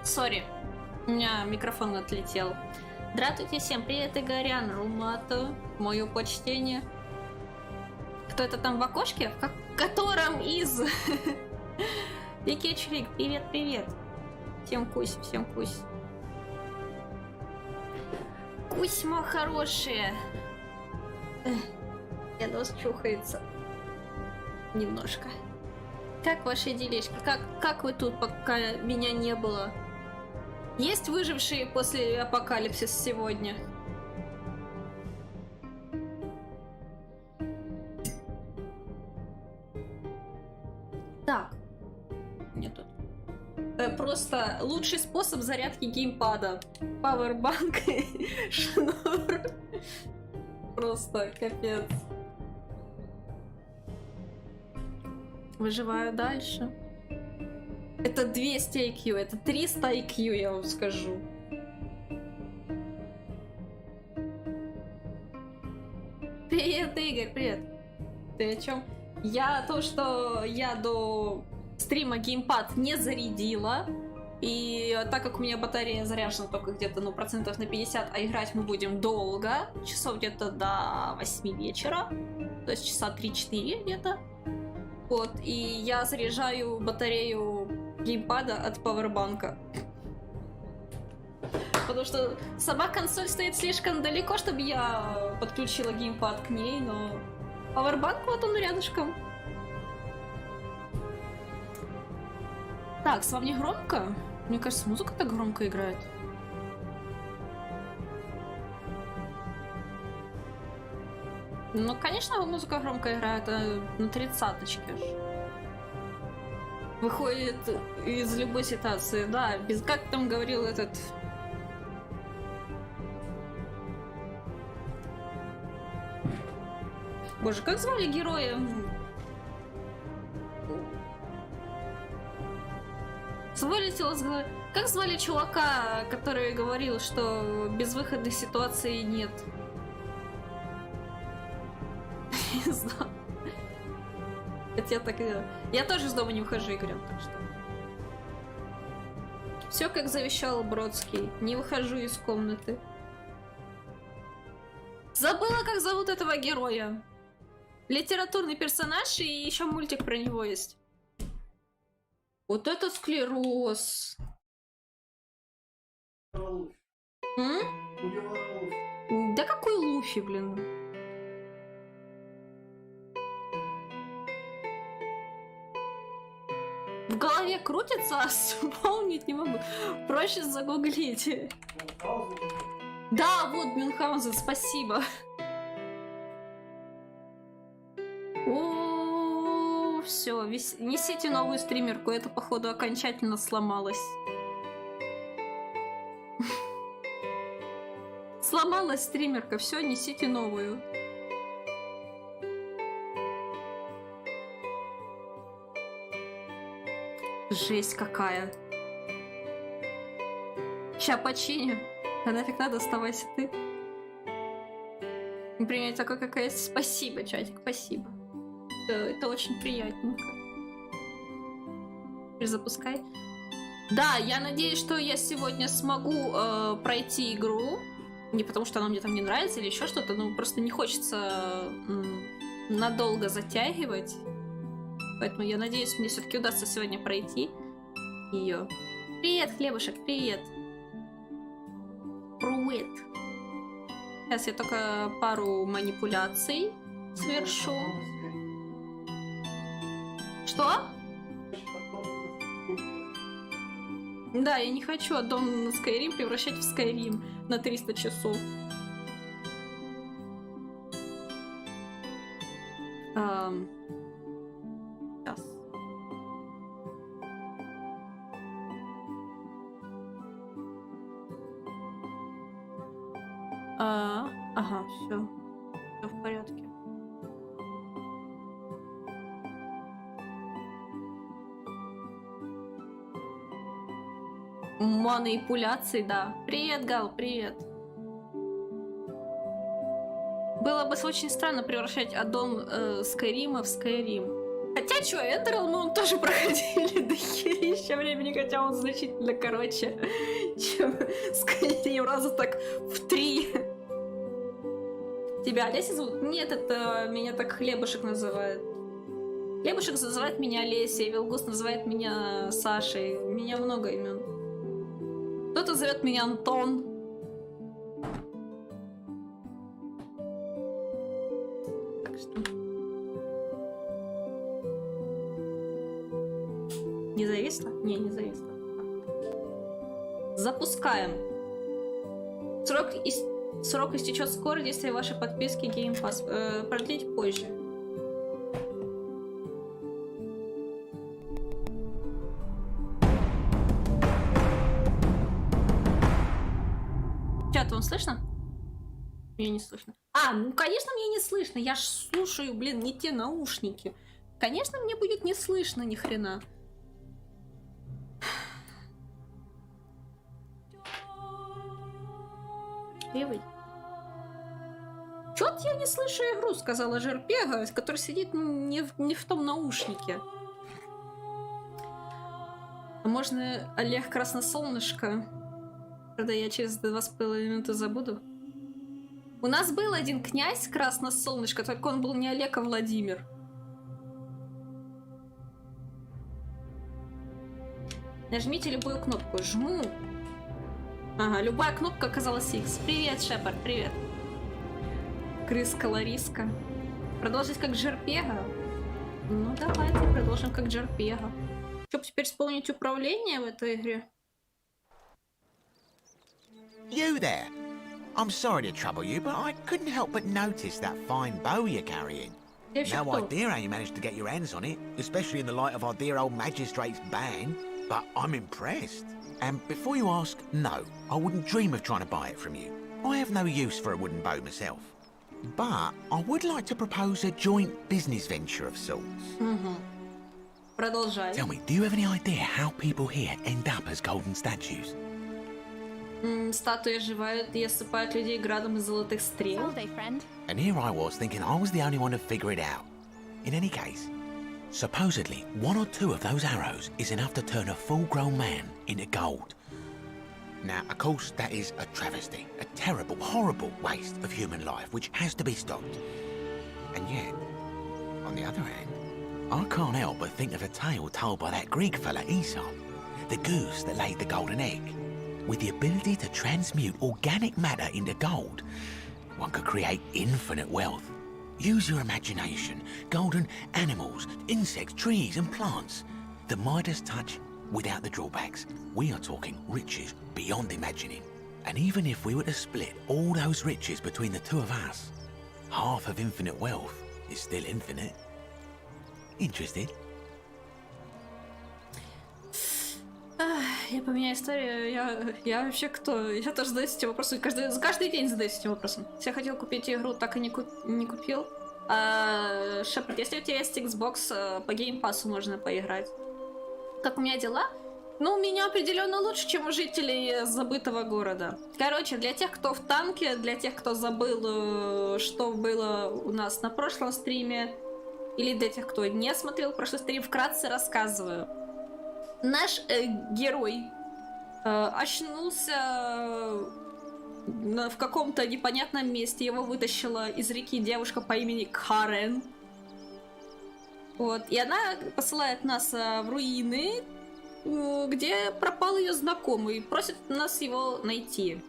Сори, у меня микрофон отлетел. Здравствуйте, всем привет, Игорян, Румату, мое почтение. Кто это там в окошке? В котором из... Викечрик, привет. Всем кусь, Кусьма хорошие. Я нос чухается. Немножко. Как ваши делишки? Как вы тут, пока меня не было? Есть выжившие после апокалипсиса сегодня? Так. Нет тут. Просто лучший способ зарядки геймпада. Пауэрбанк и шнур. Просто капец. Выживаю дальше. Это 200 IQ, это 300 IQ, я вам скажу. Привет, Игорь, привет. Ты о чем? Я то, что я до стрима геймпад не зарядила. И так как у меня батарея заряжена только где-то, ну, процентов на 50, а играть мы будем долго, часов где-то до 8 вечера, то есть часа 3-4 где-то. Вот, и я заряжаю батарею геймпада от пауэрбанка. Потому что сама консоль стоит слишком далеко, чтобы я подключила геймпад к ней, но пауэрбанк вот он рядышком. Так, с вами громко? Мне кажется, музыка так громко играет. Ну, конечно, музыка громко играет, на 30-очке. Выходит из любой ситуации, да, без, как там говорил этот... Боже, как звали героя? Вылетело с головы. Как звали чувака, который говорил, что безвыходных ситуаций нет? Не знаю. Хотя так и... Я тоже из дома не выхожу, Игорь, так что... Все как завещал Бродский. Не выхожу из комнаты. Забыла, как зовут этого героя. Литературный персонаж, и еще мультик про него есть. Вот это склероз. Да какой Луфи, блин. В голове крутится, а вспомнить не могу. Проще загуглить. Да, вот Мюнхгаузен, спасибо. О, все, несите новую стримерку, это походу окончательно сломалось. Сломалась стримерка, все, несите новую. Жесть какая. Ща починю. А нафиг надо, оставайся ты. Например, такой какая есть. Спасибо, чатик, спасибо. Это очень приятненько. Перезапускай. Да, я надеюсь, что я сегодня смогу пройти игру. Не потому, что она мне там не нравится или еще что-то, но просто не хочется надолго затягивать. Поэтому я надеюсь, мне все-таки удастся сегодня пройти ее. Привет, хлебушек, привет. Привет. Сейчас я только пару манипуляций совершу. Что? Да, я не хочу дом на Skyrim превращать в Skyrim на 300 часов. Сейчас. Ага, все в порядке. Манипуляции, да. Привет, Гал, привет. Было бы очень странно превращать аддон Скайрима в Скайрим. Хотя, что, Эндерл мы тоже проходили до херища времени, хотя он значительно короче, чем Скайрим, раза так в 3. Тебя Олеся зовут? Нет, это меня так Хлебушек называет. Хлебушек называет меня Олесей, Вилгус называет меня Сашей. У меня много имен. Кто-то зовет меня Антон. Так что... Не зависло? Не, не зависло. Запускаем. Срок истечет скоро, действие вашей подписки Game Pass. Продлить позже. Чат, вам слышно? Мне не слышно. Ну конечно мне не слышно. Я ж слушаю, блин, не те наушники. Конечно мне будет не слышно ни хрена. Левый. Чё-то я не слышу игру, сказала Жерпега, который сидит не в том наушнике. А можно Олег Красносолнышко? Правда, я через 2,5 минуты забуду. У нас был один князь Красносолнышко, только он был не Олег, а Владимир. Нажмите любую кнопку. Жму. Ага, любая кнопка оказалась X. Привет, Шепард, привет. Крыска Лариска. Продолжить как Жерпега? Ну, давайте продолжим как Жерпега. Чтоб теперь вспомнить управление в этой игре. You there? I'm sorry to trouble you, but I couldn't help but notice that fine bow you're carrying. No idea how you managed to get your hands on it, especially in the light of our dear old magistrate's ban, but I'm impressed. And before you ask, no, I wouldn't dream of trying to buy it from you. I have no use for a wooden bow myself. But I would like to propose a joint business venture of sorts. Продолжай. Tell me, do you have any idea how people here end up as golden statues? Статуи оживают и осыпают людей градом из золотых стрел. And here I was thinking I was the only one to figure it out. In any case, supposedly, 1 or 2 of those arrows is enough to turn a full-grown man into gold. Now, of course, that is a travesty, a terrible, horrible waste of human life, which has to be stopped. And yet, on the other hand, I can't help but think of a tale told by that Greek fella Aesop, the goose that laid the golden egg. With the ability to transmute organic matter into gold, one could create infinite wealth. Use your imagination. Golden animals, insects, trees and plants. The Midas touch without the drawbacks. We are talking riches beyond imagining. And even if we were to split all those riches between the two of us, half of infinite wealth is still infinite. Interested? Я поменяю историю. Я вообще кто? Я тоже задаюсь этим вопросом. Каждый день задаюсь этим вопросом. Я хотел купить игру, так и не купил. Шепард, если у тебя есть Xbox, по Game Pass'у можно поиграть. Как у меня дела? Ну, у меня определенно лучше, чем у жителей забытого города. Короче, для тех, кто в танке, для тех, кто забыл, что было у нас на прошлом стриме, или для тех, кто не смотрел прошлый стрим, вкратце рассказываю. Наш герой очнулся в каком-то непонятном месте. Его вытащила из реки девушка по имени Карен. Вот. И она посылает нас в руины, где пропал ее знакомый, и просит нас его найти.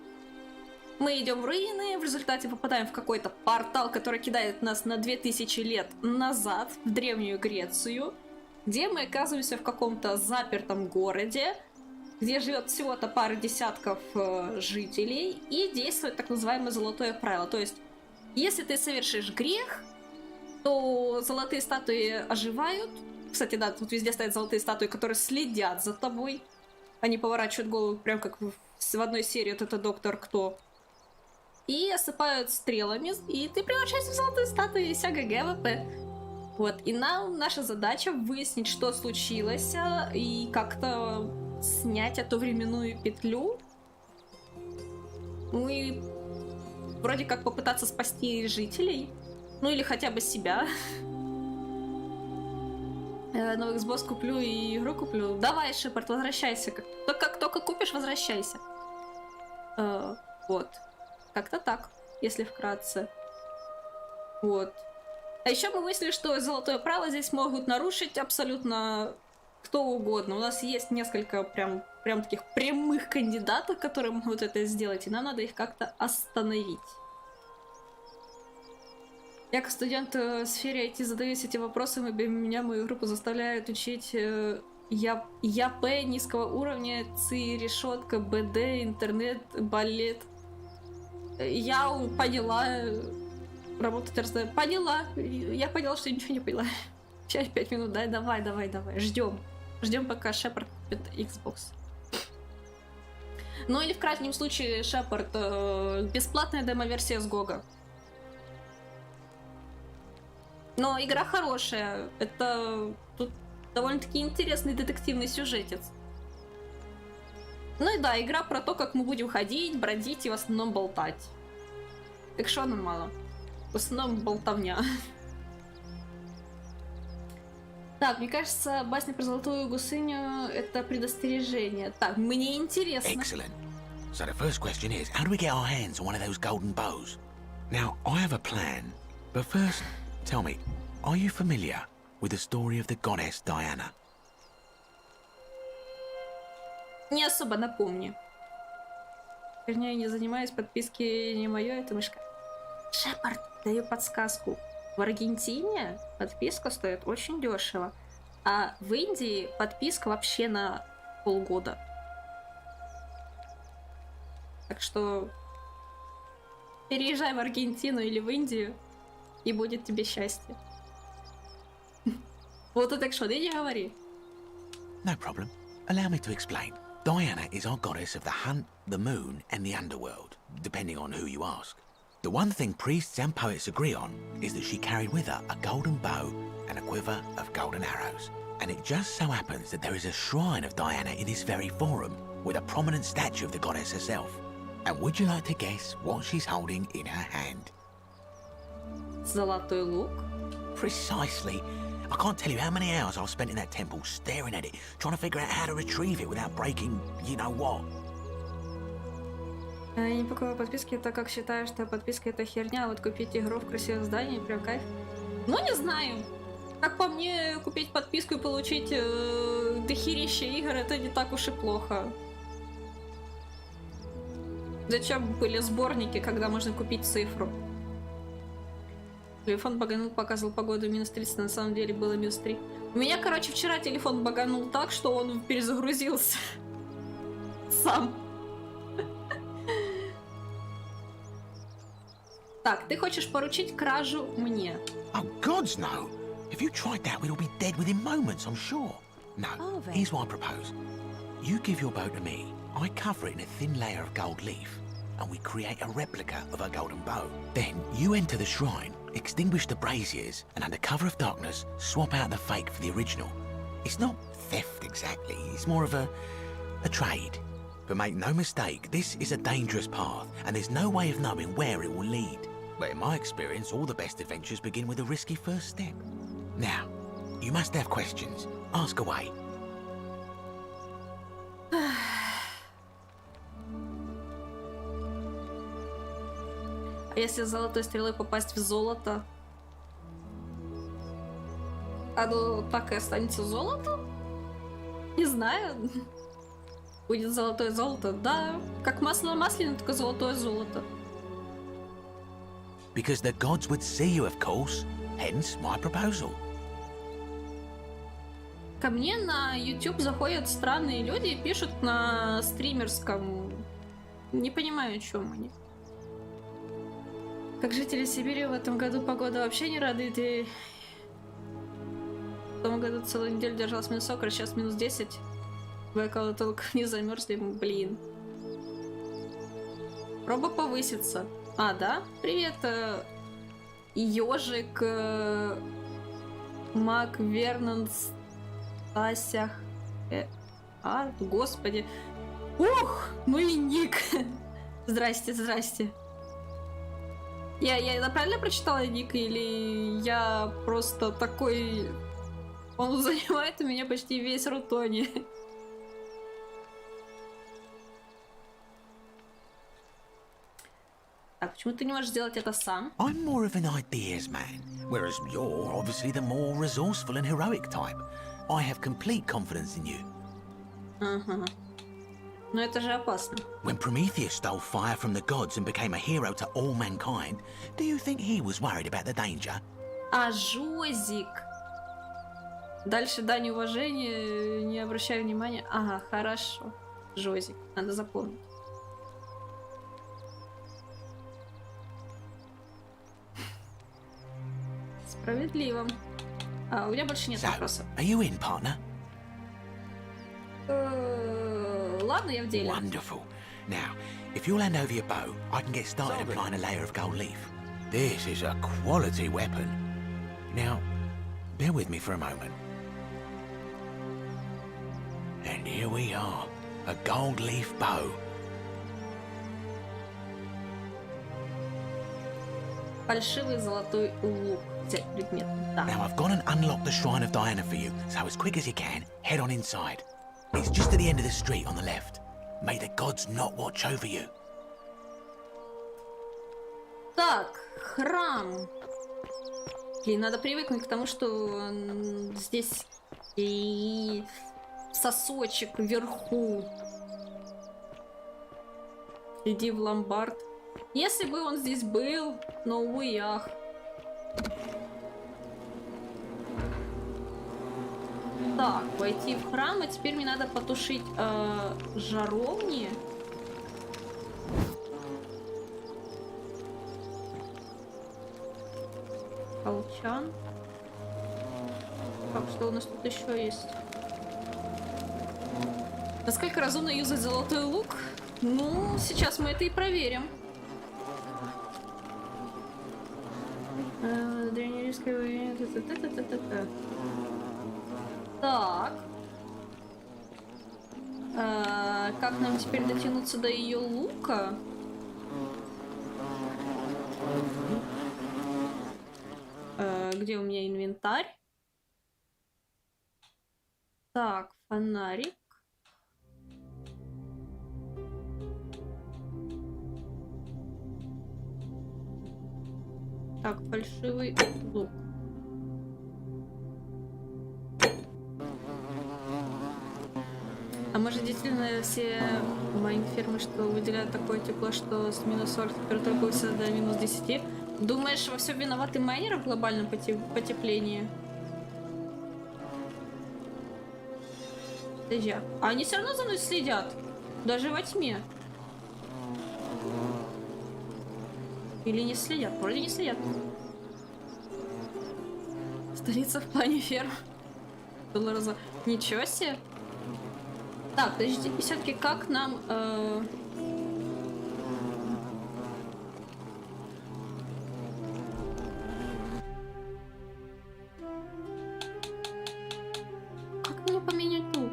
Мы идем в руины, в результате попадаем в какой-то портал, который кидает нас на 2000 лет назад, в Древнюю Грецию, где мы оказываемся в каком-то запертом городе, где живет всего-то пара десятков жителей, и действует так называемое золотое правило. То есть, если ты совершишь грех, то золотые статуи оживают. Кстати, да, тут везде стоят золотые статуи, которые следят за тобой. Они поворачивают голову, прям как в одной серии, вот это доктор Кто. И осыпают стрелами, и ты превращаешься в золотые статуи, и вся ГГВП. Вот, и наша задача выяснить, что случилось, и как-то снять эту временную петлю. Ну и вроде как попытаться спасти жителей. Ну или хотя бы себя. Новый Xbox куплю и игру куплю. Давай, Шепард, возвращайся. Как только купишь, возвращайся. Вот. Как-то так, если вкратце. Вот. А еще мы выяснили, что золотое правило здесь могут нарушить абсолютно кто угодно. У нас есть несколько прям таких прямых кандидатов, которые могут это сделать, и нам надо их как-то остановить. Я как студент в сфере IT задаюсь этим вопросом, и меня мою группу заставляют учить ЯП низкого уровня, ЦИ, решетка, БД, интернет, балет. Я поняла, работать раздаю. Поняла, я поняла, что ничего не поняла. Сейчас 5 минут, дай, давай. Ждем, пока Шепард купит Xbox. Ну или в крайнем случае, Шепард, бесплатная демо-версия с Гога. Но игра хорошая. Это тут довольно-таки интересный детективный сюжетец. Ну и да, игра про то, как мы будем ходить, бродить и в основном болтать. Экшона мало. В основном болтовня. Так, мне кажется, басня про золотую гусыню — это предостережение. Так, мне интересно. Excellent. So the first question is, how do we get our hands on one of those golden bows? Now, I have a plan, but first, tell me, are you familiar with the story of the goddess Diana? Не особо, напомни. Вернее, не занимаюсь, подписки не мое, это мышка. Шепард, даю подсказку. В Аргентине подписка стоит очень дешево, а в Индии подписка вообще на полгода. Так что переезжай в Аргентину или в Индию, и будет тебе счастье. Вот это что, ты не говори. No problem. Allow me to explain. Diana is our goddess of the hunt, the moon, and the underworld, depending on who you ask. The one thing priests and poets agree on is that she carried with her a golden bow and a quiver of golden arrows. And it just so happens that there is a shrine of Diana in this very forum, with a prominent statue of the goddess herself. And would you like to guess what she's holding in her hand? Золотой лук. Precisely. I can't tell you how many hours I've spent in that temple staring at it, trying to figure out how to retrieve it without breaking you-know-what. Я не покупаю подписки, так как считаю, что подписка это херня, а вот купить игру в красивом здании прям кайф. Ну, не знаю. Как по мне, купить подписку и получить дохерища игр, это не так уж и плохо. Зачем были сборники, когда можно купить цифру? Телефон баганул, показывал погоду минус 30, на самом деле было минус 3. У меня, короче, вчера телефон баганул так, что он перезагрузился. Сам. Так, ты хочешь поручить кражу мне? Oh, gods no! If you tried that, we'd all be dead within moments, I'm sure. No, here's what I propose. You give your bow to me, I cover it in a thin layer of gold leaf, and we create a replica of a golden bow. Then you enter the shrine, extinguish the braziers, and under cover of darkness, swap out the fake for the original. It's not theft exactly, it's more of a trade. But make no mistake, this is a dangerous path, and there's no way of knowing where it will lead. But in my experience, all the best adventures begin with a risky first step. Now, you must have questions. Ask away. А если золотой стрелой попасть в золото? Оно так и останется золото? Не знаю. Будет золотое золото? Да. Как масло масляное, только золотое золото. Because the gods would see you, of course. Hence my proposal. Ко мне на YouTube заходят странные люди и пишут на стримерском. Не понимаю, о чем они. Как жители Сибири в этом году погода вообще не радует. И в том году целую неделю держалась минус 40, а сейчас минус 10. Вы только не замерзли, блин. Проба повысится. А, да? Привет, ежик, Мак, Вернон, Стасях. Господи. Ух, ну и ник. Здрасте, здрасте. Я правильно прочитала ник, или я просто такой Он занимает у меня почти весь рутони. Так, почему ты не можешь сделать это сам? I'm more of an ideas man, whereas you're obviously the more resourceful and heroic type. I have complete confidence in you. Ага. Но это же опасно. When Prometheus stole fire from the gods and became a hero to all mankind, do you think he was worried about the danger? А Жозик. Дальше дань уважения, не обращай внимания. Ага, хорошо. Жозик, надо запомнить. Справедливо. А, у меня больше нет So, вопросов. are you in, partner? Ладно, я в деле. Wonderful. Now, if you'll hand over your bow, I can get started applying a layer of gold leaf. This is a quality weapon. Now, bear with me for a moment. And here we are, a gold leaf bow. Фальшивый золотой лук. Взять предмет. Да. Now I've gone and unlocked the Shrine of Diana for you, so as quick as you can, head on inside. It's just at the end of the street on the left. May the gods not watch over you. Так, храм. Блин, надо привыкнуть к тому, что здесь и сосочек вверху. Иди в ломбард. Если бы он здесь был, но увы и ах. Так, войти в храм, и теперь мне надо потушить жаровни. Колчан. Так, что у нас тут еще есть? Насколько разумно юзать золотой лук? Ну, сейчас мы это и проверим. Древнеримское... Так. Как нам теперь дотянуться до ее лука? Где у меня инвентарь? Так, фонарик. Так, фальшивый лук. А может действительно все майнфермы, что выделяют такое тепло, что с минус 40 температура повысится до минус 10? Думаешь, во всем виноваты майнеры в глобальном потеплении? Подожди, а они все равно за мной следят? Даже во тьме? Или не следят? Вроде не следят. Столица в плане ферм. Ничего себе. Так, подождите, все-таки как нам... Как мне поменять лук?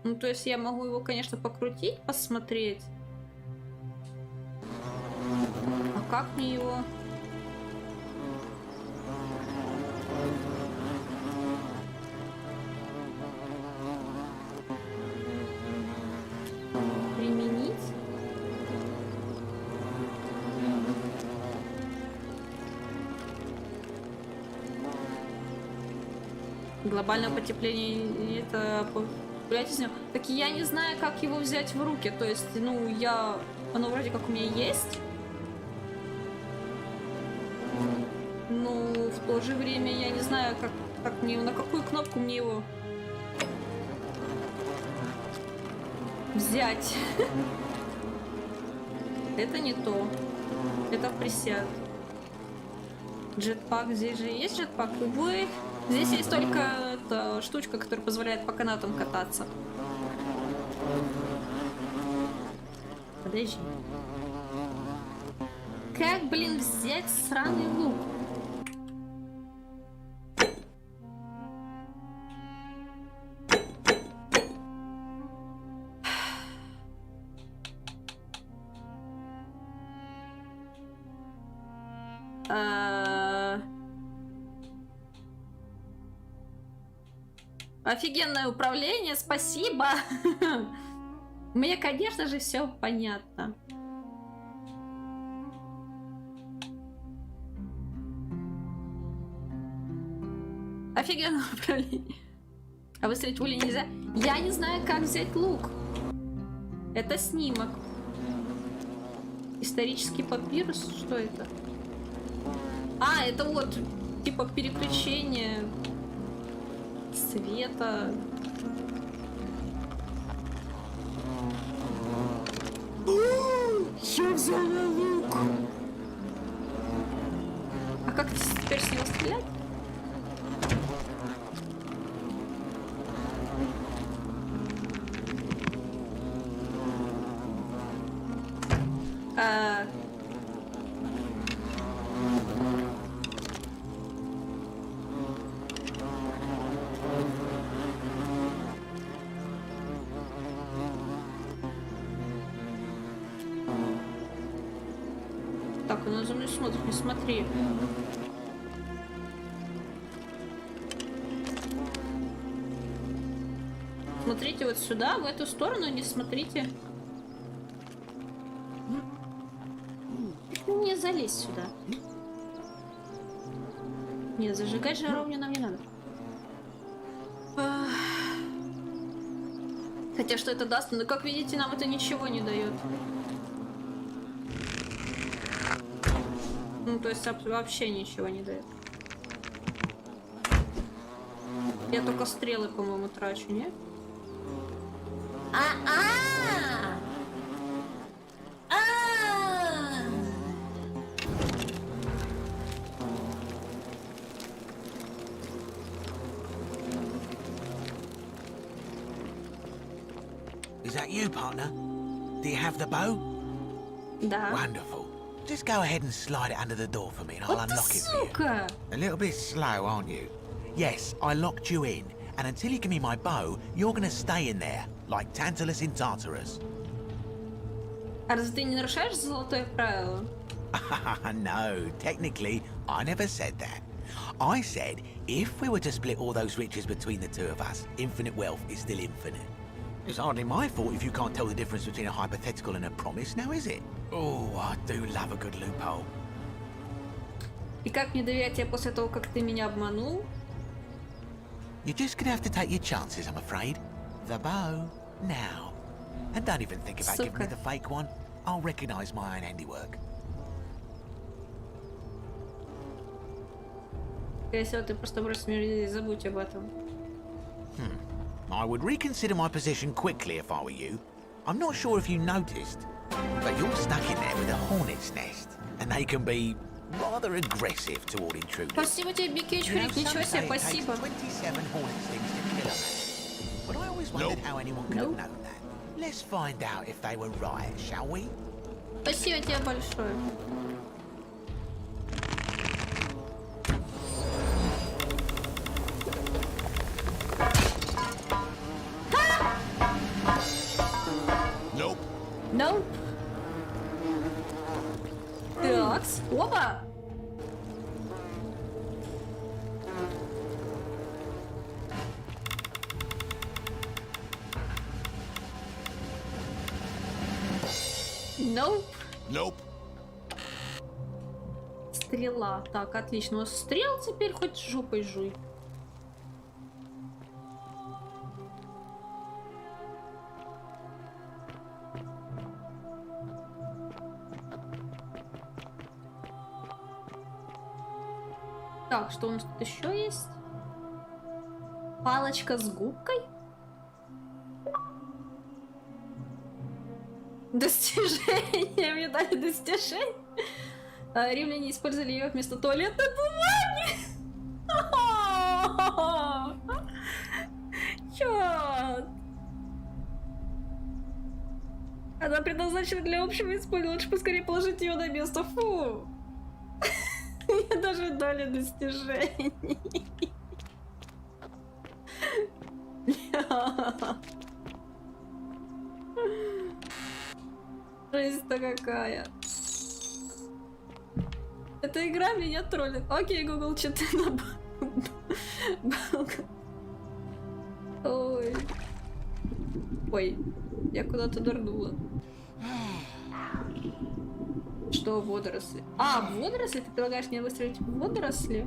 Ну, то есть я могу его, конечно, покрутить, посмотреть. А как мне его... применить? Глобальное потепление, это... Гулять из него. Так я не знаю, как его взять в руки. То есть, ну, я... Оно вроде как у меня есть. Но в то же время я не знаю, как мне... На какую кнопку мне его... взять. Это не то. Это присяд. Джетпак. Здесь же есть джетпак? Увы. Здесь есть только эта штучка, которая позволяет по канатам кататься. Подожди. Как, блин, взять сраный лук? Офигенное управление, спасибо. Мне, конечно же, все понятно. Офигенное управление. А выстрелить в улей нельзя? Я не знаю, как взять лук. Это снимок. Исторический папирус? Что это? А, это вот типа переключение света. Я взяла лук. А как теперь с него стрелять? Так, она за мной смотрит, не смотри. Смотрите вот сюда, в эту сторону, не смотрите. Не залезь сюда. Не, зажигать жаровню нам не надо. Хотя что это даст? Но как видите, нам это ничего не дает. Ну, то есть вообще ничего не дает. Я только стрелы, по-моему, трачу, нет? Is that you, partner? Do you have the bow? Да. Wonderful. Just go ahead and slide it under the door for me and I'll unlock it for you. A little bit slow, aren't you? Yes, I locked you in, and until you give me my bow, you're gonna stay in there, like Tantalus in Tartarus. А разве ты не нарушаешь золотое правило? No, technically, I never said that. I said, if we were to split all those riches between the two of us, infinite wealth is still infinite. It's hardly my fault if you can't tell the difference between a hypothetical and a promise, now is it? Oh, I do love a good loophole. И как мне доверять тебе после того, как ты меня обманул? You're just gonna have to take your chances, I'm afraid. The bow, now. And don't even think about giving me the fake one. I'll recognize my own handiwork. Если ты просто бросишь меня, забудь об этом. I would reconsider my position quickly if I were you. I'm not sure if you noticed, but you're stuck in there with a hornet's nest, and they can be rather aggressive toward intruders. Спасибо тебе, Бикич, ничего себе, спасибо. 27 hornet stings to kill a man. But I always wondered how anyone could have known that. Let's find out if they were right, shall we? Спасибо тебе большое. Nope. Такс. Оба. Nope. Nope. Стрела. Так, отлично. Стрел теперь хоть жопой жуй. Так, что у нас тут еще есть? Палочка с губкой? Достижение. Мне дали достижение. Римляне использовали ее вместо туалетной бумаги. Чёрт. Она предназначена для общего использования. Лучше поскорее положить ее на место. Фу. Мне даже дали достижение. Жизнь-то какая. Эта игра меня троллит. Окей, Google, что ты на Ой. Ой, я куда-то нырнула. Что, водоросли? А, водоросли? Ты предлагаешь мне выстрелить в водоросли?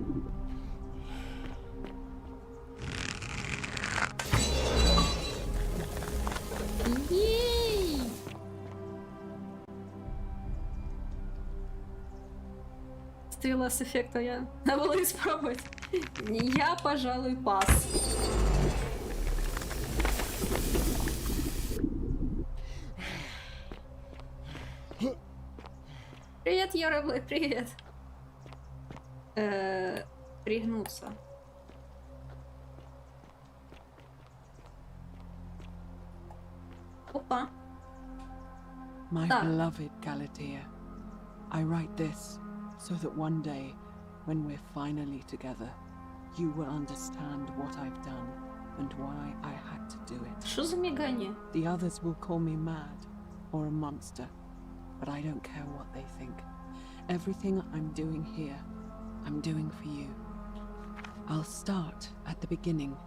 Ей! Стрела с эффектом, я надо было испробовать. Я, пожалуй, пас. Привет, Яроблей, привет. Пригнуться. Опа. My Да. beloved Galatea, I write this so that one day, when we're finally together, you will understand what I've done and why I had to do it. Что за мигание? The others will call me mad or a monster, but I don't care what they think. Everything I'm doing here, I'm doing for you. I'll start at the beginning.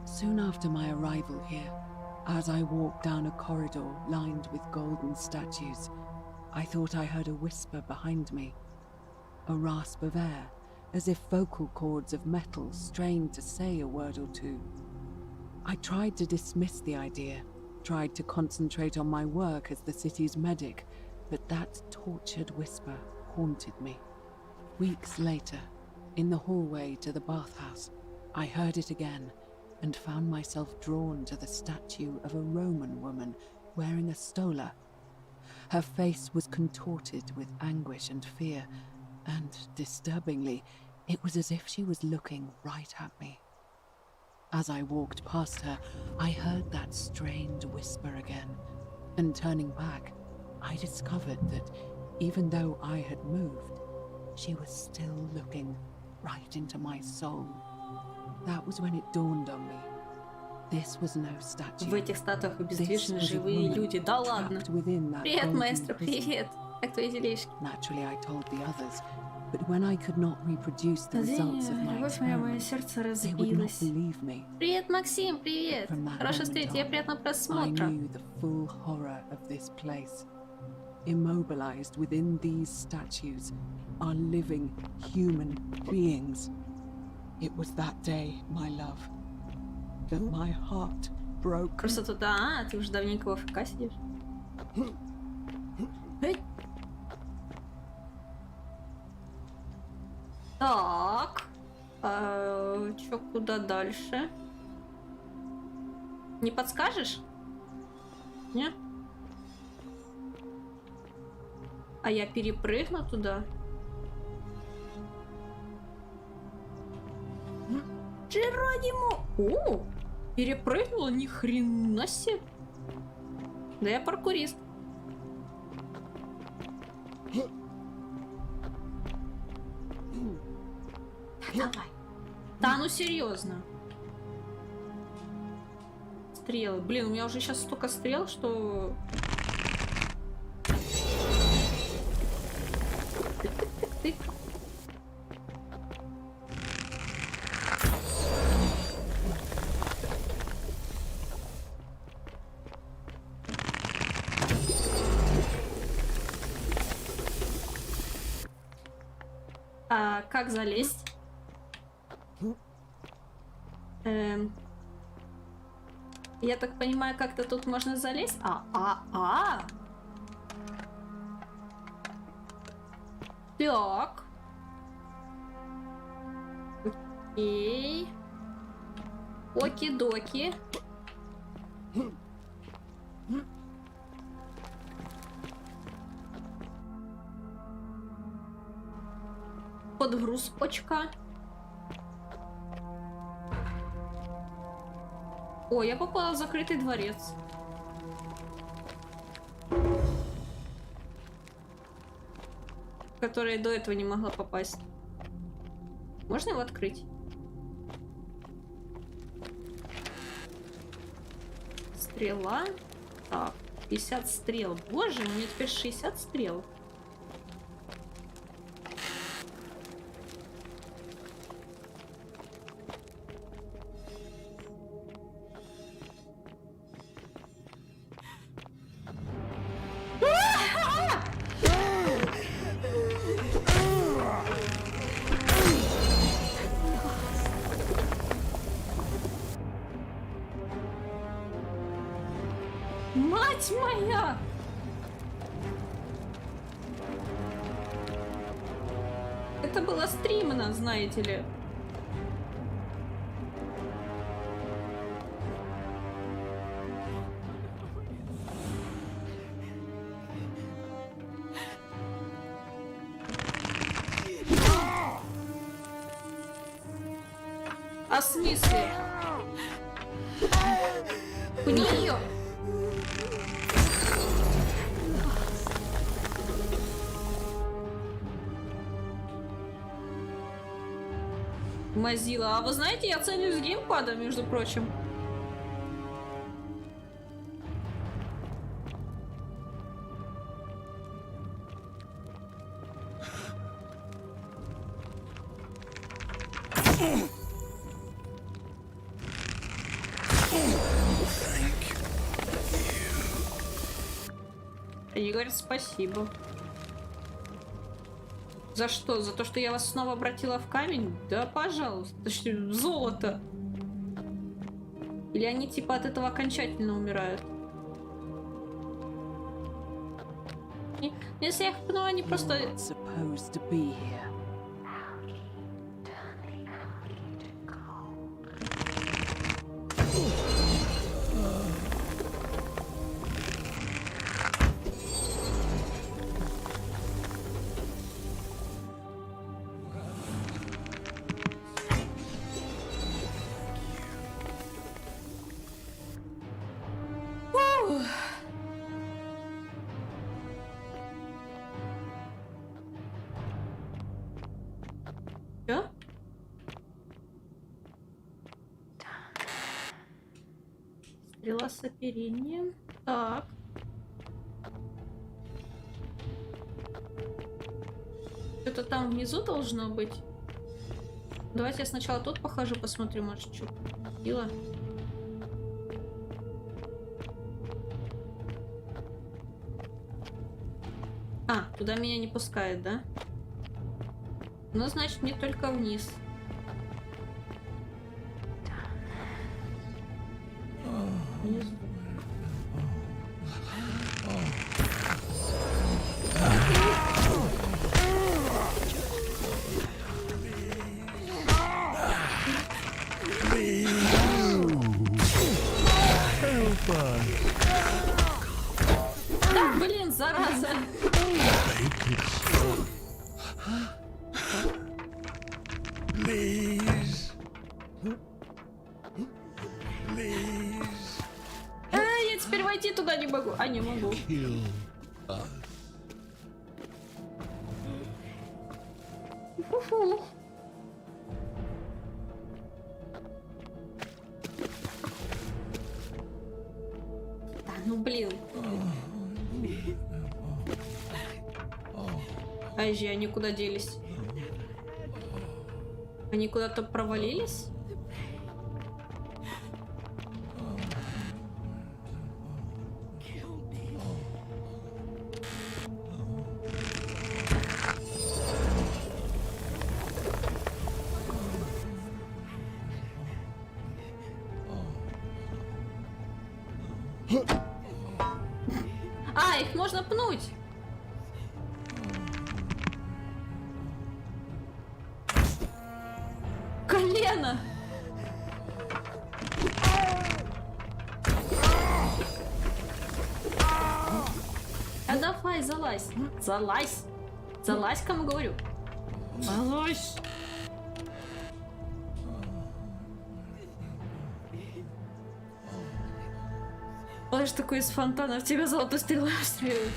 Soon after my arrival here, as I walked down a corridor lined with golden statues, I thought I heard a whisper behind me, a rasp of air, as if vocal cords of metal strained to say a word or two. I tried to dismiss the idea, tried to concentrate on my work as the city's medic, but that tortured whisper haunted me. Weeks later, in the hallway to the bathhouse, I heard it again and found myself drawn to the statue of a Roman woman wearing a stola. Her face was contorted with anguish and fear, and, disturbingly, it was as if she was looking right at me. As I walked past her, I heard that strained whisper again, and turning back, I discovered that even though I had moved, she was still looking right into my soul. That was when it dawned on me. This was no statue. В этих статуях This обездвижены was a живые woman люди. Да ладно. trapped within that Привет, golden маэстро, prison. привет. Как твои делишки? Naturally, I told the others, but when I could not reproduce the results of my Любовь моя, мое experiment, сердце they would not разбилось. believe me. Привет, Максим, привет. From that Хорошо moment встретить, тебе on, приятного I просмотра. knew the full horror of this place. Immobilized within these statues are living human beings. It was that day, my love, that my heart broke. Просто тут, ты уже давненько в АФК сидишь. Эй. Так. Чё, куда дальше? Не подскажешь? Не? А я перепрыгну туда? Джеронимо! О! Перепрыгнула, ни хрена себе! Да я паркурист. Давай. Да, ну серьезно. Стрелы. Блин, у меня уже сейчас столько стрел, что... Тык-тык-тык-тык. А как залезть? Я так понимаю, как-то тут можно залезть? Так. Окей. Оки-доки. Подгрузочка. О, я попала в закрытый дворец. В который я до этого не могла попасть. Можно его открыть? Стрела. Так, 50 стрел. Боже, у меня теперь 60 стрел. Мать моя! Это было стримно, знаете ли. А в смысле? Пни ее! Мазила. А вы знаете, я целюсь с геймпада, между прочим. Они говорят спасибо. За что? За то, что я вас снова обратила в камень? Да, пожалуйста. Это что, золото. Или они типа от этого окончательно умирают? И, если я их пну, они просто... Чё? Стрела с оперением. Так. Что-то там внизу должно быть. Давайте я сначала тут похожу, посмотрю, может, что сила. А, туда меня не пускает, да? Ну, значит, не только вниз. Вниз. Да, блин, зараза. Я теперь войти туда не могу. А, не могу. Фу-фу. Да, ну блин. Ай же, они куда делись? Они куда-то провалились? А, их можно пнуть. Колено. А давай, залазь. Залазь. Залазь, кому говорю. Залазь. Он же такой из фонтана в тебя золотой стрелой стреляет.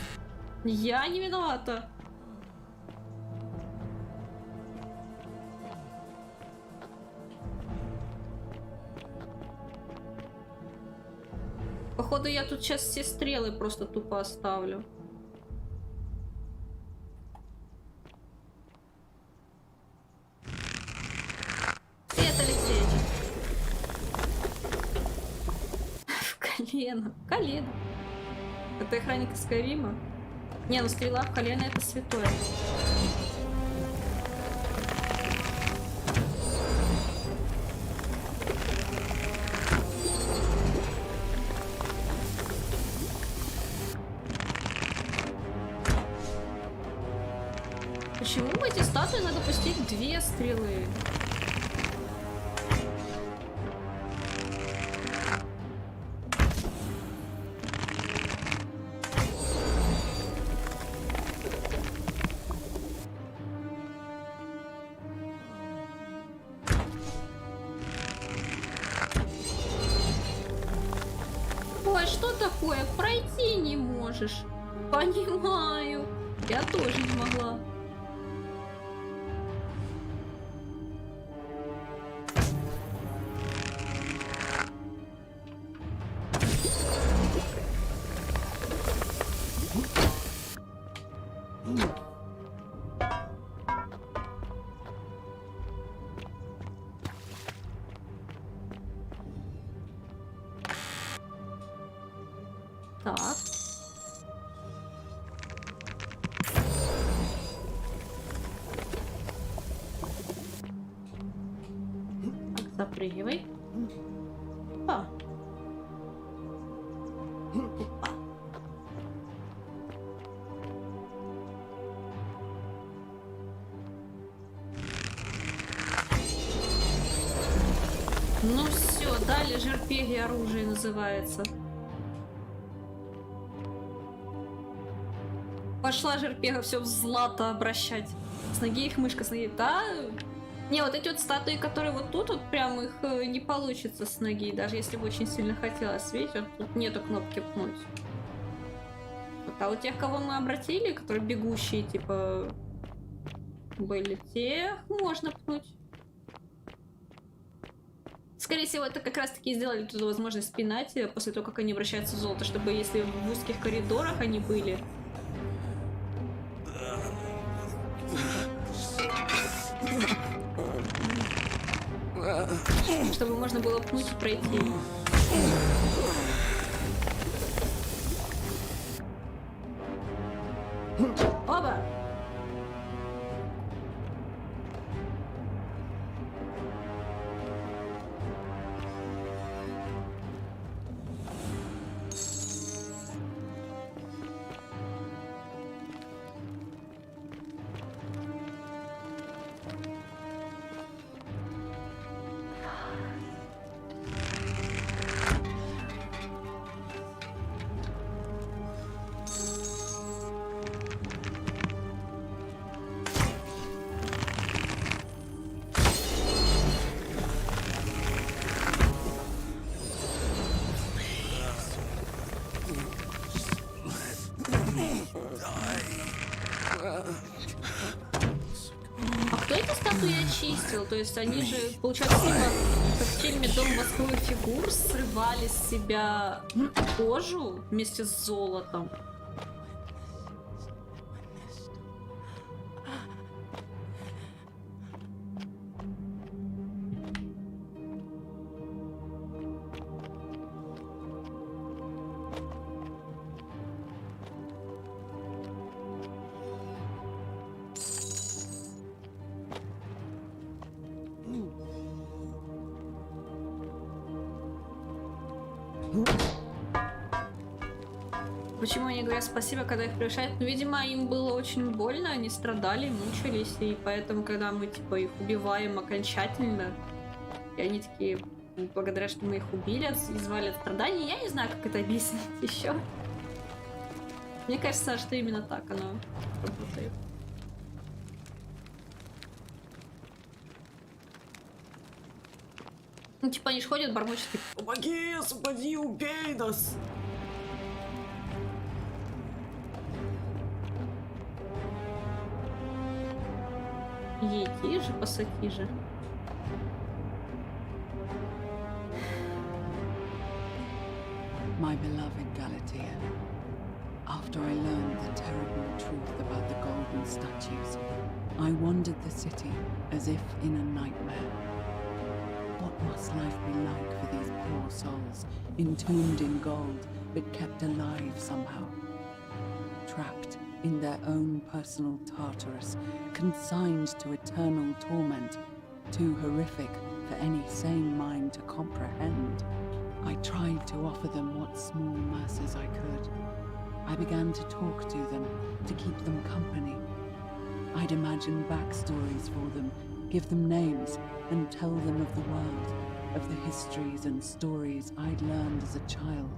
Я не виновата. Походу, я тут сейчас все стрелы просто тупо оставлю. Привет, Алексей. В колено. Колено. Это охранник из Скайрима. Не, ну стрела в колено — это святое. Почему в эти статуи надо пустить 2 стрелы? Ой, что такое? Пройти не можешь. Понимаю. Я тоже не могла. Так. Запрыгивай. Опа. Опа. Ну все, дали жерпеги оружие называется. Пошла жерпега все в злато обращать. С ноги их мышка, с ноги. Да. Не, вот эти вот статуи, которые вот тут, вот прям их не получится с ноги, даже если бы очень сильно хотелось. Видите, вот тут нету кнопки пнуть. Вот, а у тех, кого мы обратили, которые бегущие, типа, были, тех можно пнуть. Скорее всего, это как раз таки сделали туда возможность спинать после того, как они обращаются в золото, чтобы если в узких коридорах они были, чтобы можно было пнуть и пройти. Оба! А кто эти статуи очистил? То есть они же, получается, типа, как в фильме «Дом восковых фигур» срывали с себя кожу вместе с золотом. Почему они говорят спасибо, когда их превращают? Ну, видимо, им было очень больно, они страдали, мучились, и поэтому, когда мы, типа, их убиваем окончательно, и они такие, благодаря, что мы их убили, извали от страданий, я не знаю, как это объяснить еще. Мне кажется, что именно так оно работает. Ну, типа, они ж ходят, бормочут, типа, помоги, освободи, убей нас! Ети же, посаки же. My beloved Galatea, after I learned the terrible truth about the golden statues, I wandered the city as if in a nightmare. What must life be like for these poor souls, entombed in gold, but kept alive somehow? Trapped in their own personal Tartarus, consigned to eternal torment, too horrific for any sane mind to comprehend. I tried to offer them what small mercies I could. I began to talk to them, to keep them company. I'd imagine backstories for them, give them names, and tell them of the world, of the histories and stories I'd learned as a child.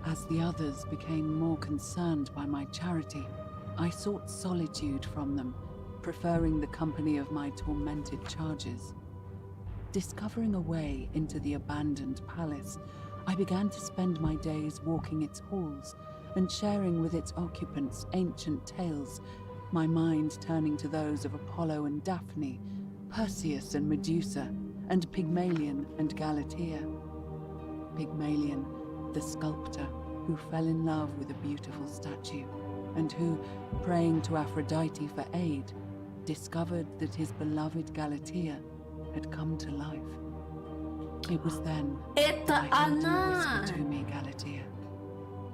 As the others became more concerned by my charity, I sought solitude from them, preferring the company of my tormented charges. Discovering a way into the abandoned palace, I began to spend my days walking its halls and sharing with its occupants ancient tales, my mind turning to those of Apollo and Daphne, Perseus and Medusa, and Pygmalion and Galatea. Pygmalion, the sculptor who fell in love with a beautiful statue, and who, praying to Aphrodite for aid, discovered that his beloved Galatea had come to life. It was then Это that I heard you она! whisper to me, Galatea.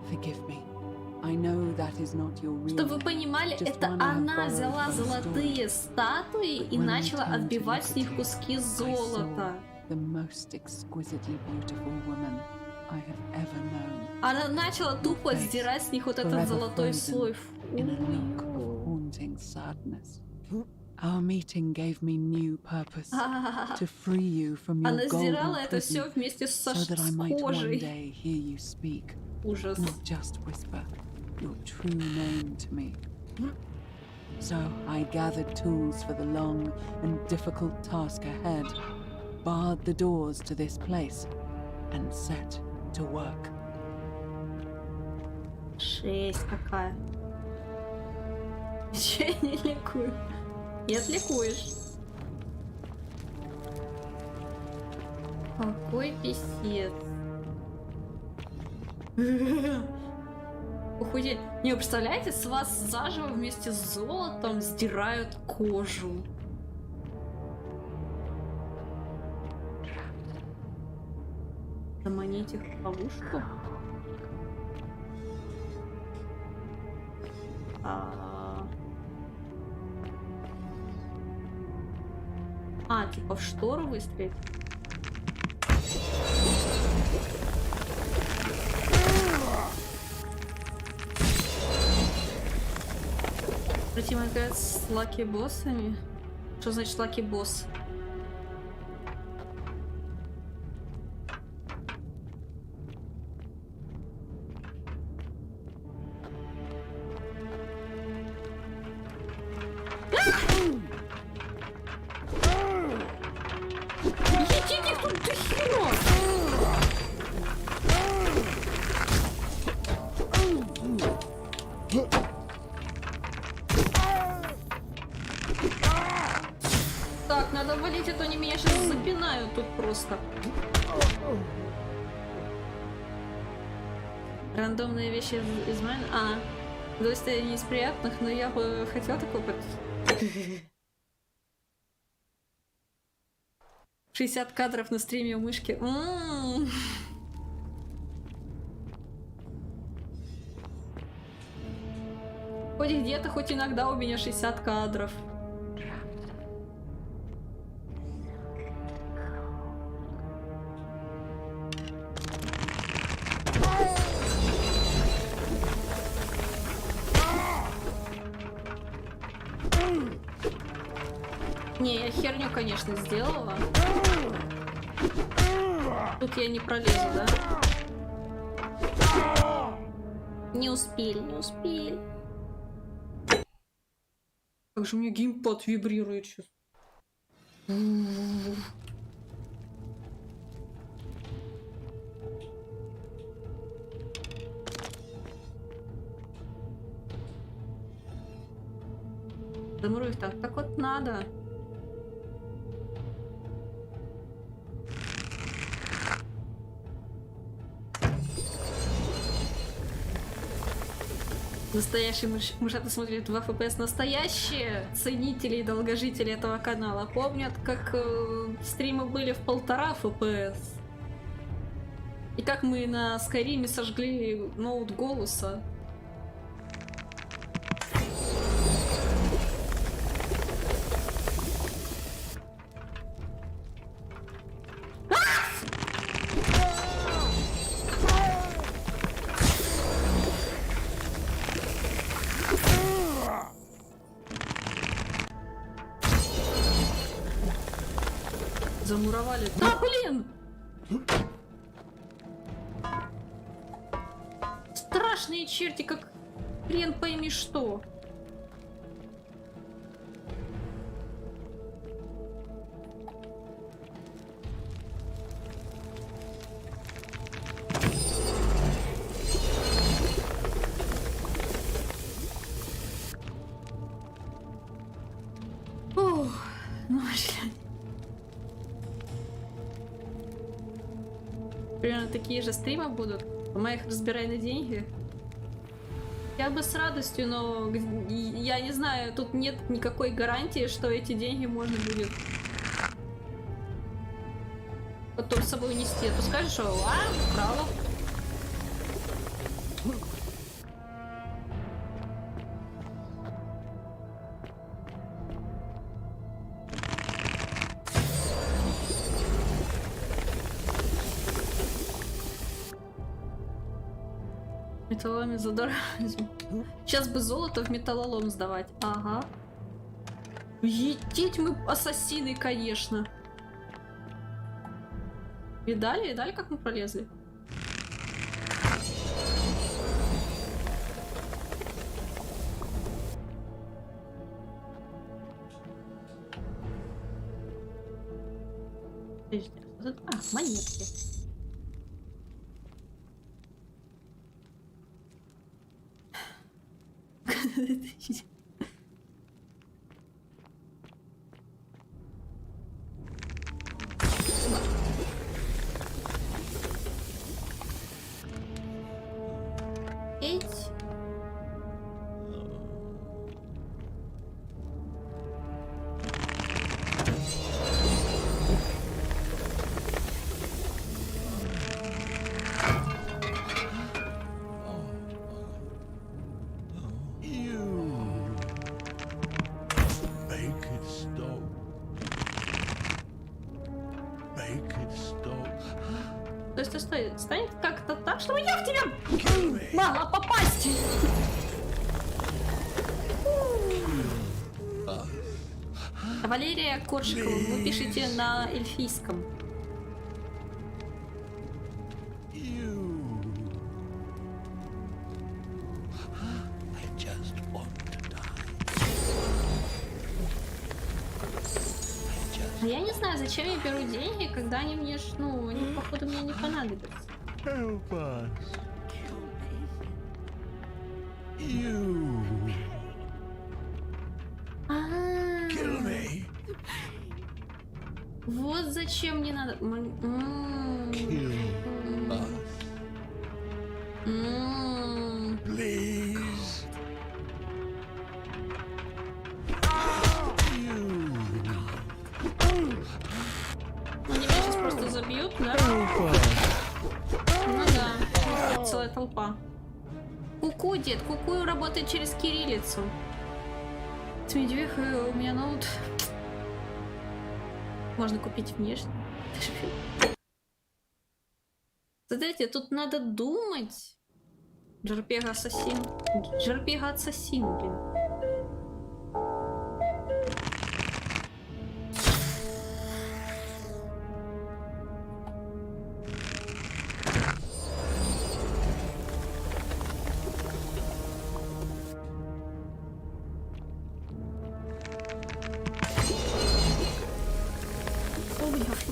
Forgive me. I know that is not your real Чтобы вы name, понимали, just это one I have она borrowed взяла from a золотые story. статуи и When I начала turned to отбивать с look них at куски you, I saw золота. the most exquisitely beautiful woman I have ever known. Она начала тупо Face сдирать с них вот этот forever золотой frozen слой. in a look of Ой-ой. haunting sadness. Our meeting gave me new purpose А-а-а. to free you from your Она сдирала golden это все prison, вместе so that I might one кожей. day hear you speak, Ужас. not just whisper your true name to me. So I gathered tools for the long and difficult task ahead, barred the doors to this place, and set to work. Жесть какая. Че я не ликую? Нет, ликуешь. Какой писец. Охуеть. Не, вы представляете, с вас заживо вместе с золотом сдирают кожу. Заманить их в ловушку? Типа в штору выстрелить? Противостоять с лаки-боссами? Что значит лаки-босс? Едите их тут до хера! Так, надо валить, а то они меня сейчас запинают тут просто. Рандомные вещи из майн. То есть это не из приятных, но я бы хотела такой опыт. 60 кадров на стриме у мышки. Хоть где-то, хоть иногда у меня 60 кадров. Не, я херню, конечно, сделала. Тут я не пролезу, да? Не успели, не успели. Как же у меня геймпад вибрирует сейчас. Замру их так. Так вот надо. Настоящие мышата смотрят 2 FPS. Настоящие ценители и долгожители этого канала помнят, как стримы были в 1,5 FPS. И как мы на Скайриме сожгли ноут голоса. Замуровали. Да, блин! Страшные черти, как хрен пойми что. Ух, ну, блядь. Примерно такие же стримы будут. Мы их разбираем на деньги. Я бы с радостью, но я не знаю, тут нет никакой гарантии, что эти деньги можно будет потом с собой унести. А то скажешь, что право. Металлоломе задорого. Сейчас бы золото в металлолом сдавать. Ага. Етить мы ассасины, конечно. Видали, как мы пролезли? Монетки. Стой, станет как-то так, чтобы я в тебя могла попасть. Валерия Коршикова, вы пишете на эльфийском. Я не знаю, зачем я беру деньги, когда они мне, ну, они, походу, мне не понадобятся. Вот зачем мне надо. Забьют, да? Ну да, целая толпа. Куку, дед, куку работает через кириллицу. С медвехой у меня ноут. Можно купить внешне. Знаете, тут надо думать. Джарпега-ассасин. Джарпега-ассасин, блин.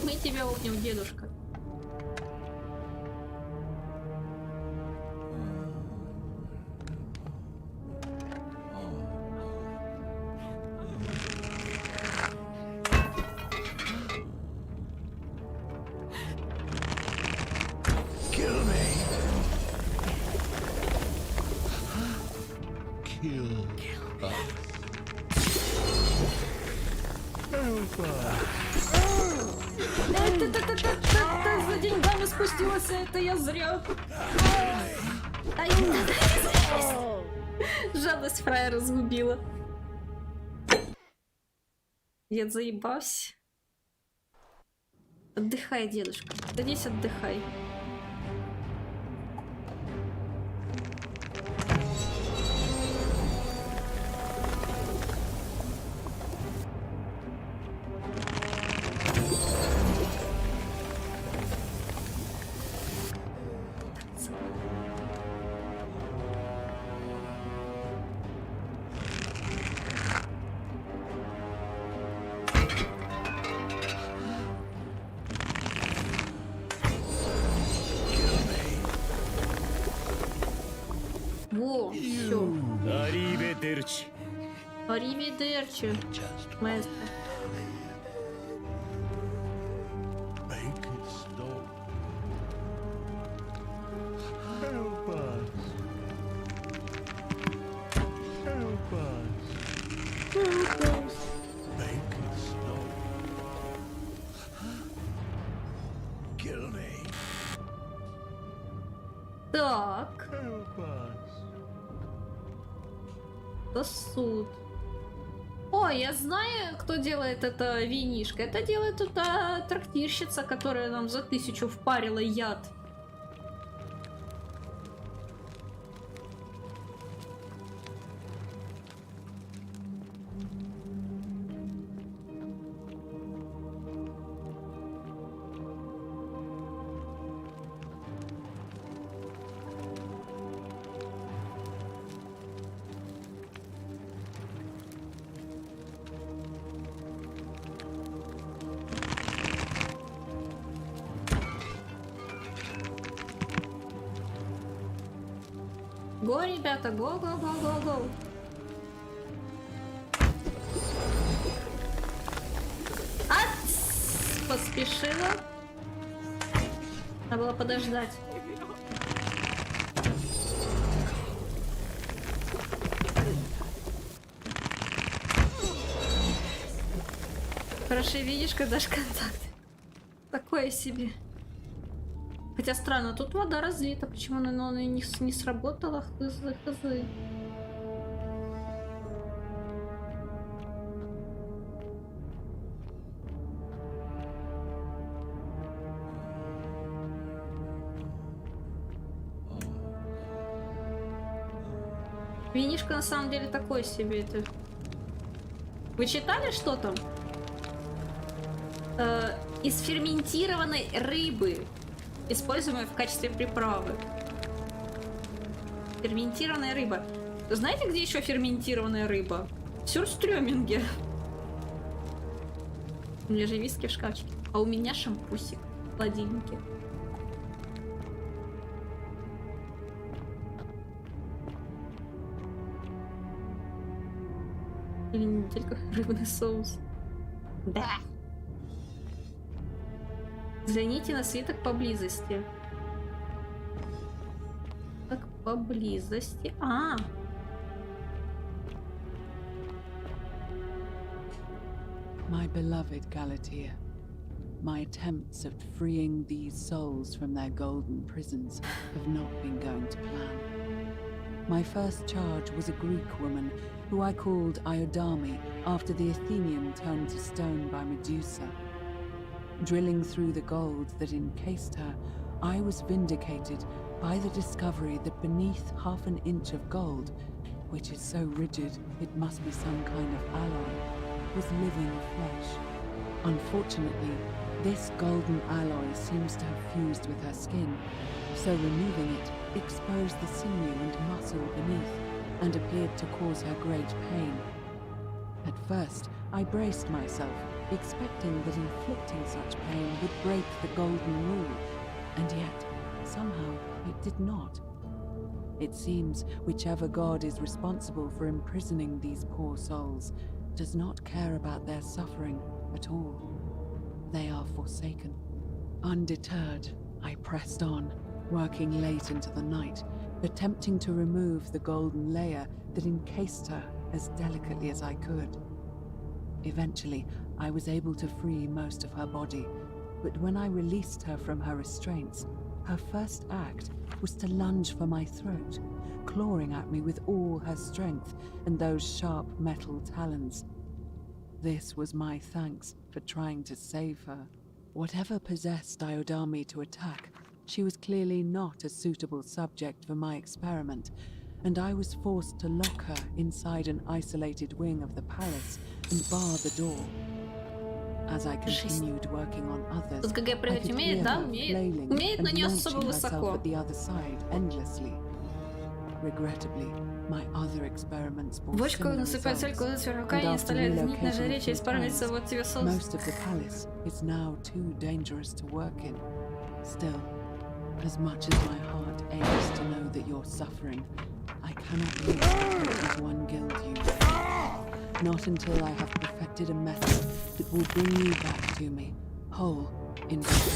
Мы тебя обнем, дедушка. За деньгами спустилась, это я зря. Жалость фраера разгубила. Дед заебался. Отдыхай, дедушка. Садись, отдыхай. Во, все. Ариведерчи. Аривидерчи, маэстро. Make it stop. Help us. Help us. Make it stop. Kill me. Так, Help us. это суд. О, я знаю, кто делает это винишко. Это делает эта трактирщица, которая нам за 1000 впарила яд. Го, ребята, го, го, го, го, го. Поспешила. Надо было подождать. Хорошо видишь, когда дашь контакт. Такое себе. Хотя странно, тут вода разлита. Почему она не сработала? Хз. Винишко на самом деле такой себе это. Вы читали, что там? Из ферментированной рыбы, используемой в качестве приправы. Ферментированная рыба. Знаете, где еще ферментированная рыба? В сюрстрёминге. У меня же виски в шкафчике. А у меня шампусик в холодильнике. Или не только рыбный соус. Да. Взгляните на свиток поблизости. Так, поблизости. My beloved Galatea, my attempts at freeing these souls from their golden prisons have not been going to plan. My first charge was a Greek woman who I called Iodame after the Athenian turned to stone by Medusa. Drilling through the gold that encased her, I was vindicated by the discovery that beneath half an inch of gold, which is so rigid it must be some kind of alloy, was living flesh. Unfortunately, this golden alloy seems to have fused with her skin, so removing it exposed the sinew and muscle beneath and appeared to cause her great pain. At first, I braced myself, expecting that inflicting such pain would break the golden rule, and yet, somehow, it did not. It seems whichever god is responsible for imprisoning these poor souls does not care about their suffering at all. They are forsaken. Undeterred, I pressed on, working late into the night, attempting to remove the golden layer that encased her as delicately as I could. Eventually, I was able to free most of her body, but when I released her from her restraints, her first act was to lunge for my throat, clawing at me with all her strength and those sharp metal talons. This was my thanks for trying to save her. Whatever possessed Iodame to attack, she was clearly not a suitable subject for my experiment, and I was forced to lock her inside an isolated wing of the palace and bar the door. As I continued working on others, Тут ГГ I прыгать could умеет, hear да? her Умеет. flailing Умеет, но and не особо launching herself высоко. at the other side endlessly. Regrettably, my other experiments bore Бочку similar насыпает соль, results, кладет сверху and камень, after оставляет нить на relocating жаре, a few через пару месяцев times, вот тебе соус. most of the palace is now too dangerous to work in. Still, as much as my heart aches to know that you're suffering, I cannot live as one guild you fear. Not until I have perfected a method that will bring you back to me, whole in body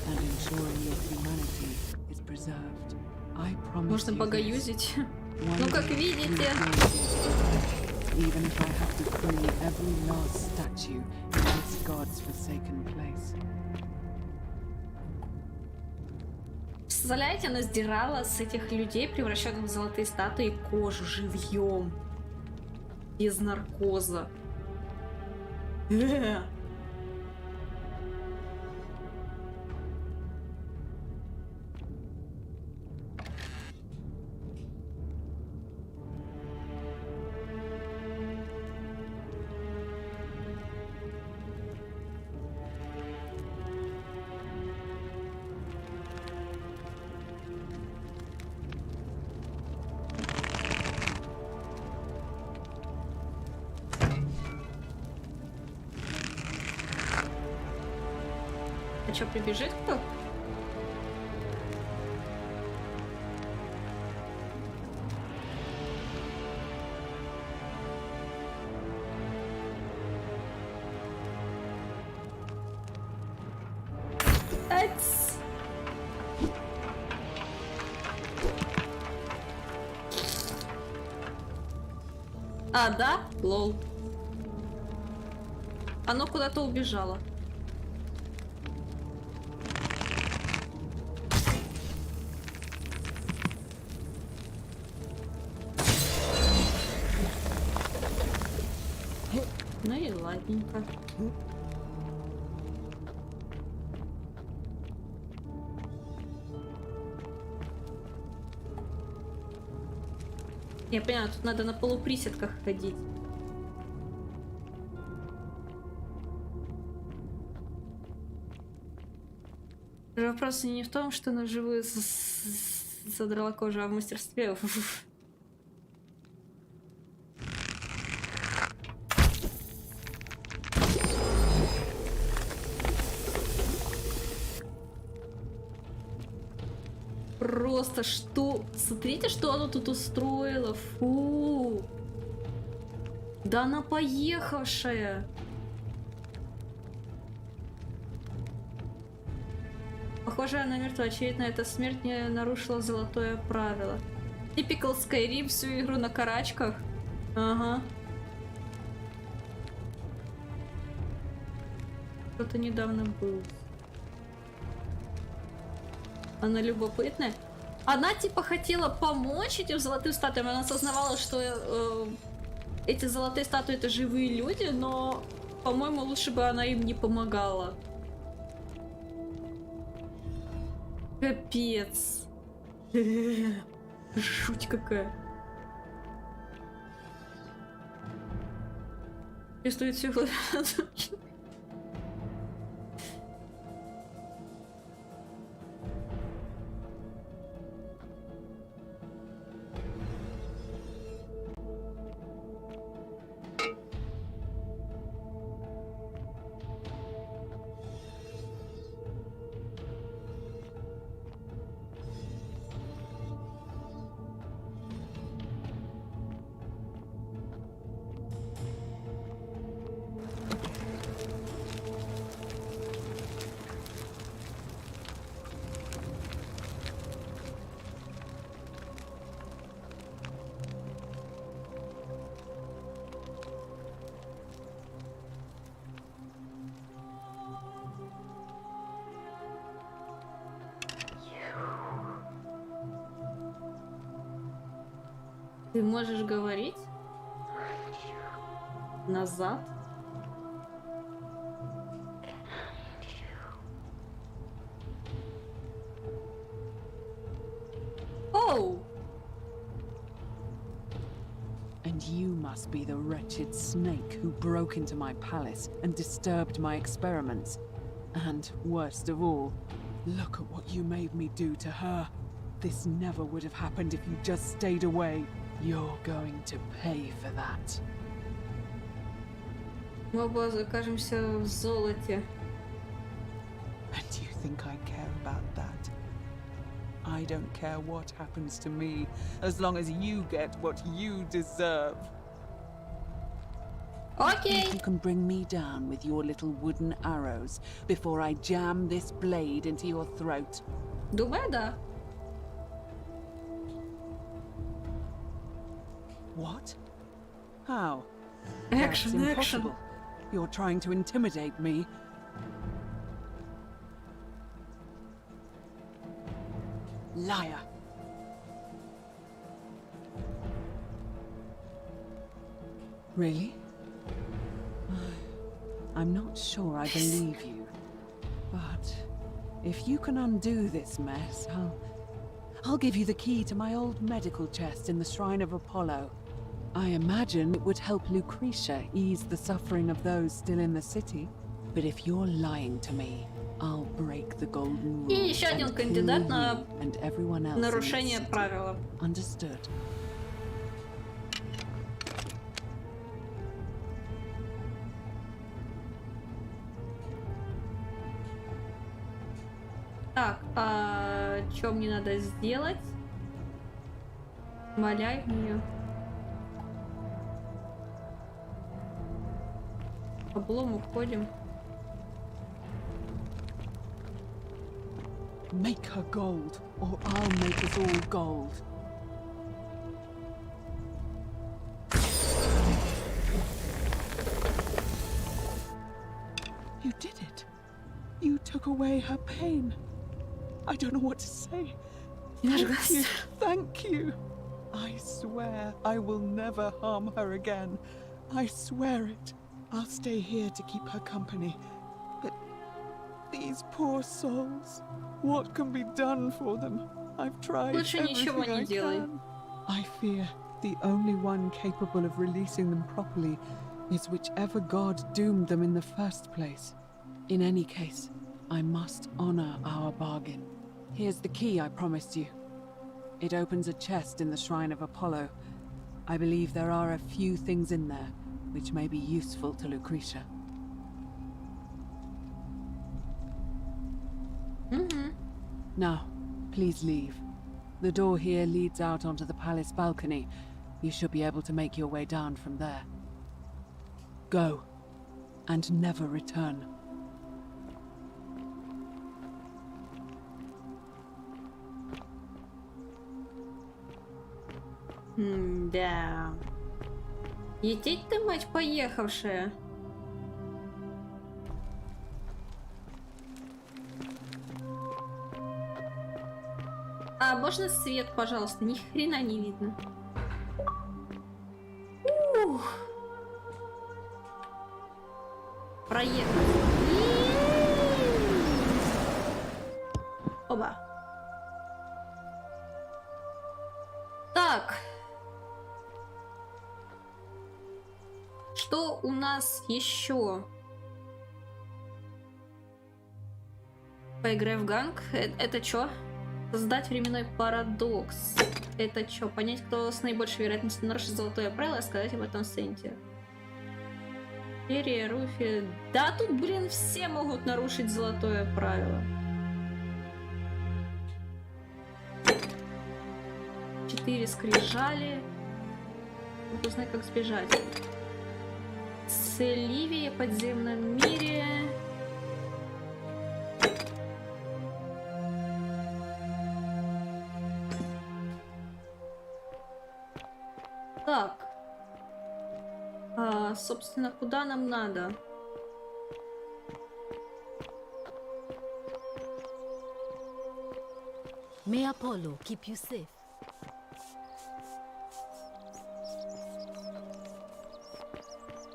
and ensuring your humanity is preserved. I promise Можно you погаюзить. this. Ну, как видите. Even if I have to free every last statue in this god's forsaken place. Представляете, она сдирала с этих людей, превращенных в золотые статуи, кожу живьем. Без наркоза. А чё, прибежит кто? Ать! А, да? Лол. Оно куда-то убежало. Ну и ладненько. Я поняла, тут надо на полуприседках ходить. Вопрос не в том, что она живую задрала кожу, а в мастерстве. Просто что? Смотрите, что она тут устроила. Фу. Да она поехавшая. Похоже, она мертва. Очевидно, эта смерть не нарушила золотое правило. Типикал Skyrim, всю игру на карачках. Ага. Что-то недавно было. Она любопытная. Она типа хотела помочь этим золотым статуям. Она осознавала, что эти золотые статуи это живые люди, но, по-моему, лучше бы она им не помогала. Капец. Жуть какая. Чувствует все. Ты можешь говорить? Назад? Оу! And you must be the wretched snake who broke into my palace and disturbed my experiments. And worst of all, look at what you made me do to her. This never would have happened if you just stayed away. You're going to pay for that. Мы оба закажемся в золоте. And you think I care about that? I I don't care what happens to me, as long as you get what you deserve. Окей. You can bring me down with your little wooden arrows before I jam this blade into your throat. Думаю, да. What? How? Action, That's action. impossible. You're trying to intimidate me. Liar. Really? I'm not sure I believe you. But if you can undo this mess, I'll give you the key to my old medical chest in the Shrine of Apollo. I imagine it would help Lucretia ease the suffering of those still in the city. But if you're lying to me, I'll break the golden rule И еще один and кандидат kill на you and everyone else in this нарушение city. правила. Understood. Так, а что мне надо сделать? Валяй в нее. Облом уходим. Make her gold, or I'll make us all gold. You did it. You took away her pain. I don't know what to say. Thank you. Thank you. I swear I will never harm her again. I swear it. I'll stay here to keep her company. But these poor souls, what can be done for them? I've tried Лучше ничего everything не I делай. can. I fear the only one capable of releasing them properly is whichever god doomed them in the first place. In any case, I must honor our bargain. Here's the key I promised you. It opens a chest in the Shrine of Apollo. I believe there are a few things in there which may be useful to Lucretia. Now, please leave. The door here leads out onto the palace balcony. You should be able to make your way down from there. Go, and never return. Да. Етить ты, мать поехавшая. А можно свет, пожалуйста? Ни хрена не видно. Ух. Проехали. Оба. Так. Что у нас еще? Поиграй в ганг. Это что? Создать временной парадокс. Это что? Понять, кто с наибольшей вероятностью нарушит золотое правило, и сказать об этом Сенте. Серия, Руфи. Да тут, блин, все могут нарушить золотое правило. 4 скрижали. Узнай, как сбежать. С Ливией в подземном мире. Так. Собственно, куда нам надо? May Apollo keep you safe.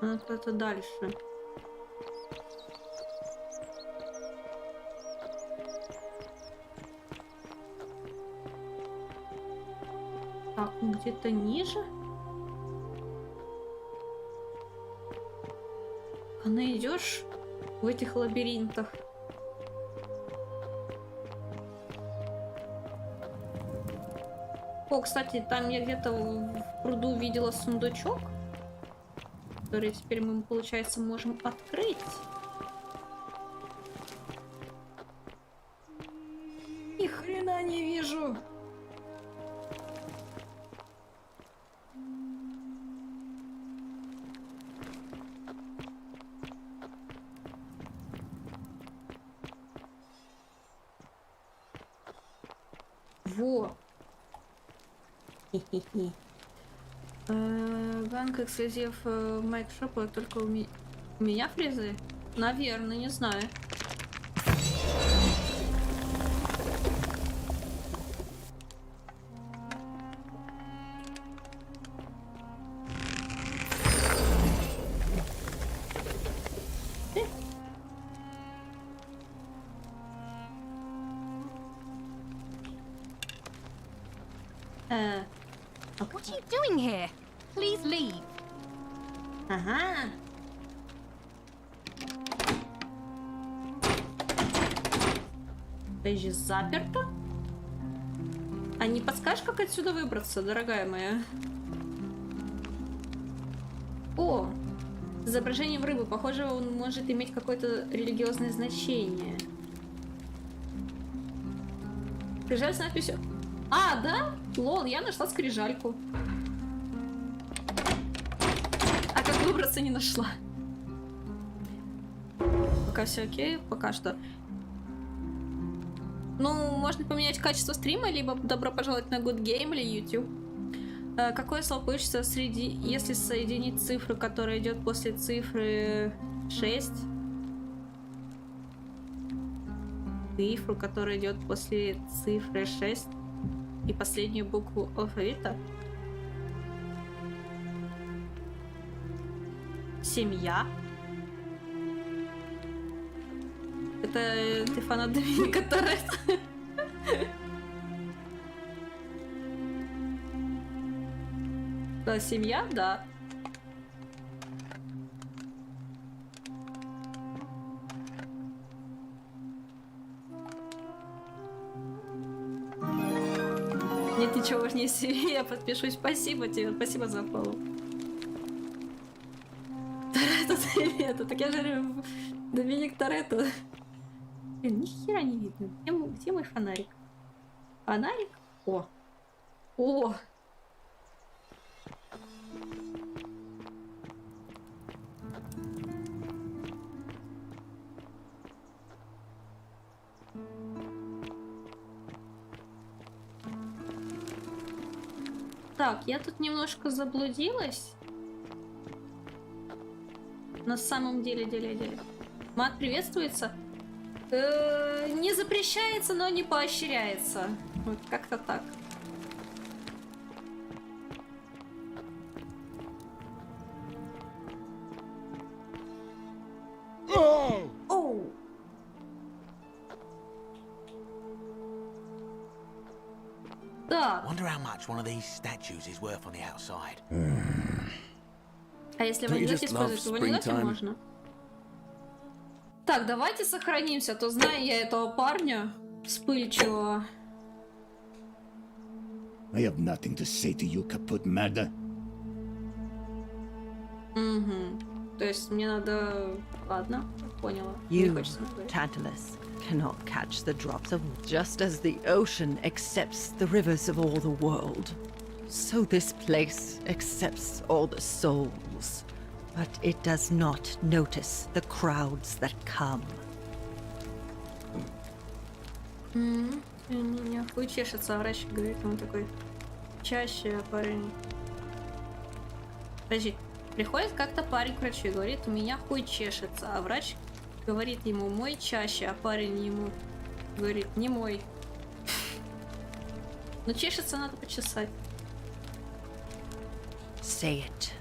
Это дальше. Так, где-то ниже. А найдешь в этих лабиринтах? О, кстати, там я где-то в пруду видела сундучок, который теперь мы, получается, можем открыть. Ни хрена не вижу. вижу. Во. Хе-хе-хе. Банк эксклюзив Майк Шопа, только у меня фрезы? Наверное, не знаю. What are you doing here? Please leave. Ага. Подожди, заперто? А не подскажешь, как отсюда выбраться, дорогая моя? О! Изображение в рыбы. Похоже, он может иметь какое-то религиозное значение. Скрижаль с надписью. А, да? Лол, я нашла скрижальку. А как выбраться не нашла. Пока все окей, пока что. Ну, можно поменять качество стрима, либо добро пожаловать на Good Game или YouTube. Какое слово получится если соединить цифру, которая идет после цифры 6? Цифру, которая идет после цифры 6 и последнюю букву алфавита? Семья? Это ты фанат Доминика Торетто? Да, семья, да. Нет ничего важнее семьи, я подпишусь. Спасибо тебе, спасибо за фоллоу. Торетто, Торетто, так я же говорю, Доминик Торетто. Блин, ни хера не видно. Где мой фонарик? Фонарик? О! О! Так, я тут немножко заблудилась. На самом деле. Мат приветствуется. Не запрещается, но не поощряется. Вот как-то так. Оу! Так. Wonder how much one of these statues is worth on the outside. А если в анекдоте использовать, то в анекдоте можно. Так, давайте сохранимся, а то знаю я этого парня вспыльчивого. I have nothing to say to you, kaput merda. Угу. То есть мне надо... Ладно, поняла. You, Tantalus, cannot catch the drops of just as the ocean accepts the rivers of all the world. So this place accepts all the souls, but it does not notice the crowds that come. Не хуй чешется, а врач говорит ему такой чаще парень. Подожди, приходит как-то парень к врачу и говорит, у меня хуй чешется, а врач говорит ему мой чаще, а парень ему говорит не мой. Но чешется надо почесать. Say it.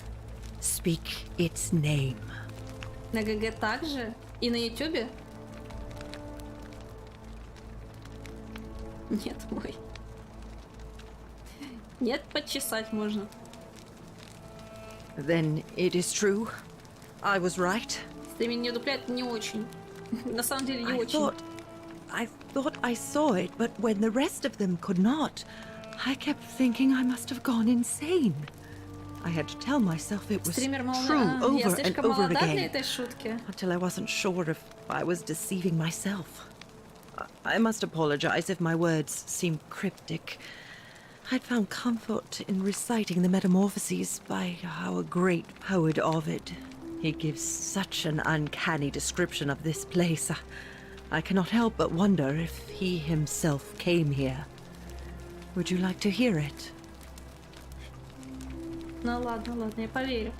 Speak its name. На ГГ также? И на Ютубе? Нет, мой. Нет, почесать можно. Then it is true. I was right. Стриминг не удупляет не очень. На самом деле не очень. I thought I saw it, but when the rest of them could not, I kept thinking I must have gone insane. I had to tell myself it was Стример true over я and слишком over молода для again этой шутки. until I wasn't sure if I was deceiving myself. I must apologize if my words seem cryptic. I'd found comfort in reciting the metamorphoses by our great poet Ovid. He gives such an uncanny description of this place. I cannot help but wonder if he himself came here. Would you like to hear it? Ну ладно, я поверю.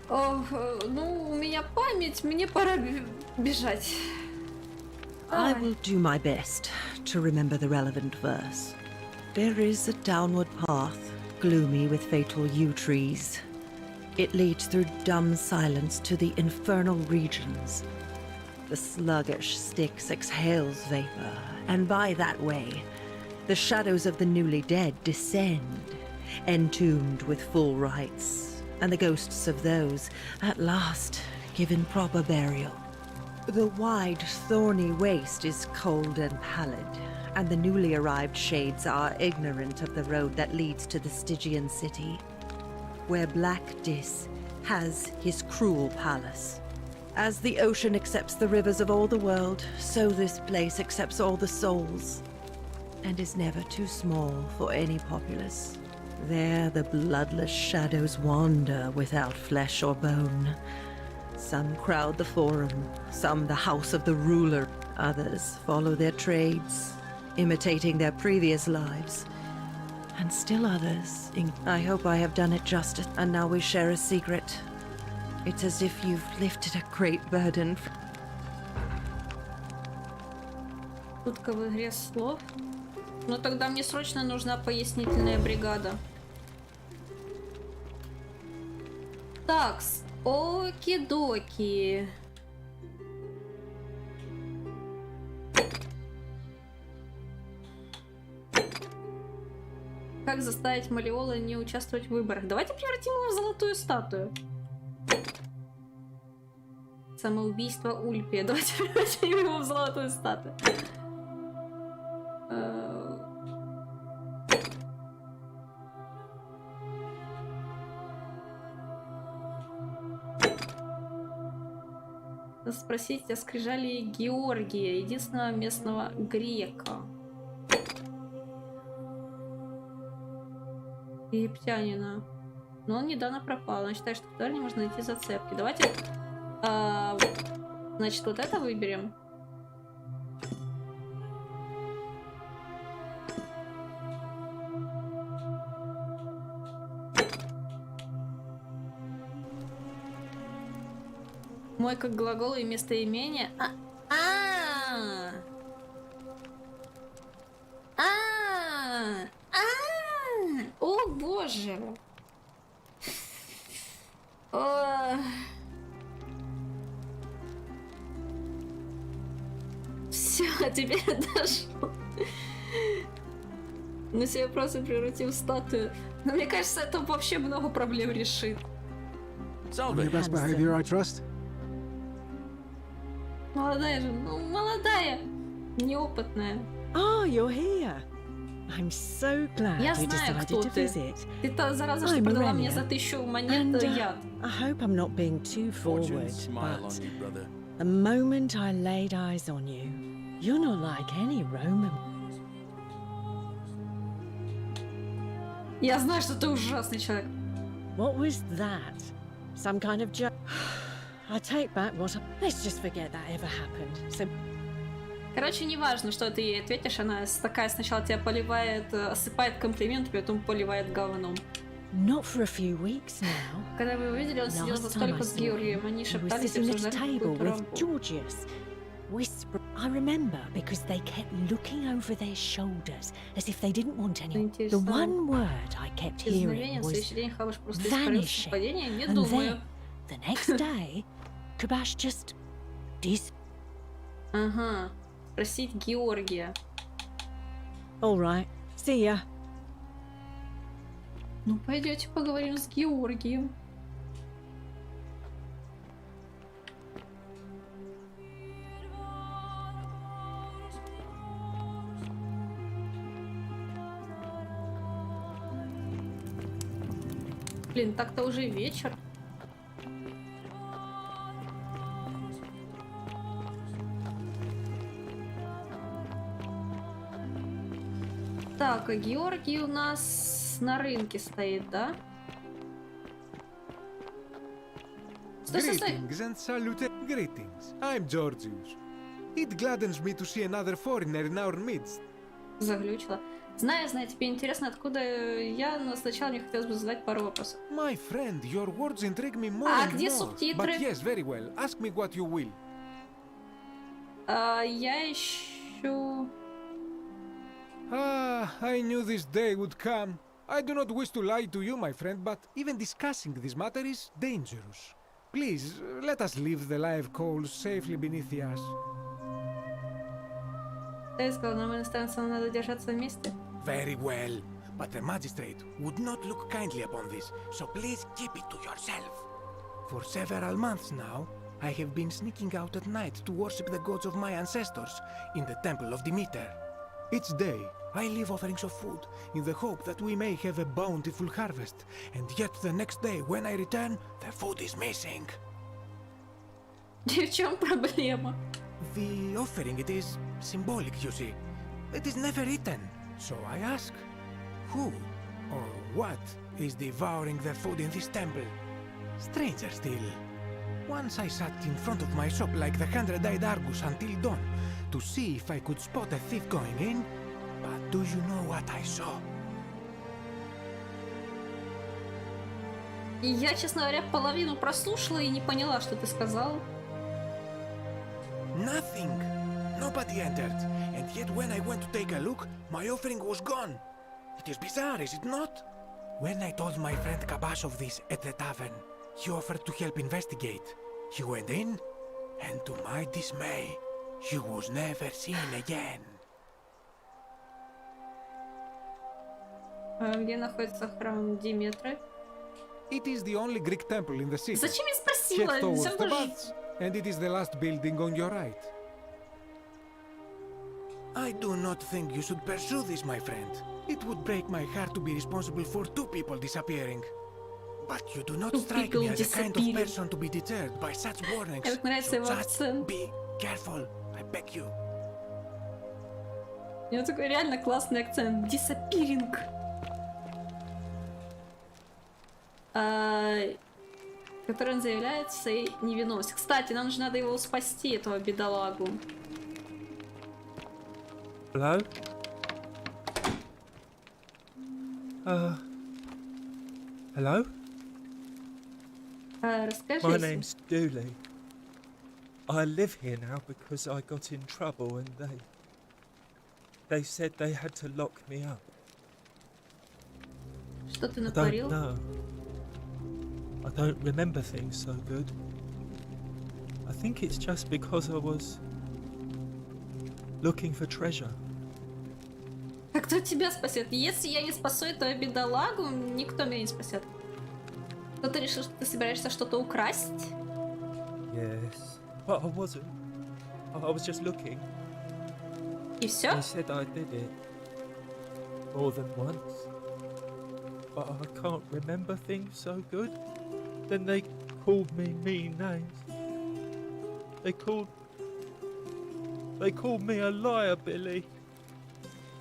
Ох, ну, у меня память, мне пора бежать. I will do my best to remember the relevant verse. There is a downward path, gloomy with fatal yew trees. It leads through dumb silence to the infernal regions. The sluggish Styx exhales vapor, and by that way, the shadows of the newly dead descend, entombed with full rites, and the ghosts of those, at last, given proper burial. The wide, thorny waste is cold and pallid, and the newly arrived shades are ignorant of the road that leads to the Stygian city, where Black Dis has his cruel palace. As the ocean accepts the rivers of all the world, so this place accepts all the souls, and is never too small for any populace. There the bloodless shadows wander without flesh or bone. Some crowd the forum, some the house of the ruler. Others follow their trades, imitating their previous lives. And still others. I hope I have done it justice, and now we share a secret. It's as if you've lifted a great burden. Шутка в игре слов. Ну тогда мне срочно нужна пояснительная бригада. Такс, оки-доки. Как заставить Малиола не участвовать в выборах? Давайте превратим его в золотую статую. Самоубийство Ульпия. Давайте превратим его в золотую статую. Спросить о скрижали Георгия, единственного местного грека. Египтянина. Но он недавно пропал. Он считает, что в Таверне можно найти зацепки. Давайте... значит, вот это выберем. Мой как глагол и местоимение. О боже. Все, теперь дошло. На себя просто превратил в статую. Но мне кажется, это вообще много проблем решит. Молодая же, ну молодая, неопытная. Oh, you're here. I'm so glad Я you знаю, decided кто to ты. visit. Ты та зараза, что I'm продала мне Aurelia. за 1000 монет And яд. I hope I'm not being too Fortune forward, smile but on you, brother. the moment I laid eyes on you, you're not like any Roman. Я знаю, что ты ужасный человек. What was that? Some kind of joke? I take back what Let's just forget that ever happened. So... Короче, не важно, что ты ей ответишь, она такая сначала тебя поливает, осыпает комплиментами, потом поливает говном. Not for a few weeks now. Когда вы увидели, он сидел за Last time I столиком с saw Георгием, они him, he was шептались и sitting at a обсуждали table какую-то with рамку. Georgius. I remember because they kept looking over their shoulders as if they didn't want anyone. The one word I kept hearing was vanishing. And then, the next day, Kabash just Ага, спросить Георгия. All right, see ya. Ну, пойдете поговорим с Георгием. Блин, так-то уже вечер. Так, а Георгий у нас на рынке стоит, да? Стой, стой, стой. Greetings and salute. Greetings. I'm Georgius. It gladdens me to see another foreigner in our midst. Заглючила. Знаю, тебе интересно, откуда я, но сначала мне хотелось бы задать пару вопросов. My friend, your words intrigue me more А and где more. субтитры? But yes, very well. Ask me what you will. Я ищу... I knew this day would come. I do not wish to lie to you, my friend, but even discussing this matter is dangerous. Please, let us leave the live coals safely beneath the ash. Ты сказал, нормально станция, надо держаться вместе. Very well, but the magistrate would not look kindly upon this, so please keep it to yourself. For several months now, I have been sneaking out at night to worship the gods of my ancestors in the temple of Demeter. Each day, I leave offerings of food in the hope that we may have a bountiful harvest, and yet the next day when I return, the food is missing. В чем проблема? The offering, it is symbolic, you see. It is never eaten, so I ask, who or what is devouring the food in this temple? Stranger still. Once I sat in front of my shop like the 100-eyed Argus until dawn to see if I could spot a thief going in, but do you know what I saw? Я, честно говоря, половину прослушала и не поняла, что ты сказал. Nothing. Nobody entered, and yet when I went to take a look, my offering was gone. It is bizarre, is it not? When I told my friend Kabash of this at the tavern, he offered to help investigate. He went in, and to my dismay, he was never seen again. Где находится храм Диметры? It is the only Greek temple in the city. Зачем я спросила? Head towards Всё the равно ж- baths, and it is the last building on your right. I do not think you should pursue this, my friend. It would break my heart to be responsible for two people disappearing. But you do not Two strike people me as the kind of disappearing. person to be deterred by such warnings. Мне нравится So его just акцент. be careful, I beg you. У него такой реально классный акцент. Disappearing. Который он заявляет в своей невиновности. Кстати, нам же надо его спасти, этого бедолагу. Hello? Hello? Расскажи. My name's Dooley. I live here now because I got in trouble and they said they had to lock me up. Что ты I натворил? don't know. I don't remember things so good. I think it's just because I was looking for treasure. А кто тебя спасет? Если я не спасу этого бедолагу, никто меня не спасет. Кто-то решил, что ты собираешься что-то украсть? Yes. But I wasn't. I was just looking. И все? They said I did it more than once, but I can't remember things so good. Then they called me mean names. They called me a liar, Billy.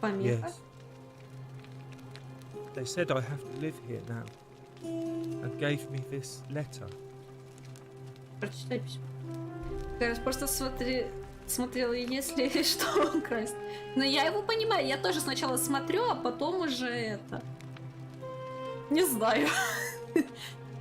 Помеха? Yes. They said I have to live here now, and gave me this letter. Прочитай письмо. Я просто смотрела, если что украсть. Но я его понимаю, я тоже сначала смотрю, а потом уже это... Не знаю.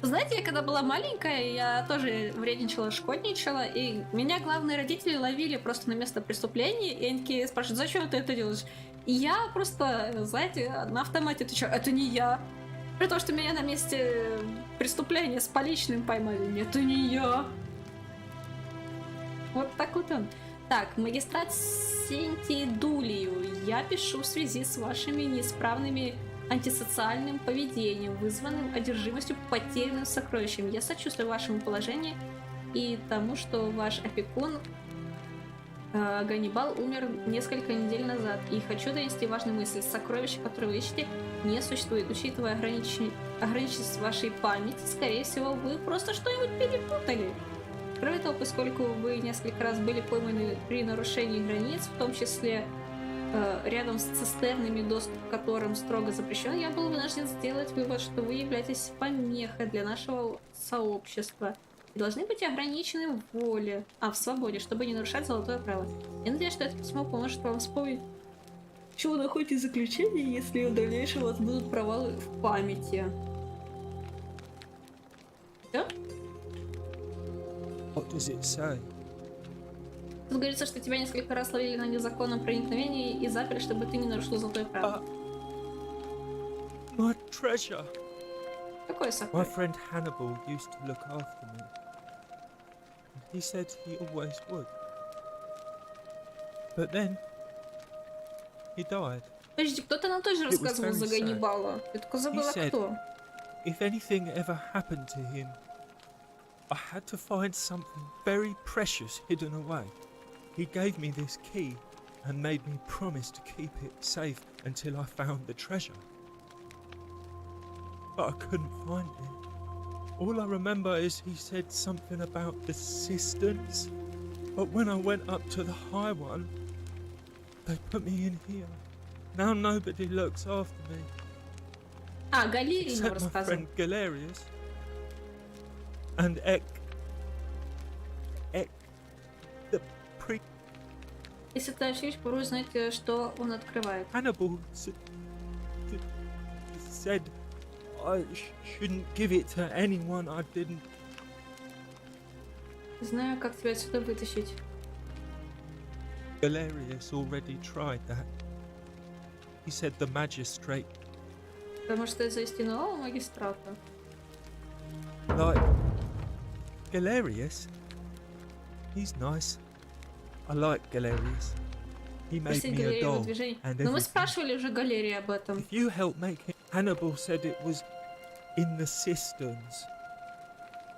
Знаете, я когда была маленькая, я тоже вредничала, шкодничала, и меня главные родители ловили просто на место преступления, и они такие спрашивают, зачем ты это делаешь? И я просто, знаете, на автомате отвечаю, это не я. При том, что меня на месте преступления с поличным поймали, это не я. Вот так вот он. Так, магистрат Сентидулию. Я пишу в связи с вашими неисправными антисоциальным поведением, вызванным одержимостью потерянным сокровищем. Я сочувствую вашему положению и тому, что ваш опекун Ганнибал умер несколько недель назад. И хочу донести важную мысль. Сокровища, которые вы ищете, не существует. Учитывая ограниченность вашей памяти, скорее всего, вы просто что-нибудь перепутали. Кроме того, поскольку вы несколько раз были пойманы при нарушении границ, в том числе рядом с цистернами, доступ к которым строго запрещен, я был вынужден сделать вывод, что вы являетесь помехой для нашего сообщества и должны быть ограничены в свободе, чтобы не нарушать золотое правило. Я надеюсь, что это письмо поможет вам вспомнить, чего находите заключение, если в дальнейшем у вас будут провалы в памяти. Всё? What does it say? Тут говорится, что тебя несколько раз ловили на незаконном проникновении и заперли, чтобы ты не нарушил золотое правило. My treasure. Какое My сокровище? friend Hannibal used to look after me. And he said he always would. But then he died. Подожди, кто-то нам тоже рассказывал за very sad. Ганнибала. Я только забыла, said- кто. If anything ever happened to him, I had to find something very precious hidden away. He gave me this key and made me promise to keep it safe until I found the treasure. But I couldn't find it. All I remember is he said something about the cisterns. But when I went up to the high one, they put me in here. Now nobody looks after me. А, Галерий нам Except my рассказывал. friend Galerius. And Ek, the priest. Если ты ошибись, порой знаете, что он открывает. Hannibal said I shouldn't give it to anyone I didn't. Знаю, как тебя отсюда вытащить. Galerius already tried that. He said the magistrate, Потому что из-за истинного магистрата. like Galerius, he's nice. I like Galerius. He made Просить me a Галерия его doll движений. and Но мы everything. спрашивали уже Галерии об этом. If you help make it, Hannibal said it was in the cisterns.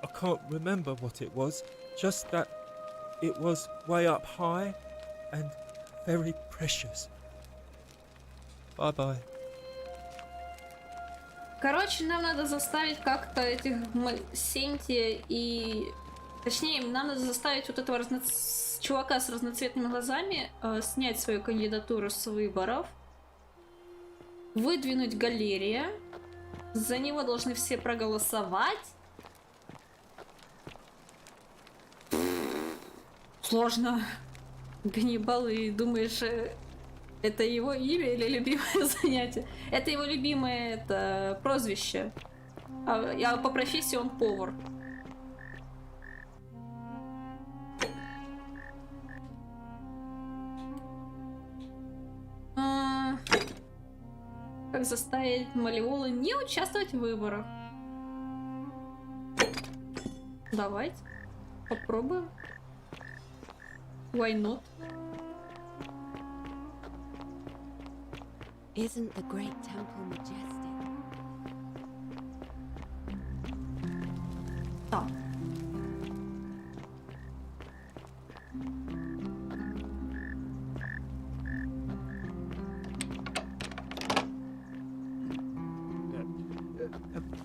I can't remember what it was, just that it was way up high and very precious. Bye-bye. Короче, нам надо заставить как-то этих Сенти и... Точнее, нам надо заставить вот этого чувака с разноцветными глазами снять свою кандидатуру с выборов, выдвинуть Галерия, за него должны все проголосовать. Сложно. Ганнибал, и думаешь, это его имя или любимое занятие? Это его любимое прозвище. А по профессии он повар. Как заставить Малиола не участвовать в выборах? Давайте попробуем. Why not? Isn't the great temple majestic? Так.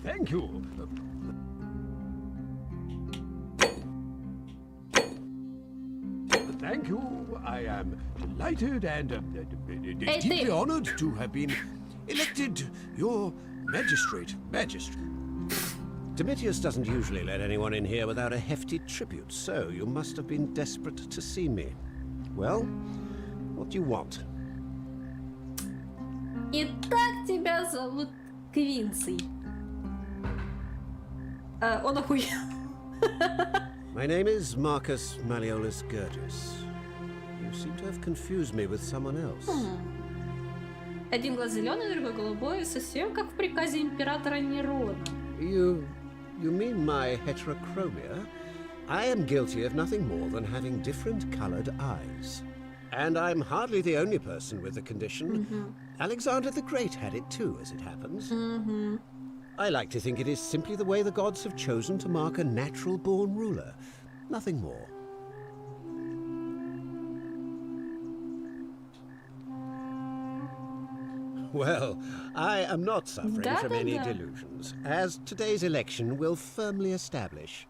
Thank you. Thank you. I am delighted and deeply honored to have been elected your magistrate. Domitius doesn't usually let anyone in here without a hefty tribute, so you must have been desperate to see me. Well, what do you want? Итак, тебя зовут Квинси. Он охуел. My name is Marcus Malleolus Gurgis. You seem to have confused me with someone else. Один глаз зеленый, другой голубой, совсем как в приказе императора Нерона. You mean my heterochromia? I am guilty of nothing more than having different colored eyes. And I'm hardly the only person with the condition. Alexander the Great had it too, as it happens. I like to think it is simply the way the gods have chosen to mark a natural-born ruler. Nothing more. Well, I am not suffering from any delusions, as today's election will firmly establish.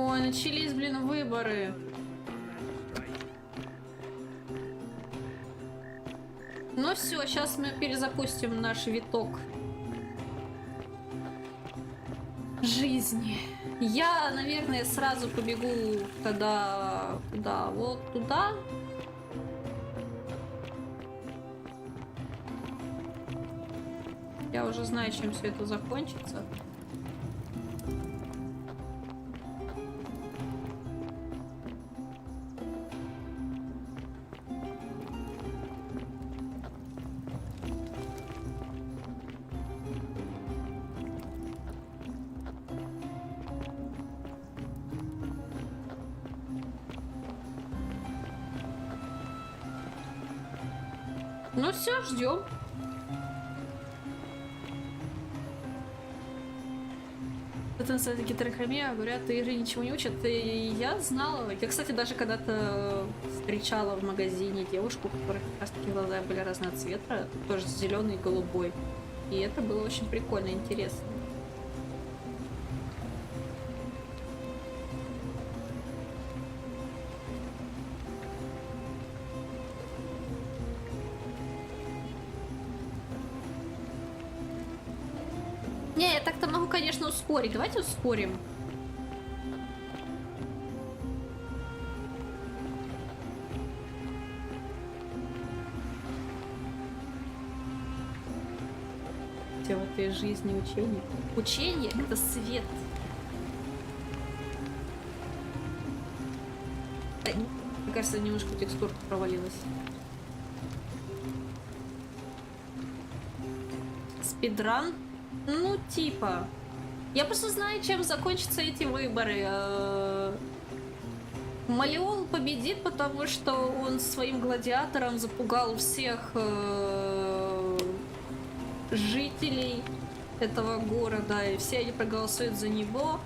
Ой, начались, блин, выборы. Ну все, сейчас мы перезапустим наш виток жизни. Я, наверное, сразу побегу тогда куда? Вот туда. Я уже знаю, чем все это закончится. Ну все, ждем. Это называется гетерохромия, говорят, игры ничего не учат. И я знала. Я, кстати, даже когда-то встречала в магазине девушку, у которой как раз таки глаза были разного цвета, тоже зеленый и голубой. И это было очень прикольно, интересно. Не, я так-то могу, конечно, ускорить. Давайте ускорим. Все в этой жизни учение. Учение — это свет. Мне кажется, немножко текстурка провалилась. Спидран? Ну, типа. Я просто знаю, чем закончатся эти выборы. Малеон победит, потому что он своим гладиатором запугал всех жителей этого города, и все они проголосуют за него.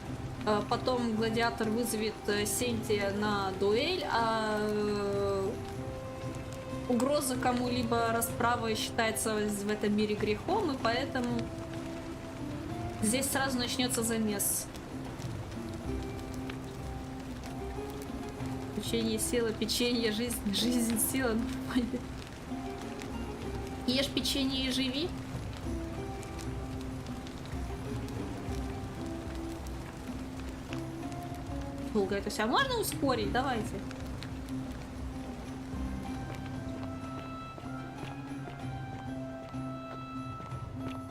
Потом гладиатор вызовет Сентия на дуэль, а угроза кому-либо расправы считается в этом мире грехом, и поэтому здесь сразу начнется замес. Учение, сила, печенье, жизнь, жизнь, сила. Ешь печенье и живи. Долго это все. А можно ускорить? Давайте.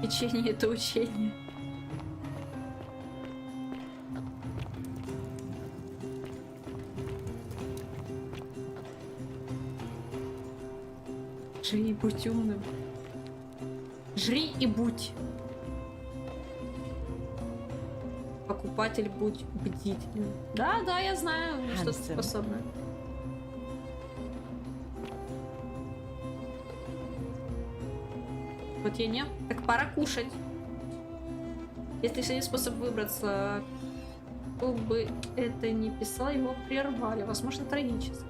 Печенье — это учение. Жри и будь умным. Жри и будь. Покупатель, будь бдительным. Да, да, я знаю, что ты способна. Вот я не. Так пора кушать. Если есть способ выбраться, кто бы это ни писал, его прервали. Возможно, трагически.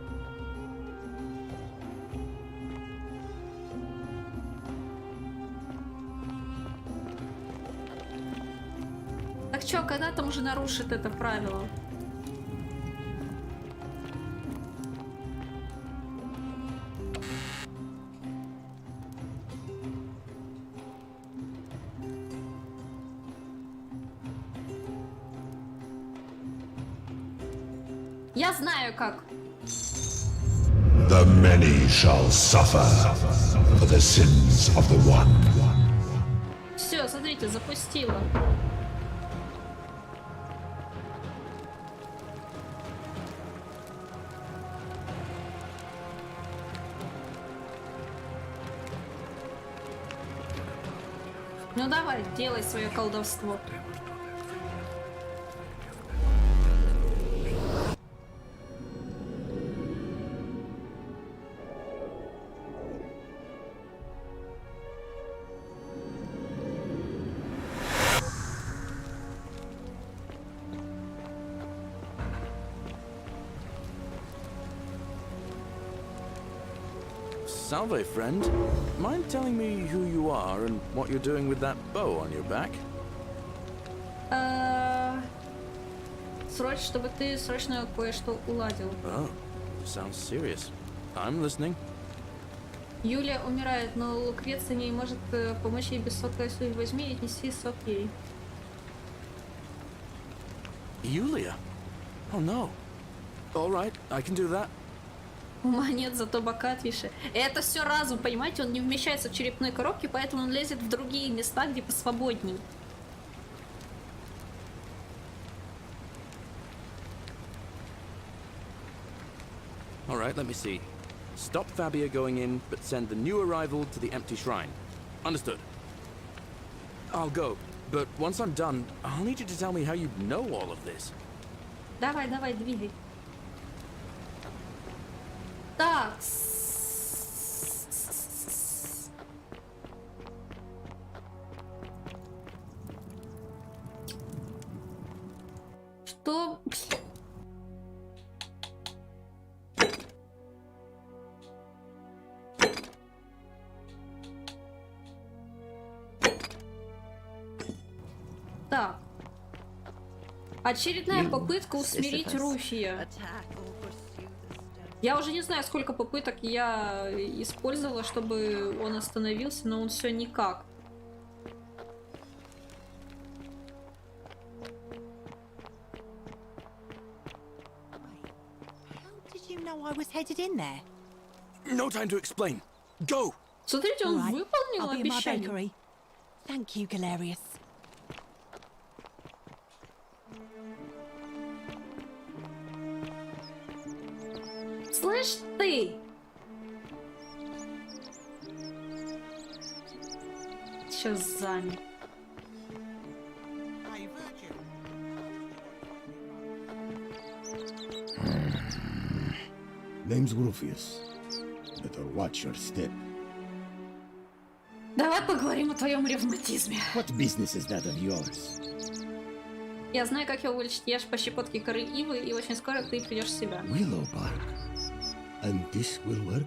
Так чё, когда там уже нарушит это правило? Я знаю как. The many shall suffer for the sins of the one. Все, смотрите, запустила. Ну давай, делай свое колдовство. Salve, friend. Mind telling me who you are and what you're doing with that bow on your back? срочно, чтобы ты срочно кое-что уладил. Oh, sounds serious. I'm listening. Юлия умирает, но Лукреция не может помочь ей без сока. Если возьми и отнеси сок ей. Yulia? Oh no. All right, I can do that. Ума нет, зато бока отвисшие. Это все разум, понимаете? Он не вмещается в черепной коробке, поэтому он лезет в другие места, где посвободней. All right, let me see. Stop Fabia going in, but send the new arrival to the empty shrine. Understood. I'll go, but once I'm done, I'll need you to tell me how you know all of this. Давай, давай, двигай. Так. Что? Так. Очередная попытка усмирить Руфия. Я уже не знаю, сколько попыток я использовала, чтобы он остановился, но он все никак. No time to explain. Go. Смотрите, он выполнил обещание. Thank you, Galerius. Слышь ты! Сейчас замер. Name's Rufius. Better watch your step. Давай поговорим о твоем ревматизме. What business is that of yours? Я знаю, как его вылечить. Ешь по щепотке коры ивы, и очень скоро ты придешь в себя. Willow bark. And this will work?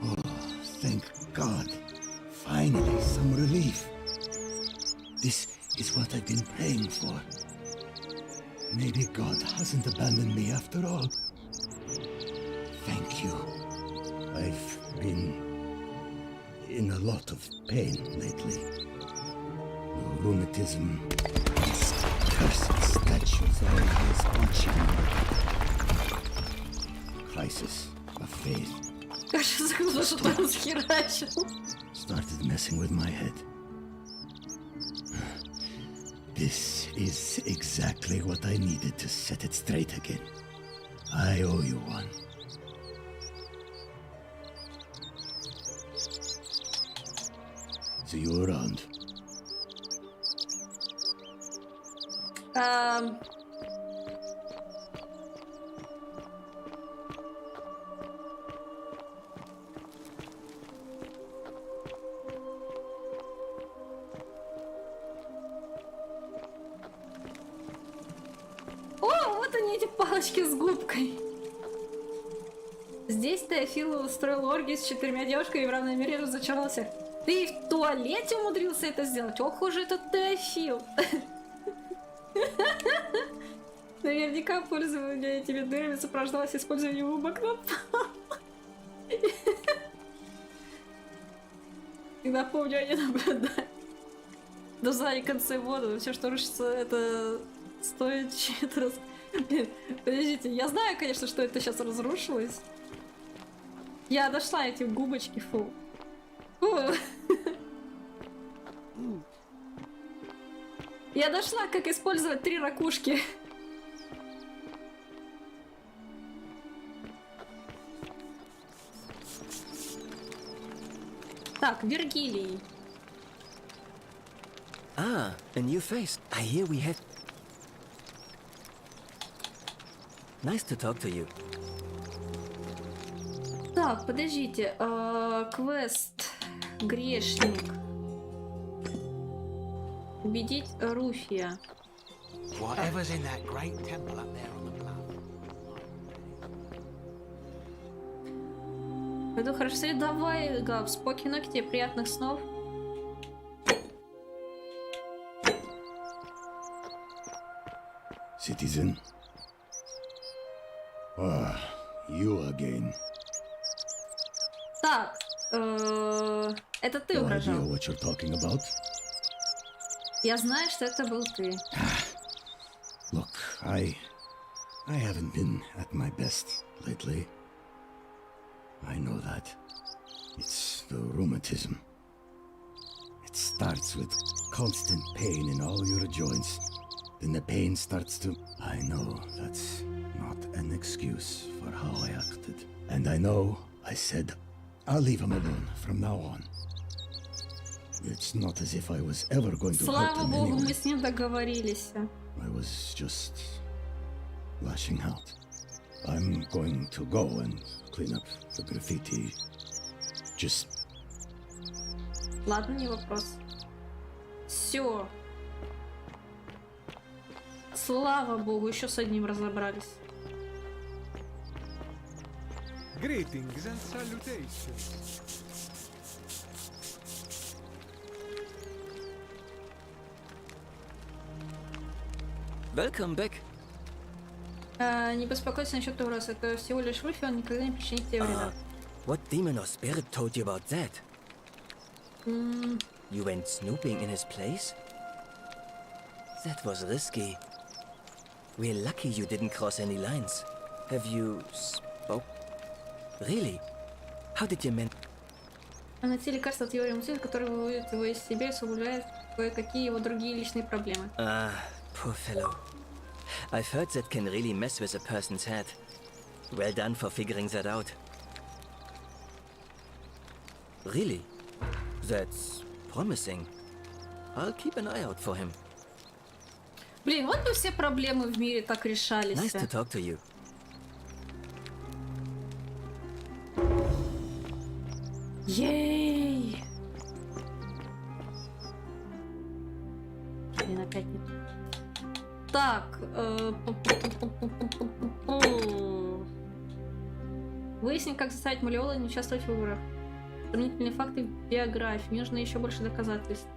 Oh, thank God. Finally, some relief. This is what I've been praying for. Maybe God hasn't abandoned me after all. Thank you. I've been in a lot of pain lately. Rheumatism. Cursed statues always watching me. Crisis of faith. Кажется, что-то расхерачил. Started messing with my head. This is exactly what I needed to set it straight again. I owe you one. See you around. О, вот они, эти палочки с губкой. Здесь Теофил устроил оргию с 4 девушками и в равной мере разочаровался. Ты в туалете умудрился это сделать? Ох уж этот Теофил. Наверняка пользование этими дырами сопровождалось использованием убок на пол. И напомню, они наблюдают. До задней конце воды. Все, что рушится, это стоит чьи-то раз. Блин, подождите, я знаю, конечно, что это сейчас разрушилось. Я дошла эти губочки, фу. Фу. Я дошла, как использовать 3 ракушки. Так, Вергилий. Ah, a new face. I hear we have... Nice to talk to you. Так, подождите. Квест. Грешник. Убедить Руфия. Whatever's in that great temple up there on the bluff. Пойду хорошо. Давай, Гав, спокойно, тебе приятных снов. citizen. Ah, you again. Так, это ты No idea угрожал. what you're talking about? Я знаю, что это был ты. Look, I haven't been at my best lately. I know that. It's the rheumatism. It starts with constant pain in all your joints. Then the pain starts to... I know that's not an excuse for how I acted. And I know I said I'll leave him alone from now on. It's not as if I was ever going to hurt Слава him богу, anyway. мы с ним договорились. I was just lashing out. I'm going to go and clean up the graffiti. Just... Ладно, не вопрос. Все. Слава богу, еще с одним разобрались. Greetings and salutations. Welcome back. Не беспокойся насчет угроз. Это всего лишь Вульф, и он никогда не причинит тебе вреда. What demon or spirit told you about that? You went snooping in his place? That was risky. We're lucky you didn't cross any lines. Have you spoke? Really? How did you men... А найти лекарство от его ремонта, которое выводит его из себя и усугубляет кое-какие его другие личные проблемы. Ah, poor fellow. I've heard that can really mess with a person's head. Well done for figuring that out. Really? That's promising. I'll keep an eye out for him. Блин, вот бы все проблемы в мире так решались. Nice to talk to you. Ей! Блин, опять не... Так. Выяснить, как заставить Малиола не участвовать в выборах. Сомнительные факты в биографии. Мне нужно еще больше доказательств.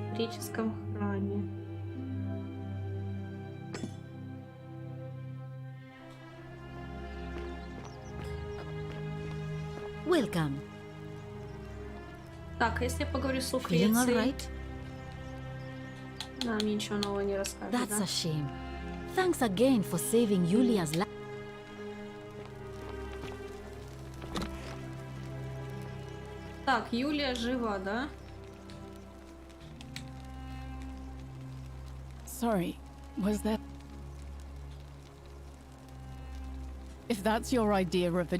В греческом храме. Welcome. Так, а если я поговорю с Feeling all Лукрецией? right? Она мне ничего нового не расскажет, That's да? a shame. Thanks again for saving Yulia's life. Так, Юлия жива, да? Sorry, was that... If that's your idea of a...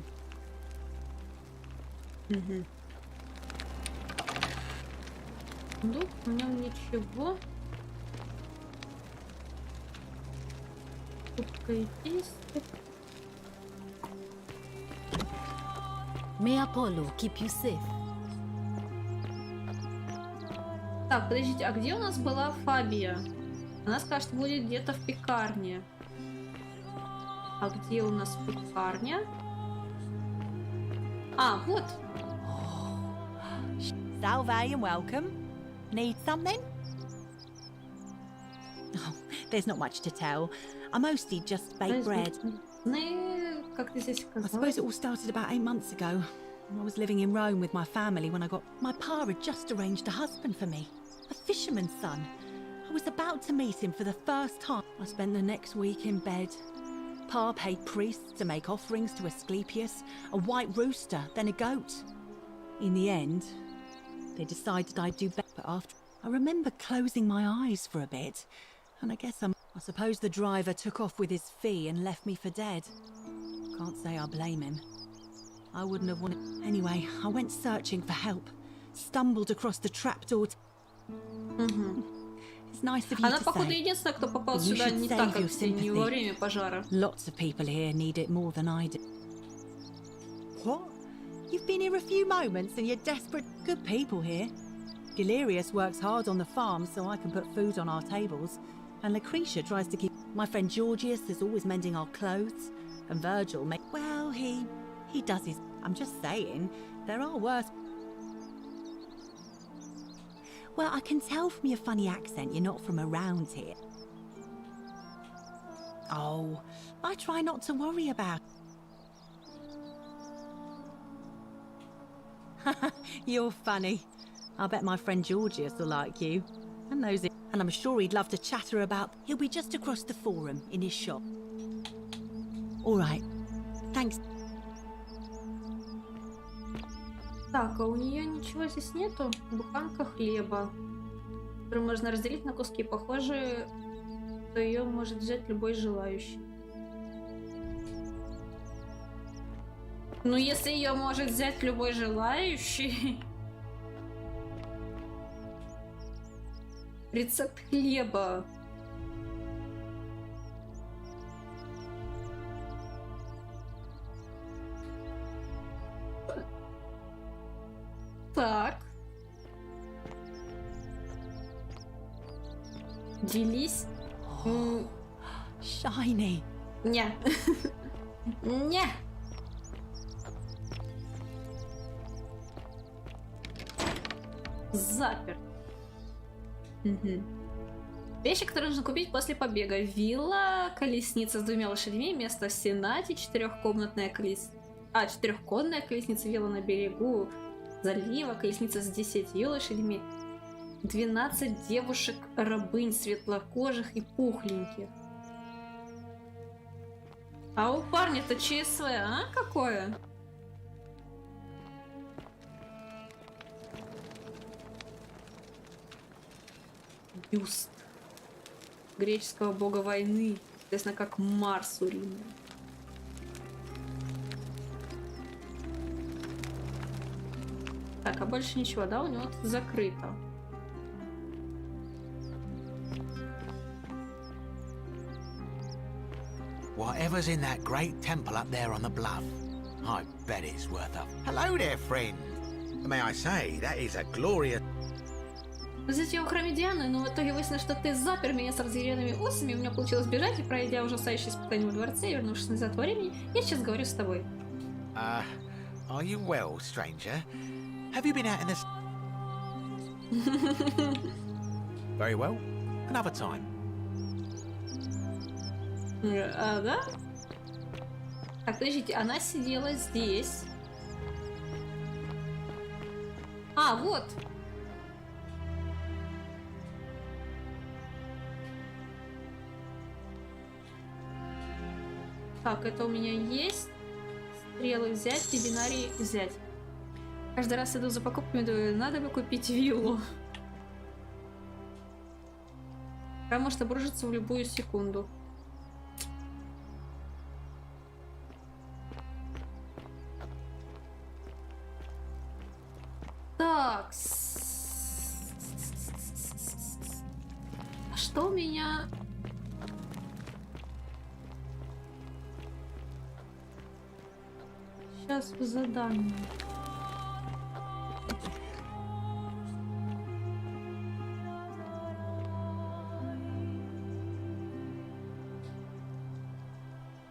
Ну, в нем ничего. Тут действие. May Apollo keep you safe. Так, подождите, а где у нас была Фабия? Она сказала, что будет где-то в пекарне. А где у нас пекарня? А, вот. Salve and welcome. Need something? Oh, there's not much to tell. I mostly just bake bread. Как ты здесь I suppose it all started about 8 months ago. I was living in Rome with my family when I got... My pa had just arranged a husband for me. A fisherman's son. I was about to meet him for the first time. I spent the next week in bed. Pa paid priests to make offerings to Asclepius, a white rooster, then a goat. In the end, they decided I'd do better. But after, I remember closing my eyes for a bit, and I suppose the driver took off with his fee and left me for dead. Can't say I blame him. I wouldn't have wanted... Anyway, I went searching for help. Stumbled across the trapdoor. It's nice of you Она, to походу, say. единственная, кто попал You сюда should не save так, как your все, не sympathy. во время пожара. Lots of people here need it more than I do. What? You've been here a few moments and you're desperate. Good people here. Galerius works hard on the farm so I can put food on our tables. And Lucretia tries to keep... My friend Georgius is always mending our clothes. And Virgil well, he does his... I'm just saying, there are worse... Well, I can tell from your funny accent you're not from around here. Oh, I try not to worry about... You're funny. I bet my friend Georgius will like you. And knows it. And I'm sure he'd love to chatter about... He'll be just across the forum in his shop. All right. Thanks. Так, а у нее ничего здесь нету? Буханка хлеба, которую можно разделить на куски. Похоже, что ее может взять любой желающий. Ну, если ее может взять любой желающий... Рецепт хлеба. Так. Делись. Shiny. Не. Не. Запер. Угу. Вещи, которые нужно купить после побега. Вилла, колесница с 2 лошадьми, место в Сенате, 4-комнатная колесница. Четырехконная колесница, вилла на берегу залива, колесница с 10 лошадьми, 12 девушек-рабынь светлокожих и пухленьких. А у парня-то ЧСВ, а? Какое? Бюст греческого бога войны, известно как Марс у Рима. Так, а больше ничего, да? У него тут закрыто. Whatever's in that great temple up there on the bluff, I bet it's worth a... Hello there, friend. May I say, that is a glorious... Затем в храме Дианы, но в итоге выяснилось, что ты запер меня с разъяренными усами, у меня получилось бежать, и пройдя ужасающее испытание во дворце, вернувшись назад во времени, я сейчас говорю с тобой. Are you well, stranger? Have you been out in the... Very well. Another time. Да? Так, подождите, она сидела здесь. А, вот. Так, это у меня есть. Стрелы взять и бинарий взять. Каждый раз иду за покупками, думаю, надо бы купить виллу. Она может обрушиться в любую секунду. Так. А что у меня... Сейчас в задании.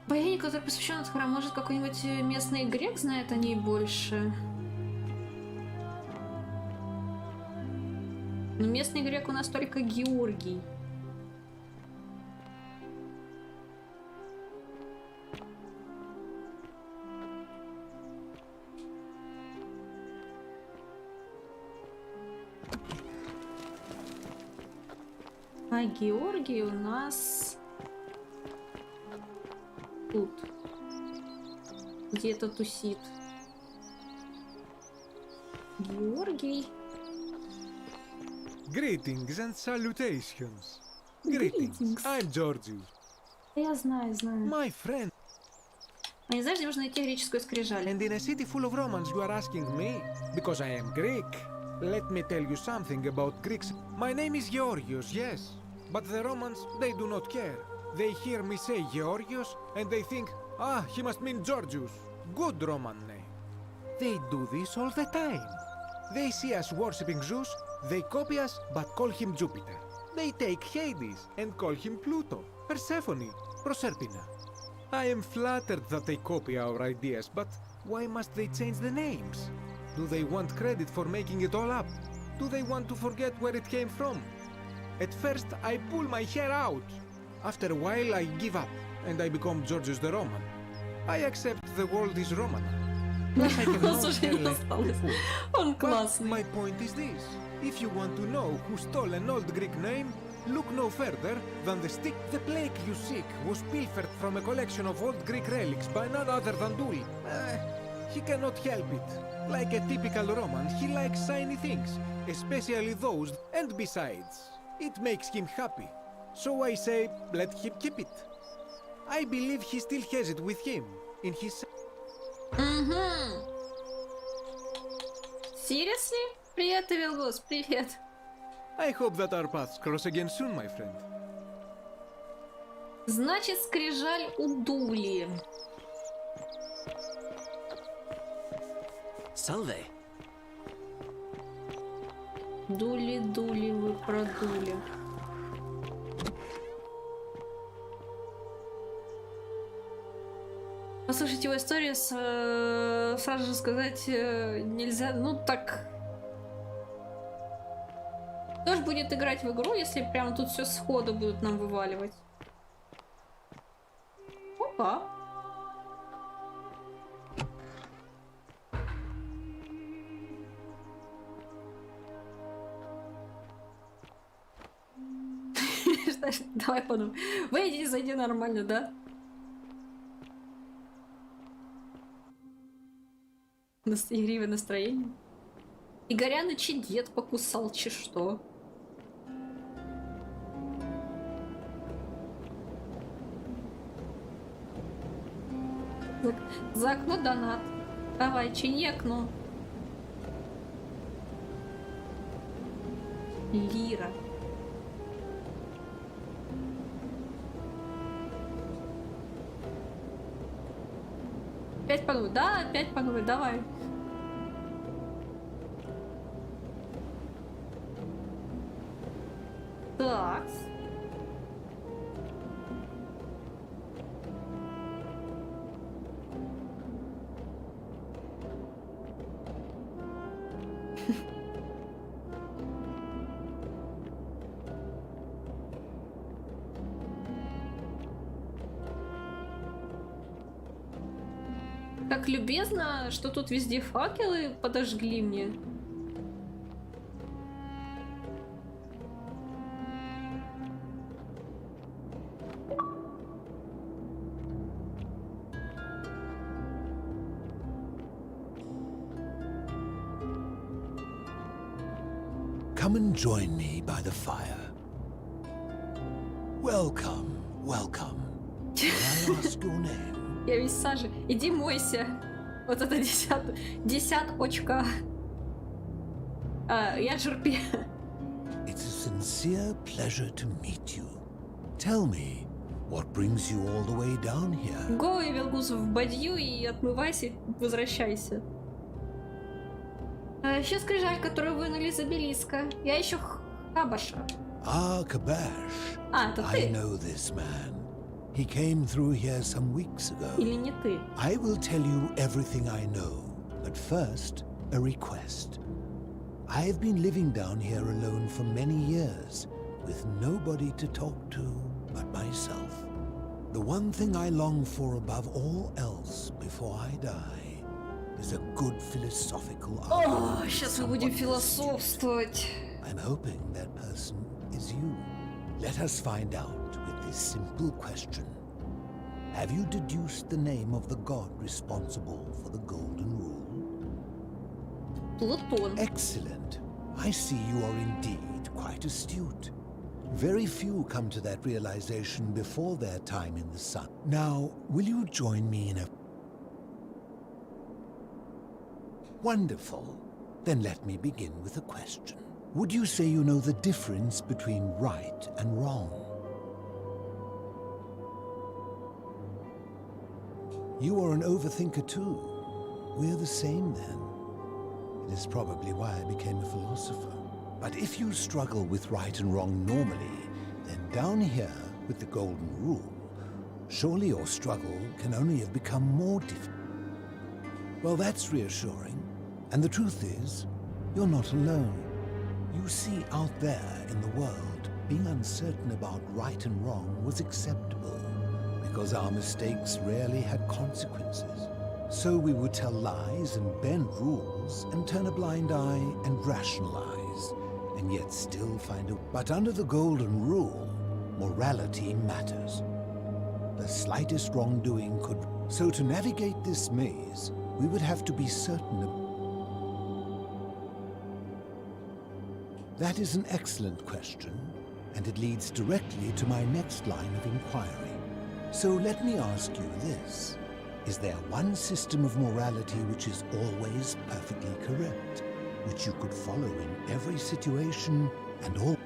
Боязнь, который посвящен от храма, может какой-нибудь местный грек знает о ней больше. Но местный грек у нас только Георгий. А Георгий у нас тут где-то тусит. Георгий. Greetings and salutations. Greetings. I'm Georgius. Я знаю. My friend. А не знаешь, где можно найти греческую скрижаль? And in a city full of Romans, you are asking me because I am Greek. Let me tell you something about Greeks. My name is Georgios, yes. But the Romans, they do not care. They hear me say Georgios and they think, ah, he must mean Georgius. Good Roman name. They do this all the time. They see us worshipping Zeus, they copy us but call him Jupiter. They take Hades and call him Pluto, Persephone, Proserpina. I am flattered that they copy our ideas, but why must they change the names? Do they want credit for making it all up? Do they want to forget where it came from? At first, I pull my hair out. After a while, I give up, and I become Georgius the Roman. I accept the world is Roman. I can no Он But классный. my point is this. If you want to know who stole an old Greek name, look no further than the stick. The plague you seek was pilfered from a collection of old Greek relics by none other than Dul. He cannot help it. Like a typical Roman, he likes shiny things, especially those, and besides, it makes him happy. So I say, let him keep it. I believe he still has it with him, in his... Seriously? Привет, Эвелгос, привет. I hope that our paths cross again soon, my friend. Значит, скрижаль у Дули. Salve. Дули, вы продули. Послушать его историю, сразу же сказать нельзя. Ну так. Кто ж будет играть в игру, если прям тут все сходу будут нам вываливать? Опа. Давай подумай. Выйди и зайди нормально, да? Игривое настроение. Игоряныча дед покусал, че что? За окно донат. Давай, чини окно. Лира. Опять по новой. Да, опять по новой. Давай. Так. Как любезно, что тут везде факелы подожгли мне. Come and join me by the fire. Welcome, welcome. May I ask your name? Я весь сажи. Иди мойся. Вот это десяточка. Я жерпи. It's a sincere pleasure to meet you. Tell me, what brings you all the way down here? Го, Эвелгус, в бадью и отмывайся, и возвращайся. Еще скрижаль, которую вынули из обелиска. Я ищу Хабаша. Ah, Kabash. Это ты. I know this man. He came through here some weeks ago. Или не ты? I will tell you everything I know, but first, a request. I have been living down here alone for many years, with nobody to talk to but myself. The one thing I long for above all else before I die is a good philosophical argument. О, сейчас мы будем философствовать. I'm hoping that person is you. Let us find out with this simple question. Have you deduced the name of the god responsible for the golden rule? Плутон. Excellent. I see you are indeed quite astute. Very few come to that realization before their time in the sun. Now, will you join me in a... Wonderful. Then let me begin with a question. Would you say you know the difference between right and wrong? You are an overthinker too. We're the same then. It is probably why I became a philosopher. But if you struggle with right and wrong normally, then down here with the golden rule, surely your struggle can only have become more difficult. Well, that's reassuring. And the truth is, you're not alone. You see, out there in the world, being uncertain about right and wrong was acceptable because our mistakes rarely had consequences. So we would tell lies and bend rules and turn a blind eye and rationalize, and yet still find a... But under the golden rule, morality matters. The slightest wrongdoing could... So to navigate this maze, we would have to be certain of... That is an excellent question, and it leads directly to my next line of inquiry. So let me ask you this. Is there one system of morality which is always perfectly correct, which you could follow in every situation and all?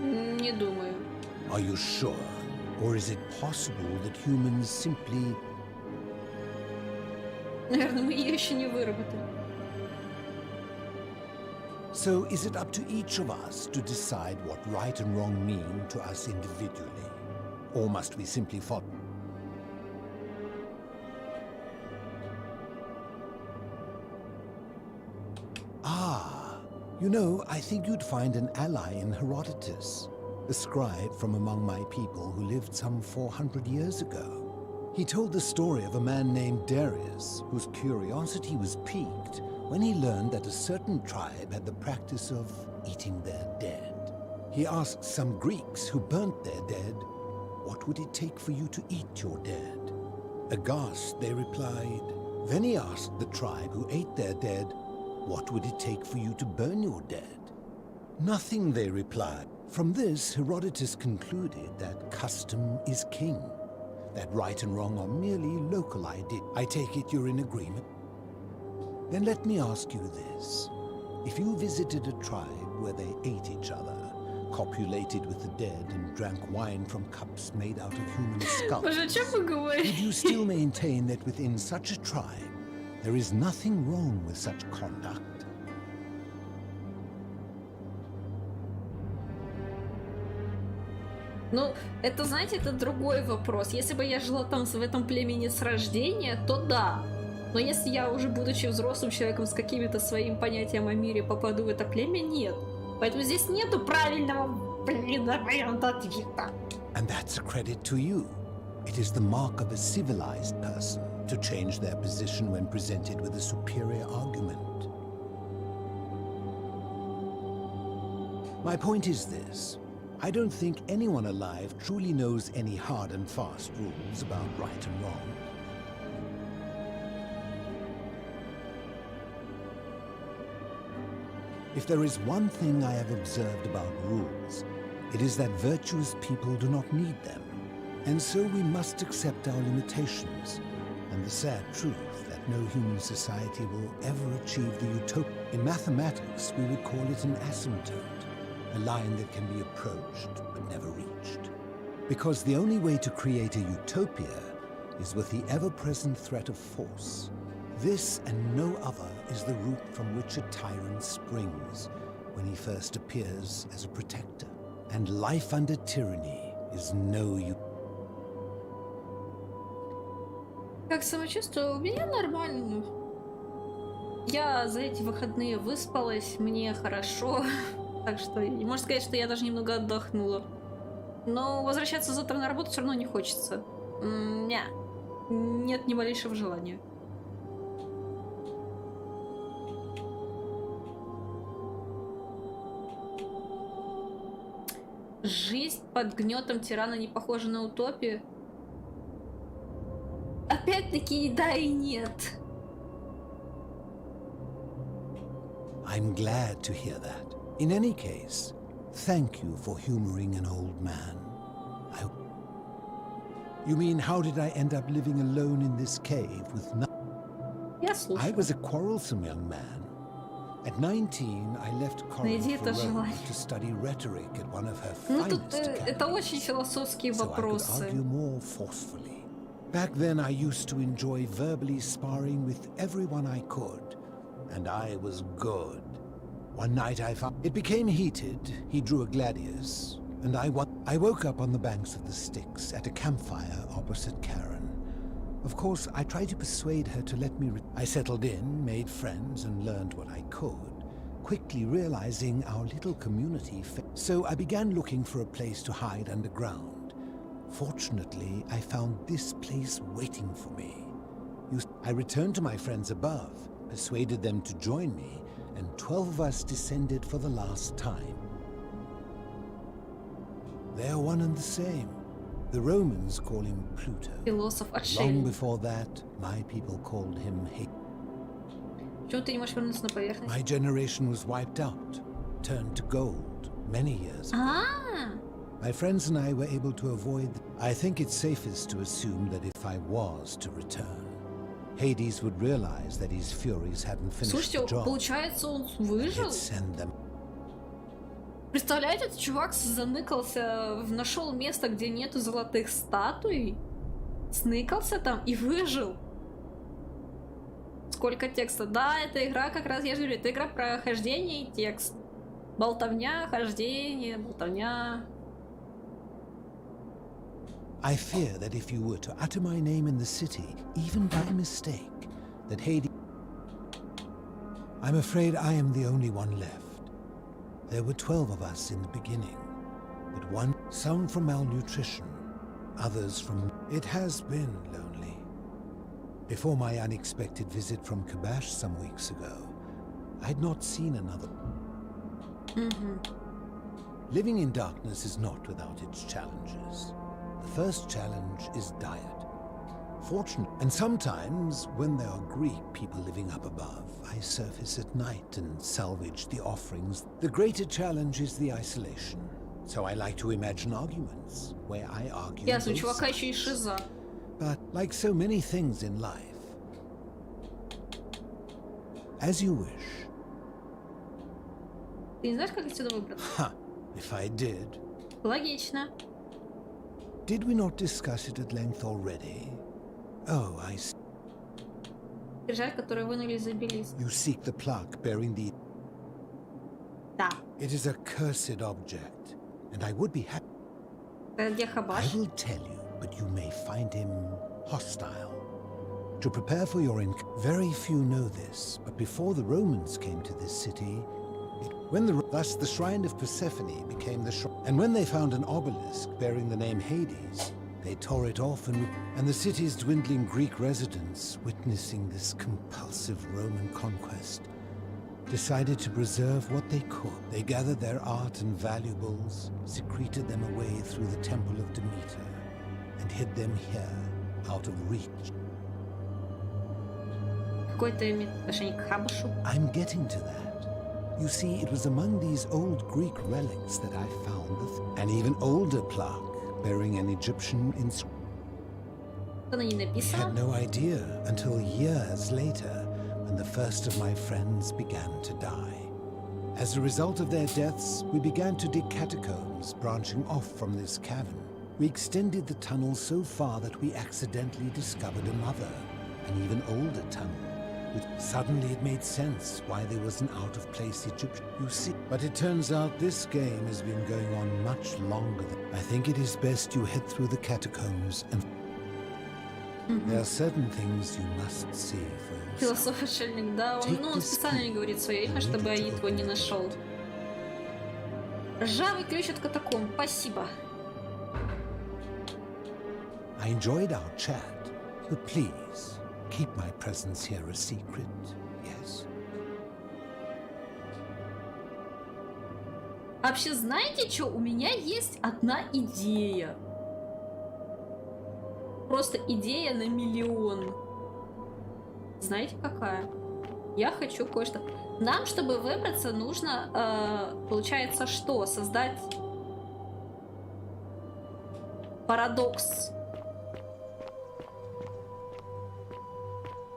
Не думаю. Are you sure? Or is it possible that humans simply... Наверное, мы ее еще не выработали. So is it up to each of us to decide what right and wrong mean to us individually? Or must we simply follow? You know, I think you'd find an ally in Herodotus, a scribe from among my people who lived some 400 years ago. He told the story of a man named Darius, whose curiosity was piqued when he learned that a certain tribe had the practice of eating their dead. He asked some Greeks who burnt their dead, "What would it take for you to eat your dead?" Aghast, they replied. Then he asked the tribe who ate their dead, "What would it take for you to burn your dead?" "Nothing," they replied. From this, Herodotus concluded that custom is king, that right and wrong are merely local ideas. I take it you're in agreement? Then let me ask you this. If you visited a tribe where they ate each other, copulated with the dead, and drank wine from cups made out of human skulls, would you still maintain that within such a tribe there is nothing wrong with such conduct? Ну, это, знаете, это другой вопрос. Если бы я жила там в этом племени с рождения, то да. Но если я уже, будучи взрослым человеком с каким-то своим понятием о мире, попаду в это племя, нет. Поэтому здесь нету правильного ответа. And that's a credit to you. It is the mark of a civilized person to change their position when presented with a superior argument. My point is this. I don't think anyone alive truly knows any hard and fast rules about right and wrong. If there is one thing I have observed about rules, it is that virtuous people do not need them. And so we must accept our limitations, and the sad truth that no human society will ever achieve the utopia. In mathematics, we would call it an asymptote, a line that can be approached but never reached. Because the only way to create a utopia is with the ever-present threat of force. This and no other is the root from which a tyrant springs when he first appears as a protector. And life under tyranny is no utopia. Как самочувствие? У меня нормально. Я за эти выходные выспалась, мне хорошо. Так что можно сказать, что я даже немного отдохнула. Но возвращаться завтра на работу все равно не хочется. Нет ни малейшего желания. Жизнь под гнетом тирана не похожа на утопию. Опять-таки и да, и нет. I'm glad to hear that. In any case, thank you for humoring an old man. You mean, how did I end up living alone in this cave with nothing? I was a quarrelsome young man. At 19, I left Corinth for Rome to study rhetoric at one of her finest academies. Это очень философские вопросы. So I could argue more forcefully. Back then, I used to enjoy verbally sparring with everyone I could, and I was good. One night it became heated. He drew a gladius, and I woke up on the banks of the Styx at a campfire opposite Karen. Of course, I tried to persuade her to let me. I settled in, made friends, and learned what I could, quickly realizing our little community. So I began looking for a place to hide underground. Fortunately, I found this place waiting for me. I returned to my friends above, persuaded them to join me, and 12 of us descended for the last time. They are one and the same. The Romans call him Pluto. Long before that, my people called him Hate. My generation was wiped out, turned to gold, many years ago. My friends and I were able to avoid. I think it's safest to assume that if I was to return, Hades would realize that his furies hadn't finished the job. Получается, он выжил? Представляете, этот чувак заныкался, нашел место, где нету золотых статуй, сныкался там и выжил. Сколько текста? Да, эта игра как раз, я же говорю, это игра про хождение и текст. Болтовня, хождение, болтовня. I fear that if you were to utter my name in the city, even by mistake, that Hades... I'm afraid I am the only one left. There were 12 of us in the beginning, but some from malnutrition, others from... It has been lonely. Before my unexpected visit from Kabash some weeks ago, I'd not seen another. Living in darkness is not without its challenges. The first challenge is diet. Fortunate, and sometimes when there are Greek people living up above, I surface at night and salvage the offerings. The greater challenge is the isolation. So I like to imagine arguments where I argue. Ясно, у чувака еще и шиза. But like so many things in life, as you wish. Ты не знаешь, как отсюда выбраться? If I did. Логично. Did we not discuss it at length already? Oh, I see. Скрижаль, которую вынули из обелиска. You seek the plaque bearing the... Да. It is a cursed object, and I would be happy. Где Хабаш? I will tell you, but you may find him hostile. To prepare for your very few know this, but before the Romans came to this city, thus the shrine of Persephone became the shrine. And when they found an obelisk bearing the name Hades, they tore it off, and the city's dwindling Greek residents, witnessing this compulsive Roman conquest, decided to preserve what they could. They gathered their art and valuables, secreted them away through the temple of Demeter, and hid them here, out of reach. Какое-то имеет отношение к Хабашу? I'm getting to that. You see, it was among these old Greek relics that I found an even older plaque bearing an Egyptian inscription. I had no idea until years later when the first of my friends began to die. As a result of their deaths, we began to dig catacombs branching off from this cavern. We extended the tunnel so far that we accidentally discovered another, an even older tunnel. Suddenly it made sense why there was an out-of-place Egyptian, you see. But it turns out this game has been going on much longer than... I think it is best you head through the catacombs and... There are certain things you must see for yourself. Философ-отшельник, да, он специально не говорит свое имя, чтобы Аид его не нашел. Ржавый ключ от катакомб, спасибо. I enjoyed our chat, but please... keep my presence here a secret, yes? Вообще, знаете что? У меня есть одна идея. Просто идея на миллион. Знаете, какая? Я хочу кое-что... Нам, чтобы выбраться, нужно, получается, что? Создать парадокс.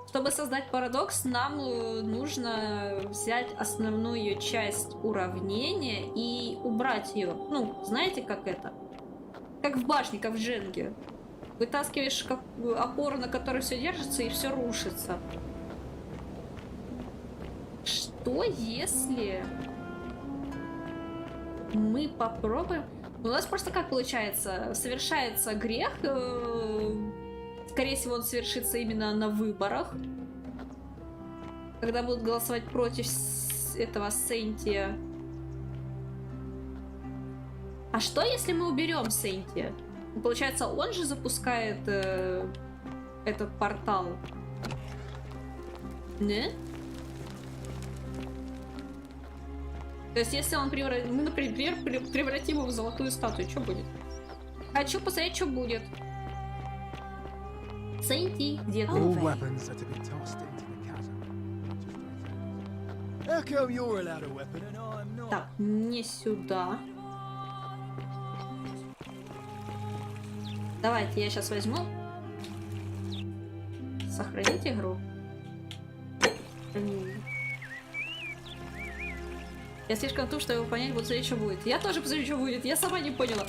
Чтобы создать парадокс, нам нужно взять основную часть уравнения и убрать ее. Ну, знаете, как это? Как в башне, как в Дженге. Вытаскиваешь опору, на которой все держится, и все рушится. Что если... Мы попробуем. У нас просто как получается? Совершается грех. Скорее всего, он совершится именно на выборах. Когда будут голосовать против этого Сентия. А что, если мы уберем Сентия? Получается, он же запускает этот портал. Не? То есть, если он мы, например, превратим его в золотую статую, что будет? Хочу посмотреть, что будет. Сенти, где ты? Так, не сюда. Давайте я сейчас возьму. Сохранить игру. Я слишком туп, чтобы понять, вот смотреть, что будет. Я тоже посмотрю, что будет. Я сама не поняла.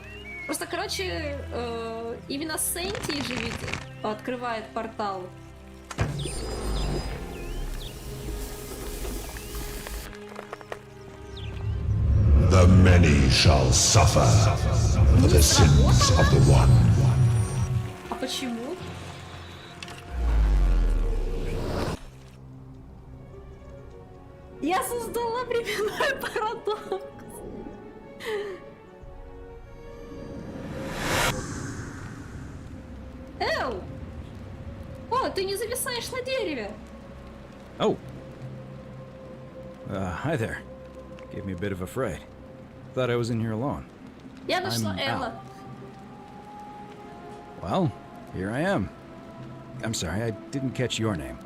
Просто, короче, именно Сенти же ведь открывает портал. The many shall suffer for the sins of the one. А почему? Я создала временной парадокс. Эл! О, ты не зависаешь на дереве. Oh. Hi there. Gave me a bit of a fright. Thought I was in here alone. Я нашла Элла. Well, here I am. I'm sorry, I didn't catch your name.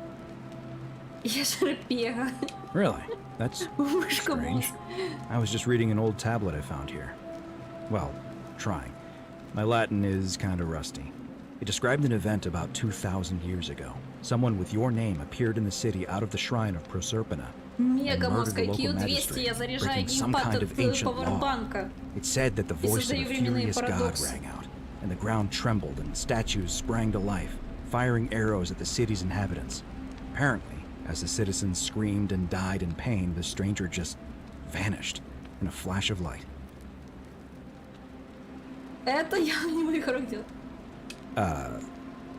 Я Шерпега. Really? That's strange. I was just reading an old tablet I found here. Well, trying. My Latin is kind of rusty. It described an event about 2,000 years ago. Someone with your name appeared in the city out of the shrine of Proserpina. Мега мозг IQ 200, я заряжаю геймпад от пауэрбанка. It said that the voice of a furious god rang out, and the ground trembled and statues sprang to life, firing arrows at the city's inhabitants. Apparently, as the citizens screamed and died in pain, the stranger just vanished in a flash of light. Это явно не моих рук дело.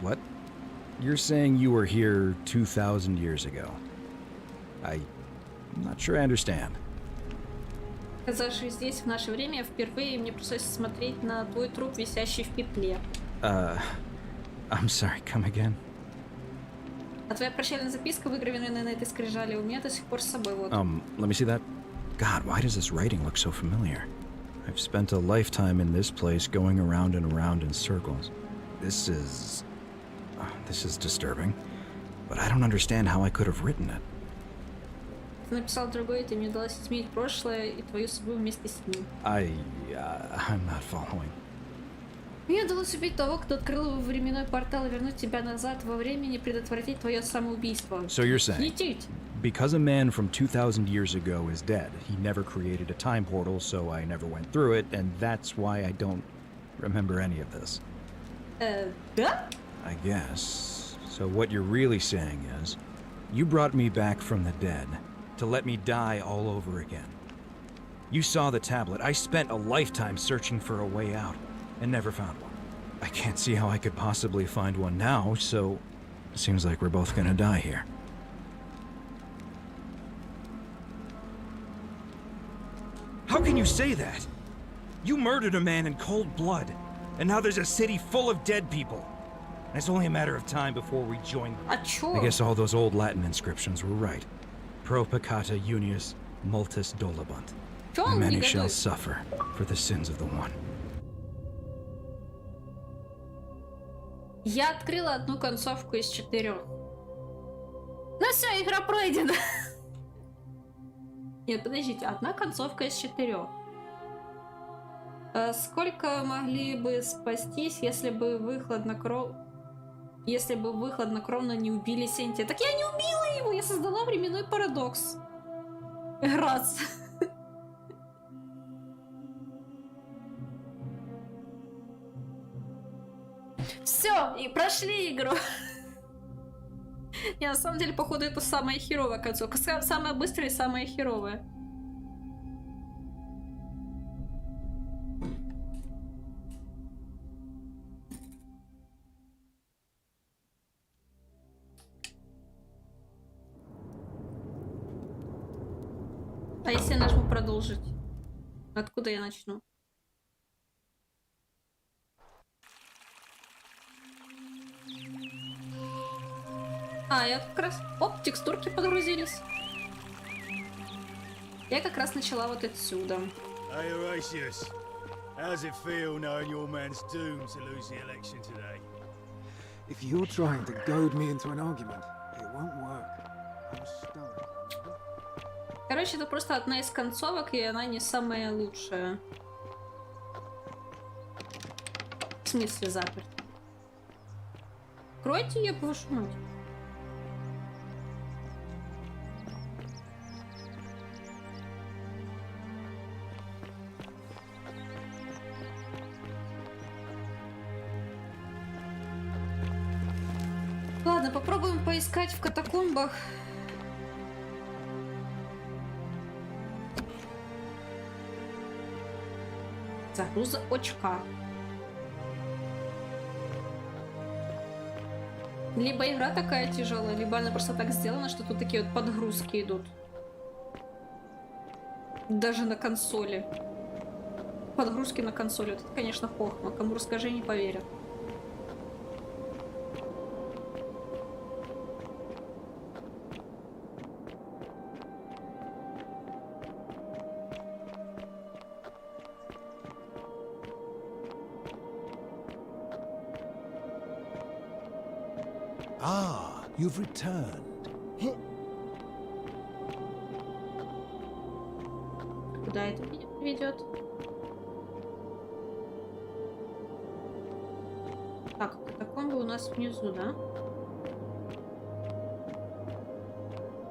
What? You're saying you were here 2,000 years ago? I'm not sure I understand. Оказавшись здесь в наше время, впервые мне пришлось смотреть на твой труп, висящий в петле. I'm sorry, come again? А твоя прощальная записка, выгравированная на этой скрижали, у меня до сих пор с собой вот. Let me see that. God, why does this writing look so familiar? I've spent a lifetime in this place going around and around in circles. This is disturbing, but I don't understand how I could have written it. Ты написал другое, и мне удалось изменить прошлое и твою судьбу вместе с ним. I'm not following. Мне удалось убить того, кто открыл временной портал и вернуть тебя назад во времени, предотвратить твое самоубийство. So you're saying, because a man from 2,000 years ago is dead, he never created a time portal, so I never went through it, and that's why I don't remember any of this. Да? I guess. So what you're really saying is, you brought me back from the dead to let me die all over again. You saw the tablet. I spent a lifetime searching for a way out and never found one. I can't see how I could possibly find one now, so it seems like we're both gonna die here. How can you say that? You murdered a man in cold blood, and now there's a city full of dead people. And it's only a matter of time before we join them. I guess all those old Latin inscriptions were right. Pro peccata unius multis dolabunt. And many shall suffer for the sins of the one. Я открыла одну концовку из 4. Ну все, игра пройдена. Нет, подождите, одна концовка из 4. Сколько могли бы спастись, если бы вы хладнокровно не убили Сентия? Так я не убила его, я создала временной парадокс. Раз. Все, и прошли игру. Не, на самом деле, походу, это самая херовая концовка. Самая быстрая и самая херовая. А если я нажму продолжить? Откуда я начну? А, я как раз... Оп, текстурки подгрузились. Я как раз начала вот отсюда. Hey, Horatius. How's it feel knowing your man's doomed to lose the election today? If you're trying to goad me into an argument, it won't work. I'm stoic. Короче, это просто одна из концовок, и она не самая лучшая. В смысле заперт? Кройте ее, вашу мать. Ладно, попробуем поискать в катакомбах. Загрузочка. Либо игра такая тяжелая, либо она просто так сделана, что тут такие вот подгрузки идут. Даже на консоли. Подгрузки на консоли. Это, конечно, хохма. Кому расскажи, не поверят. Ah, you've returned. Куда это меня приведет? Так, катакомбы у нас внизу, да?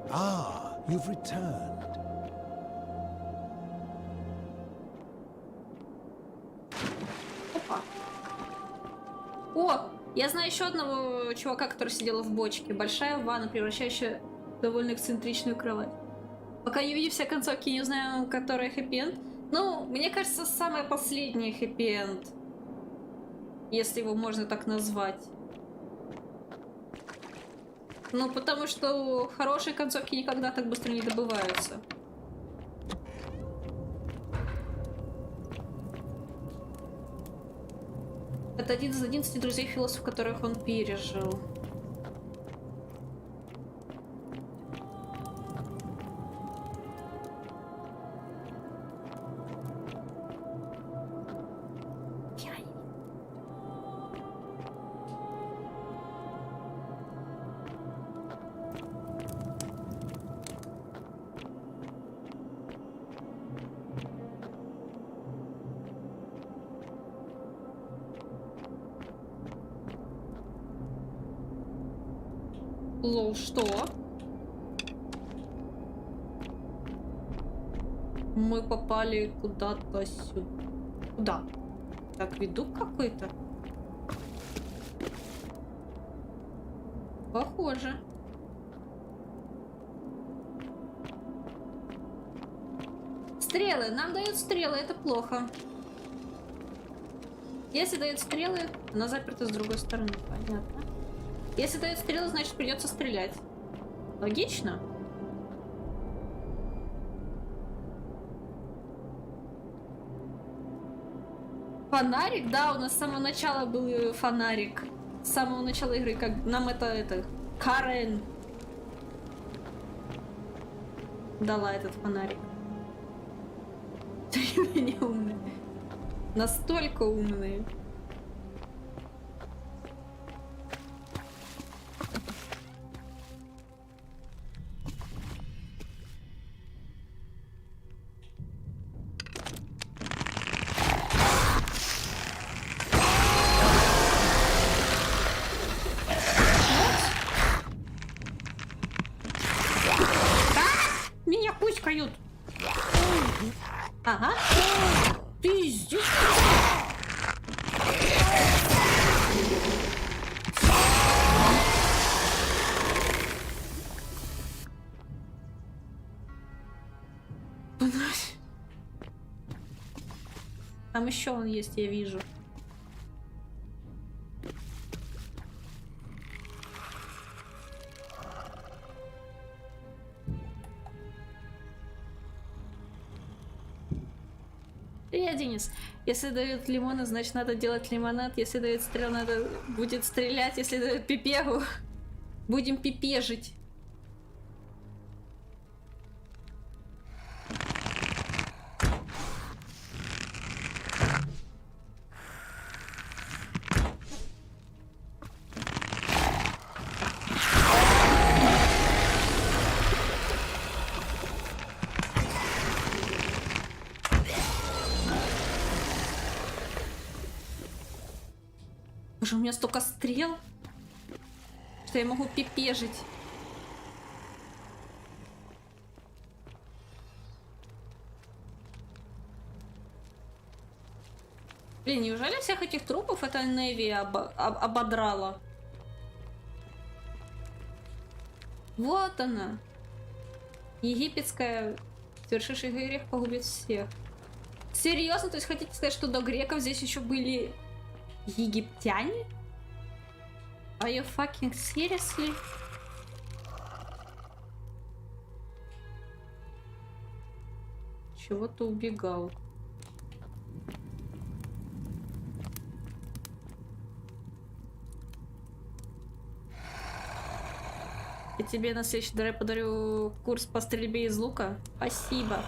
Ah, you've returned. Опа. О! Я знаю еще одного чувака, который сидел в бочке. Большая ванна, превращающая в довольно эксцентричную кровать. Пока не видим все концовки, не знаю, которая хэппи-энд. Ну, мне кажется, самая последняя хэппи-энд. Если его можно так назвать. Ну, потому что хорошие концовки никогда так быстро не добываются. Это один из 11 друзей философов, которых он пережил. Лол, что? Мы попали куда-то сюда. Куда? Так, видок какой-то? Похоже. Стрелы. Нам дают стрелы, это плохо. Если дают стрелы, она заперта с другой стороны. Понятно. Если дают стрелы, значит придется стрелять. Логично? Фонарик? Да, у нас с самого начала был фонарик. С самого начала игры, как нам это Карен дала этот фонарик. Они умные. Настолько умные. Меня кучкают. Ага. Пиздец. Там еще он есть, я вижу. Денис. Если дают лимоны, значит надо делать лимонад. Если дают стрел, надо будет стрелять. Если дают пипегу, будем пипежить. Боже, у меня столько стрел, что я могу пипежить. Блин, неужели всех этих трупов это Неви ободрала? Вот она. Египетская, совершившая грех, погубит всех. Серьезно? То есть хотите сказать, что до греков здесь еще были египтяне? Are you fucking seriously? Чего-то убегал. Я тебе на следующий драйв подарю курс по стрельбе из лука. Спасибо.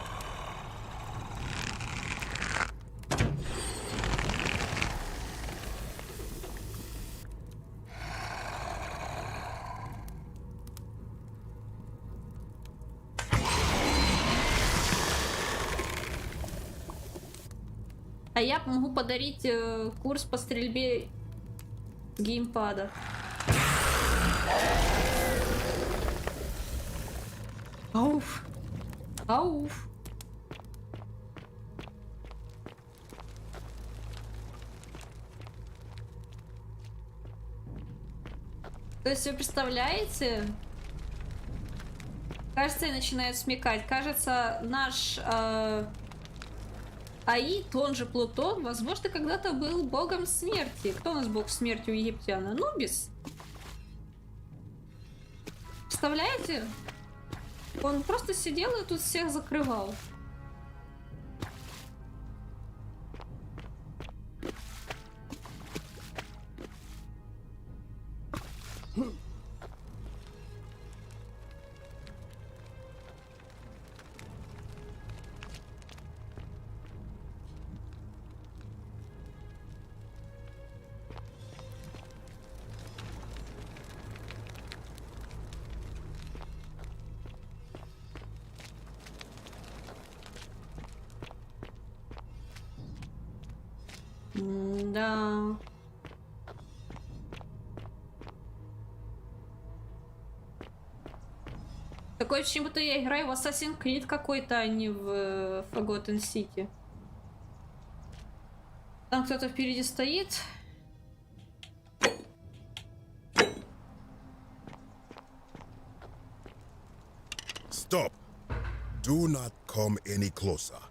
А я могу подарить курс по стрельбе с геймпада. Ауф. Ауф. То есть вы представляете? Кажется, я начинаю смекать. Кажется, наш Аид, он же Плутон, возможно, когда-то был богом смерти. Кто у нас бог смерти у египтян? Анубис? Представляете? Он просто сидел и тут всех закрывал. Да. Такое ощущение, будто я играю в Assassin's Creed какой-то, а не в Forgotten City. Там кто-то впереди стоит. Stop. Do not come any closer.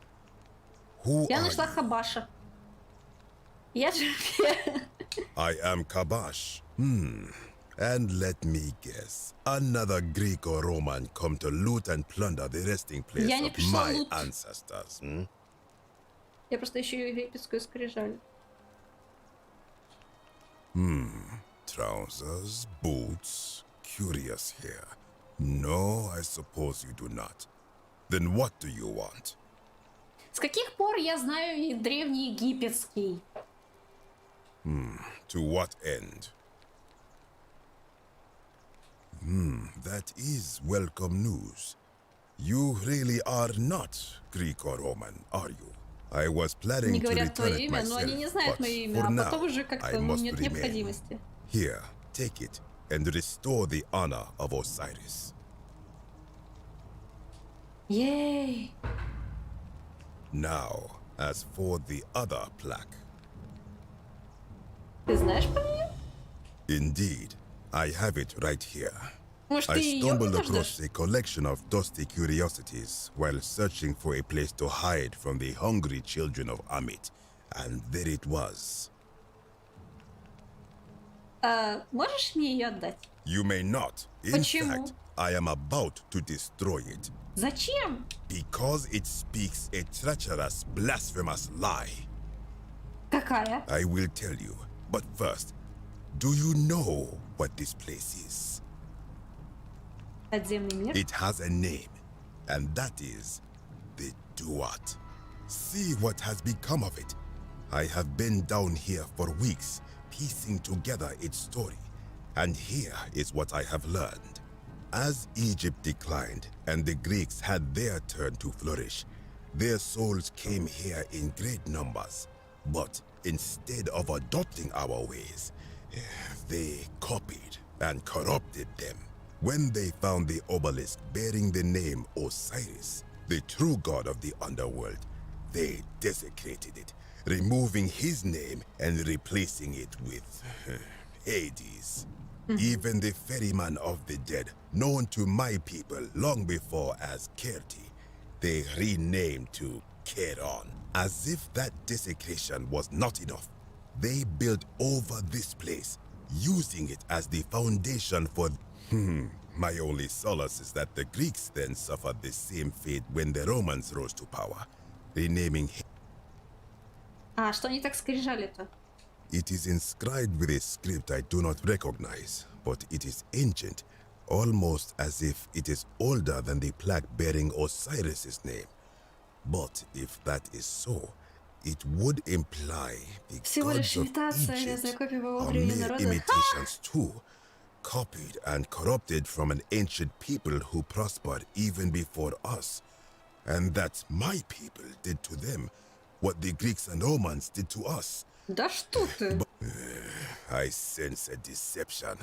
Who Я are нашла you? Хабаша. Я же... I am Kabash. And let me guess. Another Greek or Roman come to loot and plunder the resting place Я не of пришла my лут. ancestors. Я просто ищу египетскую скрижаль. Trousers, boots. Curious here. No, I suppose you do not. Then what do you want? С каких пор я знаю и древнеегипетский? To what end? That is welcome news. You really are not Greek or Roman, are you? I was planning Они to говорят return твое it имя, но они не myself, знают but мое имя, for а now, потом уже I как-то must нет remain. необходимости. Here, take it and restore the honor of Osiris. Yay! Now, as for the other plaque. Ты знаешь про нее? Indeed, I have it right here. Может, I ты ее stumbled где-то across ждешь? a collection of dusty curiosities while searching for a place to hide from the hungry children of Amit, and there it was. Можешь мне ее отдать? You may not. In Почему? fact, I am about to destroy it. Зачем? Because it speaks a treacherous, blasphemous lie. Какая? I will tell you, but first, do you know what this place is? Подземный мир? It has a name, and that is the Duat. See what has become of it. I have been down here for weeks, piecing together its story, and here is what I have learned. As Egypt declined and the Greeks had their turn to flourish, their souls came here in great numbers. But instead of adopting our ways, they copied and corrupted them. When they found the obelisk bearing the name Osiris, the true god of the underworld, they desecrated it, removing his name and replacing it with Hades. Even the ferryman of the dead, known to my people long before as Kerti, they renamed to Keron. As if that desecration was not enough, they built over this place, using it as the foundation for... My only solace is that the Greeks then suffered the same fate when the Romans rose to power, renaming him. А что они так скрижали-то? It is inscribed with a script I do not recognize, but it is ancient, almost as if it is older than the plaque bearing Osiris's name. But if that is so, it would imply the gods of Egypt are mere imitations too, copied and corrupted from an ancient people who prospered even before us. And that my people did to them what the Greeks and Romans did to us. Да что ты? I sense a deception.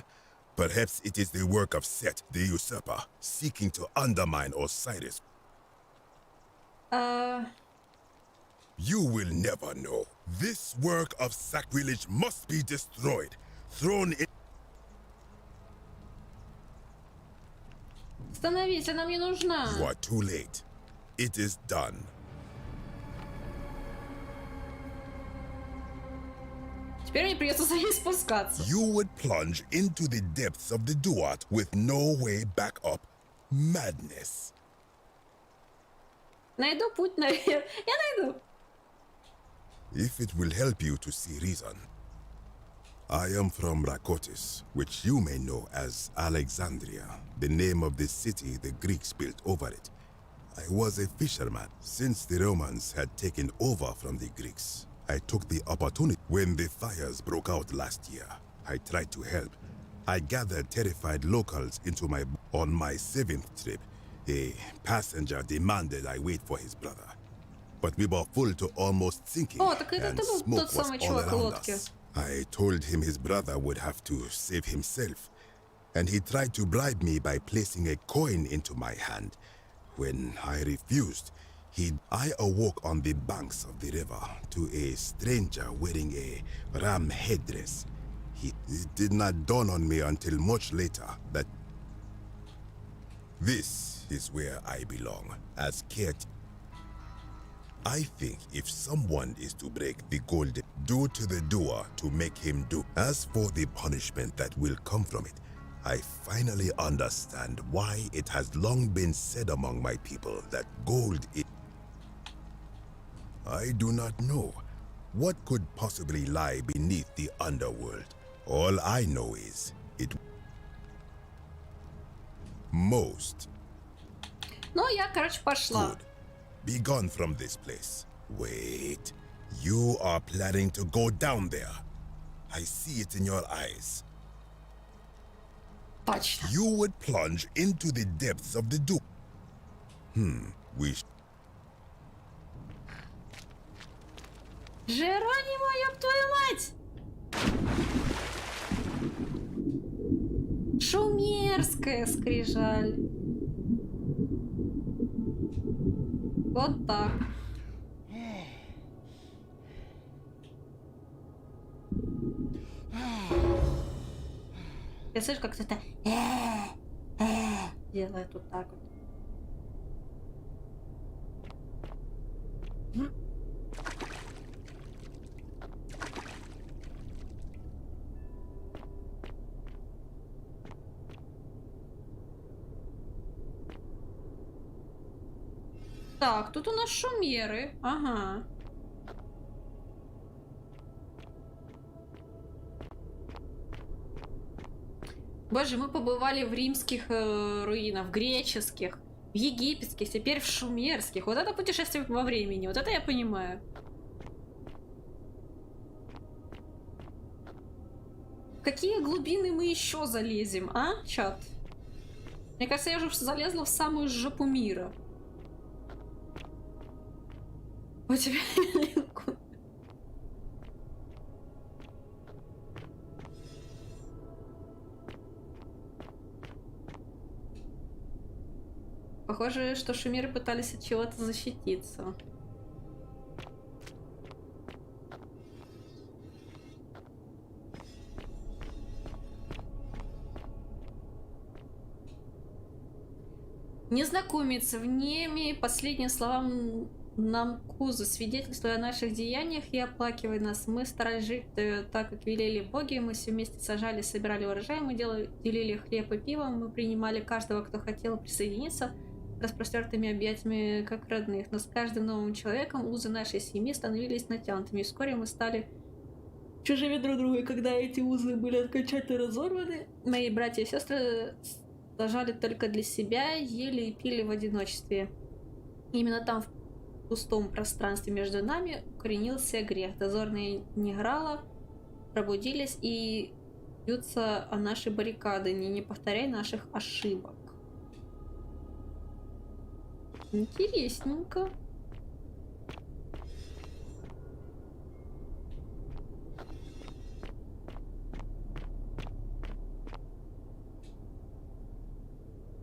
Perhaps it is the work of Set, the usurper, seeking to undermine Osiris. You will never know. This work of sacrilege must be destroyed, thrown in... Остановись, она мне нужна. You are too late. It is done. Теперь мне придется за ней спускаться. You would plunge into the depths of the Duat with no way back up. Madness. Найду путь наверх. Я найду. If it will help you to see reason. I am from Rakotis, which you may know as Alexandria, the name of the city the Greeks built over it. I was a fisherman since the Romans had taken over from the Greeks. I took the opportunity when the fires broke out last year. I tried to help. I gathered terrified locals into my... On my 7th trip, a passenger demanded I wait for his brother. But we were full to almost sinking, and smoke was all around us. I told him his brother would have to save himself, and he tried to bribe me by placing a coin into my hand. When I refused, I awoke on the banks of the river to a stranger wearing a ram headdress. It did not dawn on me until much later that this is where I belong, as Kate. I think if someone is to break the gold, do to the doer to make him do. As for the punishment that will come from it, I finally understand why it has long been said among my people that gold is... I do not know. What could possibly lie beneath the underworld? All I know is it... Most. Ну, я, короче, пошла. Good. Be gone from this place. Wait. You are planning to go down there. I see it in your eyes. Точно. You would plunge into the depths of the dew. Жеронимо, ёб твою мать! Шумерская скрижаль. Вот так. Я слышу, как кто-то делает вот так вот. Так, тут у нас шумеры. Ага. Боже, мы побывали в римских руинах, в греческих, в египетских, теперь в шумерских. Вот это путешествие во времени, вот это я понимаю. В какие глубины мы еще залезем, а, чат? Мне кажется, я уже залезла в самую жопу мира. У тебя линку. Похоже, что шумеры пытались от чего-то защититься. Незнакомец в неме последним словам нам кузы, свидетельствуя о наших деяниях и оплакивая нас. Мы старались жить так, как велели боги, мы все вместе сажали, собирали урожай, мы делили хлеб и пиво, мы принимали каждого, кто хотел присоединиться, распростертыми объятиями, как родных. Но с каждым новым человеком узы нашей семьи становились натянутыми, и вскоре мы стали чужими друг другу, и когда эти узы были окончательно разорваны, мои братья и сестры сажали только для себя, ели и пили в одиночестве. Именно там, в пустом пространстве между нами, укоренился грех. Дозорные Неграла пробудились и бьются о наши баррикады, не повторяй наших ошибок. Интересненько.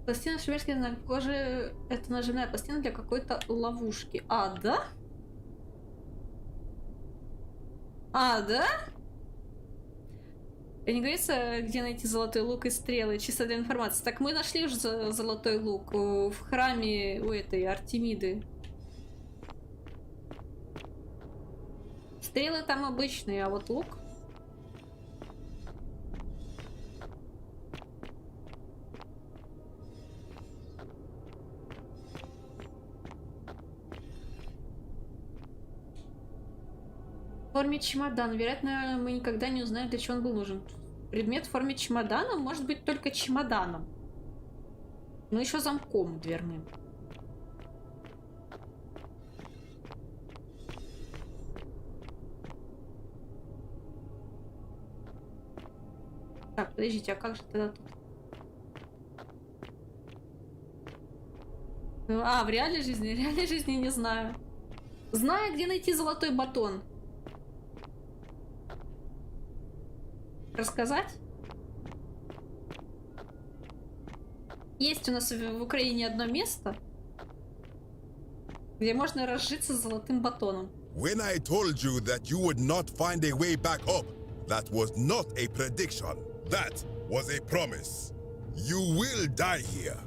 Пластина шумерская на коже — это нажимная пластина для какой-то ловушки. А, да? А, да? И не говорится, где найти золотой лук и стрелы, чисто для информации. Так мы нашли уже золотой лук в храме у этой Артемиды. Стрелы там обычные, а вот лук... В форме чемодана. Вероятно, мы никогда не узнаем, для чего он был нужен. Предмет в форме чемодана может быть только чемоданом. Но еще замком дверным. Так, подождите, а как же тогда тут? А, в реальной жизни? В реальной жизни не знаю. Знаю, где найти золотой батон. Рассказать? Есть у нас в Украине одно место, где можно разжиться золотым батоном. When I told you that you would not find a way back up, that was not a prediction. That was a promise. You will die here.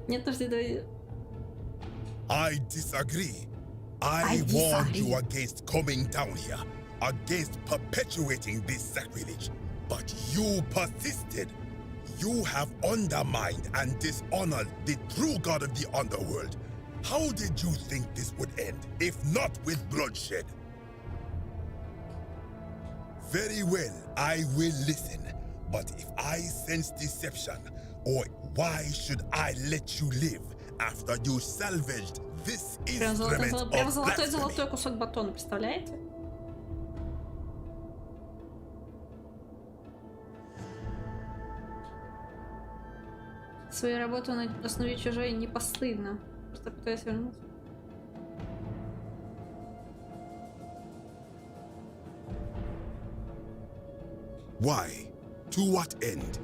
Нет, подожди, I disagree. I warned you against coming down here, against perpetuating this sacrilege, but you persisted. You have undermined and dishonored the true God of the underworld. How did you think this would end, if not with bloodshed? Very well, I will listen, but if I sense deception, or why should I let you live after you salvaged this instrument of blasphemy? Золотой кусок батона, представляете? Свою работу на основе чужой не постыдно. Просто пытаюсь вернуться. Why? To what end?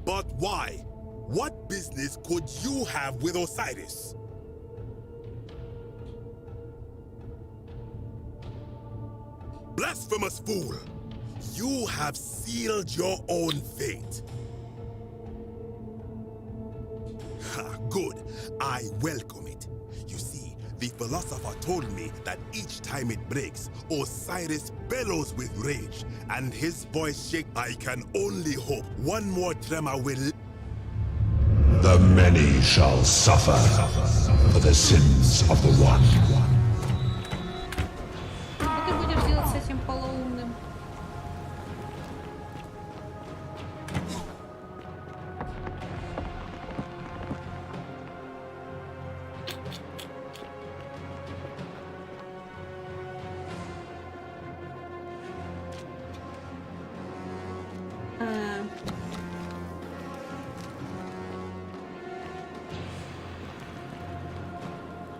But why? What business could you have with Osiris? Blasphemous fool! You have sealed your own fate. Ha, good. I welcome it. You see, The philosopher told me that each time it breaks, Osiris bellows with rage, and his voice shakes. I can only hope one more tremor will... The many shall suffer for the sins of the one. Что ты будешь делать с этим полоумным?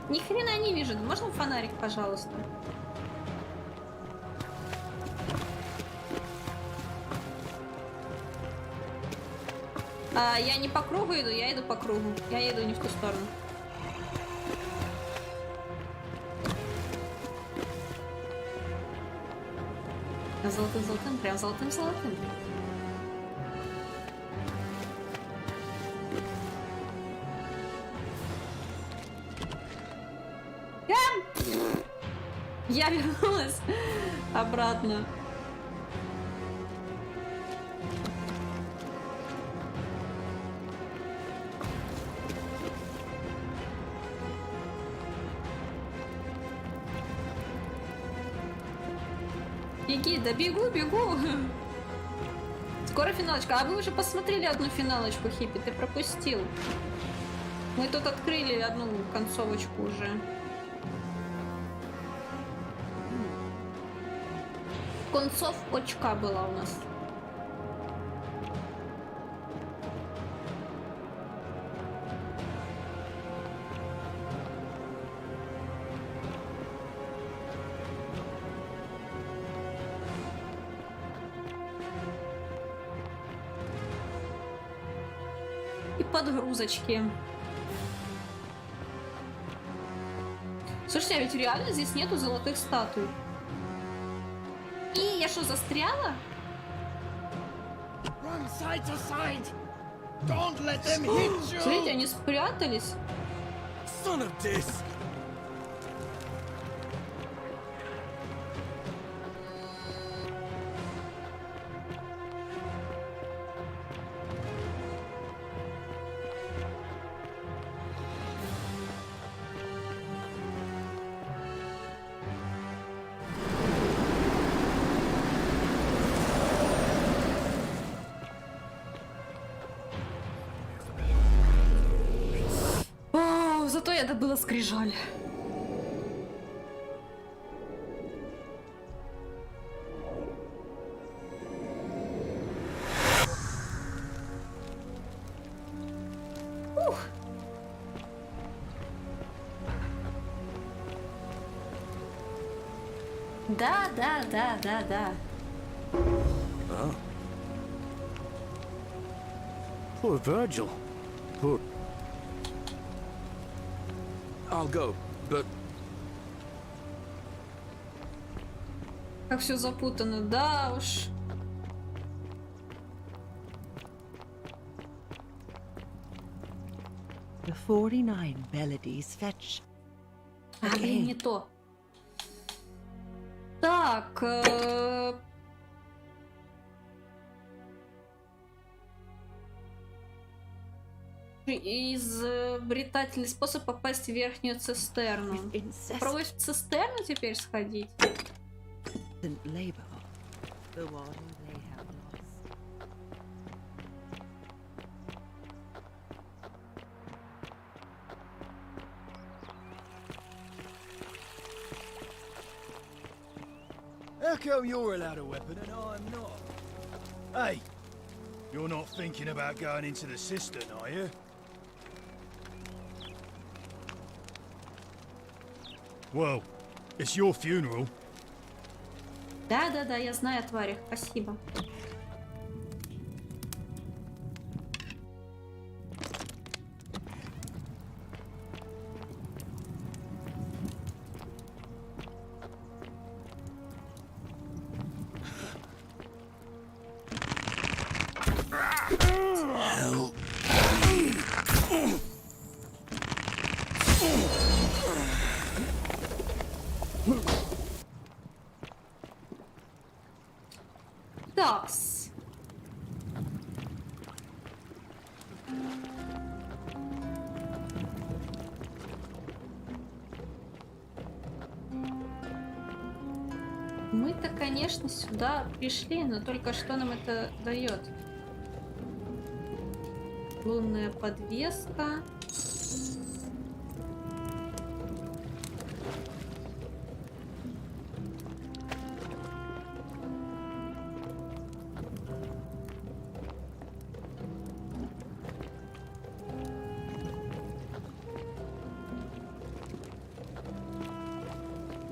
Ни хрена не вижу. Можно фонарик, пожалуйста? Я не по кругу иду, я иду по кругу. Я иду не в ту сторону. Золотым, прям золотым. Я вернулась обратно. Беги, да бегу. Скоро финалочка. А вы уже посмотрели одну финалочку, Хиппи? Ты пропустил. Мы тут открыли одну концовочку уже. Концовочка была у нас. И подгрузочки. Слушайте, а ведь реально здесь нету золотых статуй. И я что, застряла? Смотрите, они спрятались. Зато я добыла скрижаль. Ух. Да. Oh. Poor Virgil. Poor... I'll go, but... Как все запутано, да уж. The 49 melodies fetch. Блин, не то. Так. Изобретательный способ попасть в верхнюю цистерну. Попробуй в цистерну теперь сходить. How come you're allowed a weapon and I'm not? Hey, you're not thinking about going into the cistern, are you? Well, it's your funeral. Да, я знаю о тварях, спасибо. Мы-то, конечно, сюда пришли, но только что нам это дает? Лунная подвеска.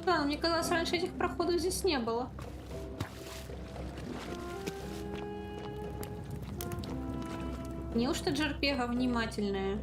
Да, мне казалось, раньше этих проходов здесь не было. Неужто Джерпега внимательная?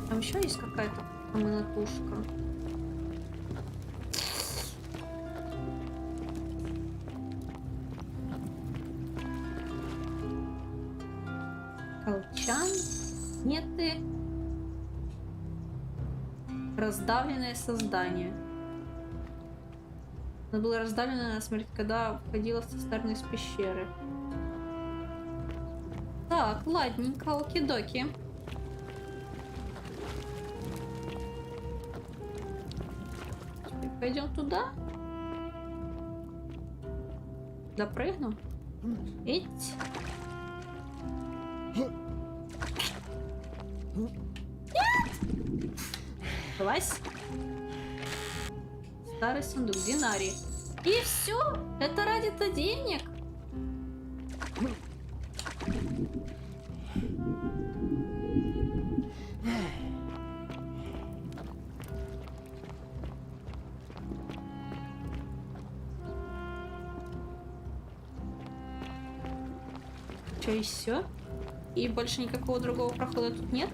Там еще есть какая-то комнатушка. Колчан. Нет ты. Раздавленное создание. Она была раздавлена на смерть, когда входила в цистерну из пещеры. Так, ладненько, оки-доки. Теперь пойдем туда. Допрыгну. Эть. Вылазь. Старый сундук, динарий. И все? Это ради-то денег? Что, и все? И больше никакого другого прохода тут нет?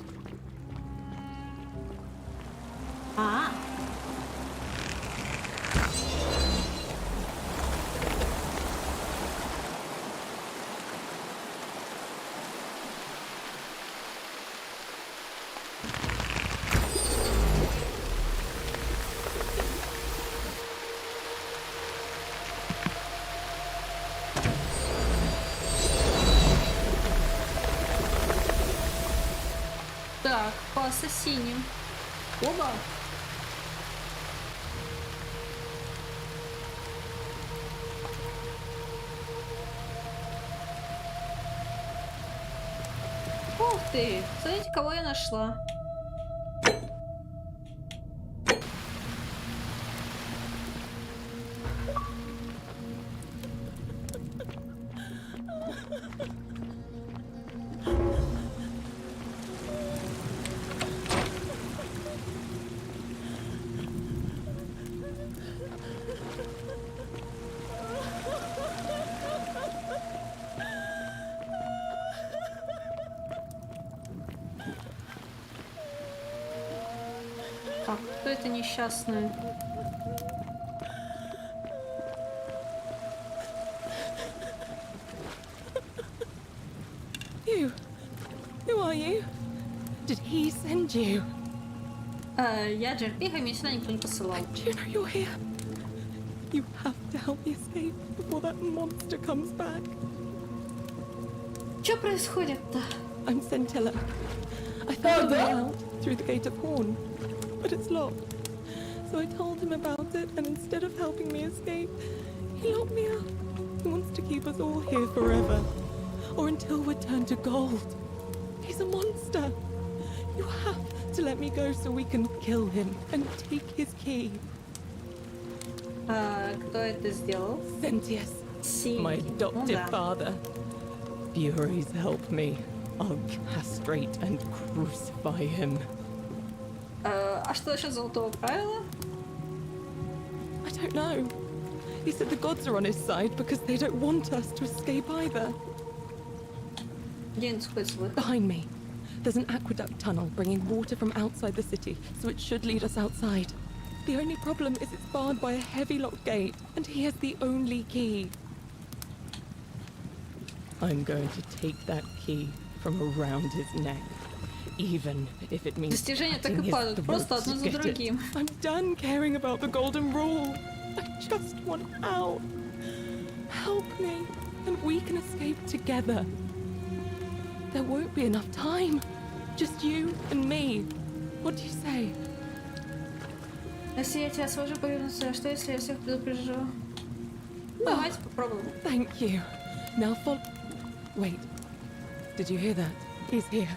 Так, по ассасиним. Оба. Ух ты! Смотрите, кого я нашла. Так, кто это несчастная? You? Who are you? Did he send you? Я Джерпега, меня сюда никто не посылал. Do you know you're here? You have to help me escape before that monster comes back. Что происходит-то? I'm Centilla. I found a way out through the gate of Horn, but it's locked. So I told him about it, and instead of helping me escape, he locked me up. He wants to keep us all here forever, or until we're turned to gold. He's a monster. You have to let me go so we can kill him and take his key. Кто это сделал? Sentius, my adoptive father. Furies help me. I'll castrate and crucify him. А что насчет золотого правила? I don't know. He said the gods are on his side because they don't want us to escape either. Behind me, there's an aqueduct tunnel bringing water from outside the city, so it should lead us outside. The only problem is it's barred by a heavy locked gate, and he has the only key. I'm going to take that key from around his neck, even if it means Достижения так и падают, просто одно за другим. I'm done caring about the golden rule. I just want out. Help me, and we can escape together. There won't be enough time. Just you and me. What do you say? Если я тебя свожу, повернуться, что если я всех предупрежу? Давайте попробуем. Thank you. Now follow. Wait. Did you hear that? He's here.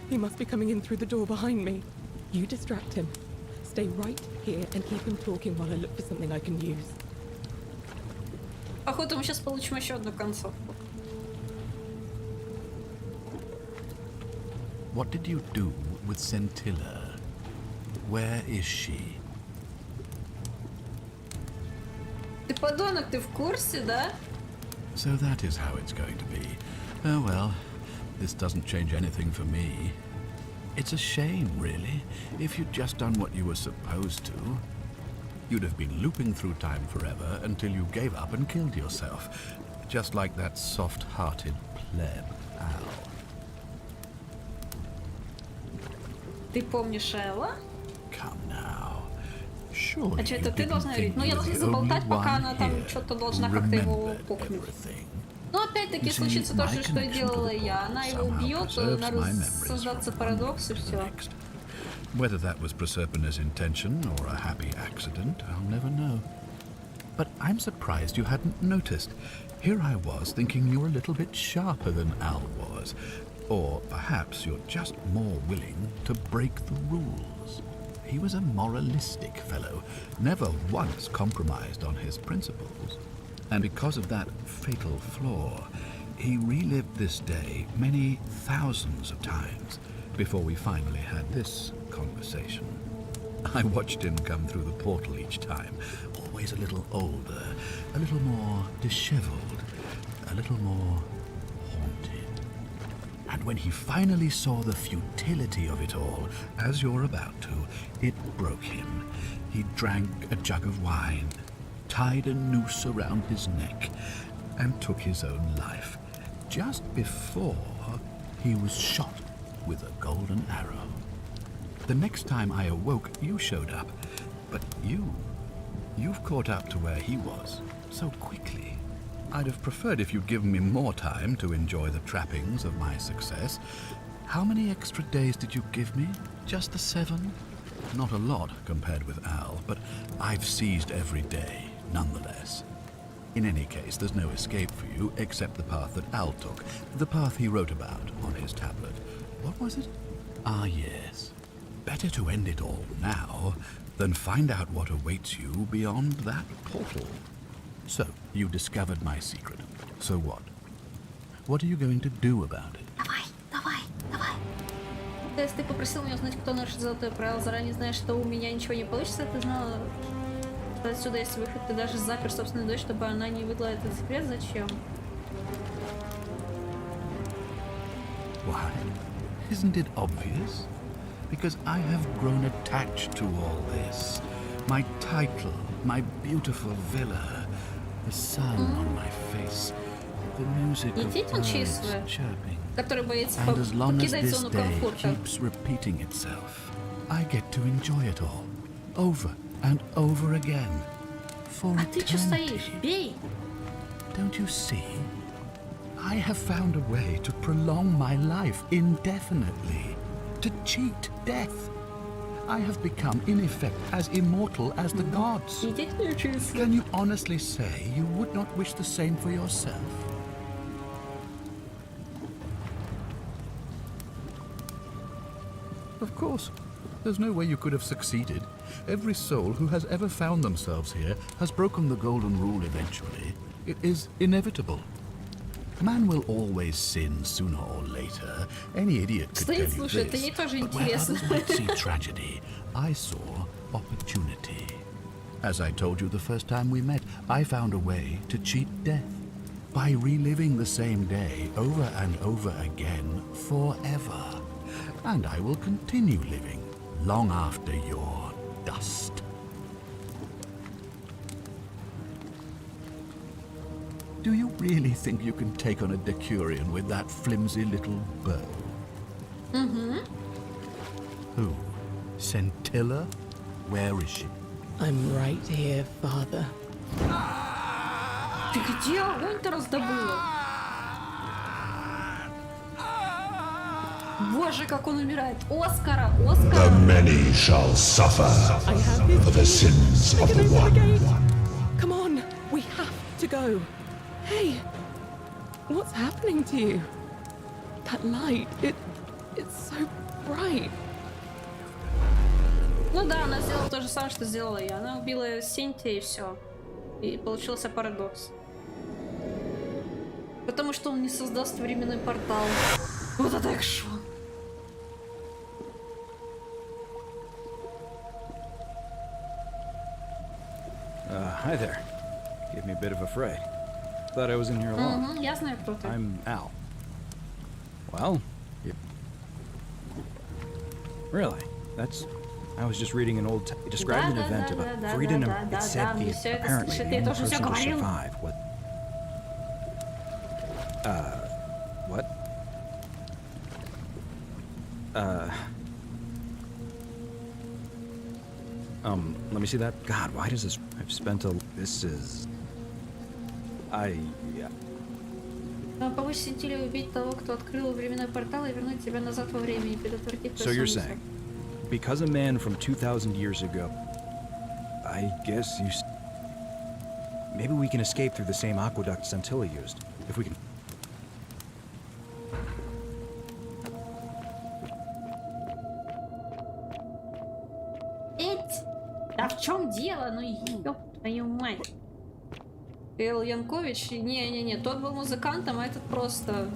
He must be coming in through the door behind me. You distract him. Stay right here and keep him talking while I look for something I can use. Походу, мы сейчас получим еще одну концовку. What did you do with Scintilla? Where is she? Ты подонок, ты в курсе, да? So that is how it's going to be. Oh well, this doesn't change anything for me. It's a shame, really. If you'd just done what you were supposed to, you'd have been looping through time forever until you gave up and killed yourself. Just like that soft-hearted pleb, Al. Ты помнишь Элла? Come now. Surely А что, это you ты didn't должна говорить? think Ну, я you were должна the заболтать, only пока one она там here что-то who должна как-то его remembered пукнуть. everything. Ну, опять-таки, You see, случится то my же, что и connection to делала the я. Она его somehow убьет, preserves надо my memories создаться from парадокс и one все. Whether that was Proserpina's intention or a happy accident, I'll never know. But I'm surprised you hadn't noticed. Here I was thinking you were a little bit sharper than Al was. Or perhaps you're just more willing to break the rules. He was a moralistic fellow, never once compromised on his principles. And because of that fatal flaw, he relived this day many thousands of times before we finally had this conversation. I watched him come through the portal each time, always a little older, a little more disheveled, a little more haunted. And when he finally saw the futility of it all, as you're about to, it broke him. He drank a jug of wine, tied a noose around his neck, and took his own life, just before he was shot with a golden arrow. The next time I awoke, you showed up, but you've caught up to where he was so quickly. I'd have preferred if you'd given me more time to enjoy the trappings of my success. How many extra days did you give me? Just the 7? Not a lot compared with Al, but I've seized every day, nonetheless. In any case, there's no escape for you except the path that Al took, the path he wrote about on his tablet. What was it? Ah, yes. Better to end it all now than find out what awaits you beyond that portal. So, you discovered my secret. So what? What are you going to do about it? Давай. То есть ты попросил меня узнать, кто нарушит золотое правило, заранее знаешь, что у меня ничего не получится, ты знала, что отсюда есть выход, ты даже запер собственную дочь, чтобы она не выдала этот секрет, зачем? Why? Isn't it obvious? Because I have grown attached to all this. My title, my beautiful villa, the sun on my face, the music of birds chirping. And as long as this day keeps repeating itself, I get to enjoy it all, over and over again, for eternity. Don't you see? I have found a way to prolong my life indefinitely, to cheat death. I have become, in effect, as immortal as the gods. Can you honestly say you would not wish the same for yourself? Of course. There's no way you could have succeeded. Every soul who has ever found themselves here has broken the golden rule eventually. It is inevitable. Man will always sin sooner or later. Any idiot could tell you this. But where others might see tragedy, I saw opportunity. As I told you the first time we met, I found a way to cheat death by reliving the same day over and over again forever. And I will continue living long after your dust. Do you really think you can take on a Decurion with that flimsy little bow? Mm-hmm. Who? Scintilla? Where is she? I'm right here, father. Ты где огонь-то раздобыла? Боже, как он умирает. Оскара, Оскара. The many shall suffer for the sins of the one. Come on, we have to go. Hey, what's happening to you? That light, it's so bright. Ну да, она сделала то же самое, что сделала я. Она убила Синтия и все. И получился парадокс. Потому что он не создаст временной портал. Вот это экшон. Hi there. Gave me a bit of a fright. Thought I was in here alone. Я знаю, кто ты. I'm Al. Well, really? That's... I was just reading an old... It described an event about freedom. It said apparently the only person to survive was... What? Let me see that. God, why does this... I've spent a... This is... Помочь Синтиле убить того, кто открыл временной портал и вернуть тебя назад во времени, предотвратив... So you're saying, because a man from 2,000 years ago, I guess you... Maybe we can escape through the same aqueduct Scintilla used, if we can... Да в чем дело? Ну ёб твою мать. Эл Янкович? Не-не-не, тот был музыкантом, а этот просто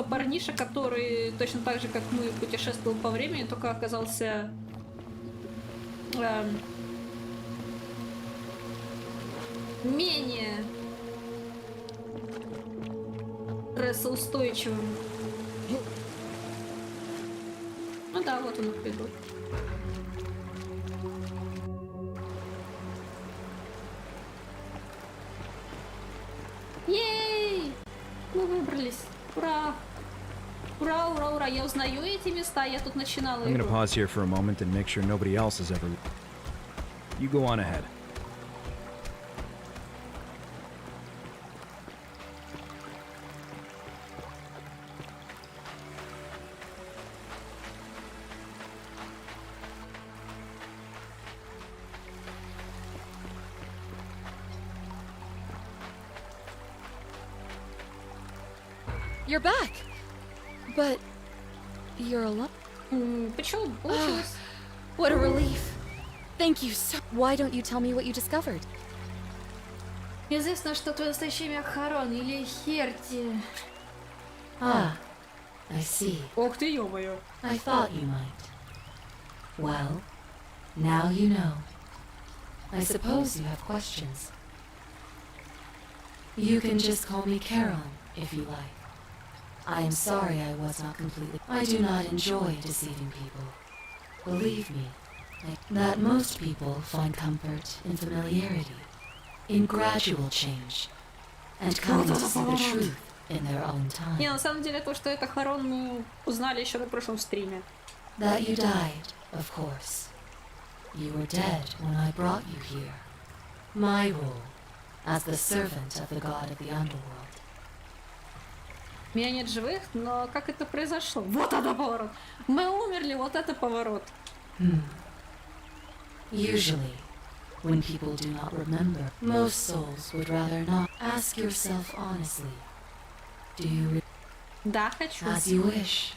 парниша, который точно так же, как мы, путешествовал по времени, только оказался менее стрессоустойчивым. Ну да, вот он их ведут. Ей! Мы выбрались. Ура! Ура, ура, ура! Я узнаю эти места, я тут начинала I'm gonna игру. pause here for a moment and make sure nobody else has ever... You go on ahead. You're back, but you're alone. Почему получилось? What a relief! Thank you so. Why don't you tell me what you discovered? Известно, что твое настоящее имя Харон или Херти. Ah, I see. Ох ты, ё-моё. I thought you might. Well, now you know. I suppose you have questions. You can just call me Charon, if you like. I am sorry I was not completely... I do not enjoy deceiving people. Believe me, that most people find comfort in familiarity, in gradual change, and coming to see the truth in their own time. Не, на самом деле то, что это Харон, мы узнали еще на прошлом стриме. That you died, of course. You were dead when I brought you here. My role as the servant of the god of the underworld. Меня нет живых, но как это произошло? Вот это поворот! Мы умерли, вот это поворот! Usually, when people do not remember, most souls would rather not. Ask yourself honestly. Do you... Да, хочу. As you wish.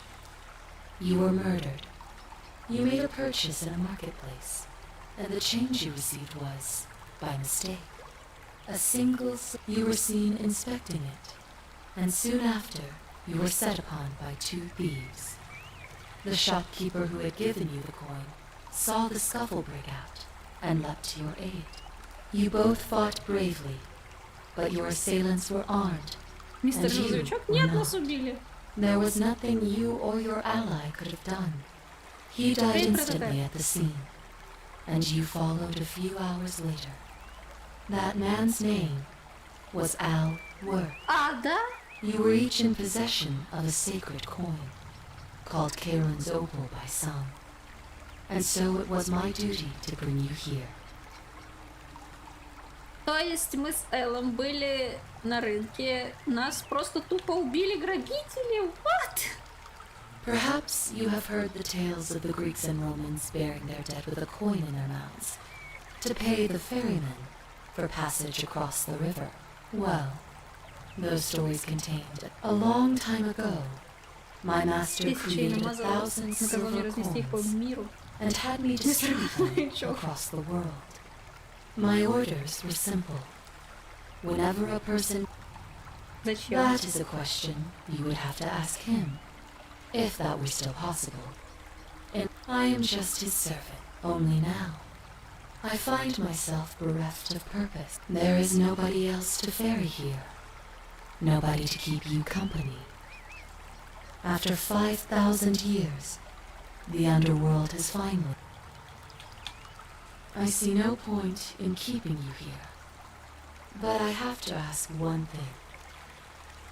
You were murdered. You made a purchase in a marketplace, and the change you received was, by mistake, a single... You were seen inspecting it. And soon after, you were set upon by two thieves. The shopkeeper who had given you the coin saw the scuffle break out and leapt to your aid. You both fought bravely, but your assailants were armed, Мистер and you Железячок, were нет, not. нас убили. There was nothing you or your ally could have done. He died instantly at the scene, and you followed a few hours later. That man's name was our work. А, да? You were each in possession of a sacred coin, called Karen's opal by some. And so it was my duty to bring you here. То есть мы с Эллом были на рынке, нас просто тупо убили грабители? What? Perhaps you have heard the tales of the Greeks and Romans bearing their dead with a coin in their mouths to pay the ferryman for passage across the river. Well, those stories contained a long time ago. My master created 1,000 silver coins and had me distribute them across the world. My orders were simple. Whenever a person... That is a question you would have to ask him, if that were still possible. And I am just his servant, only now. I find myself bereft of purpose. There is nobody else to ferry here. Nobody to keep you company. After 5,000 years, the underworld has finally... I see no point in keeping you here. But I have to ask one thing.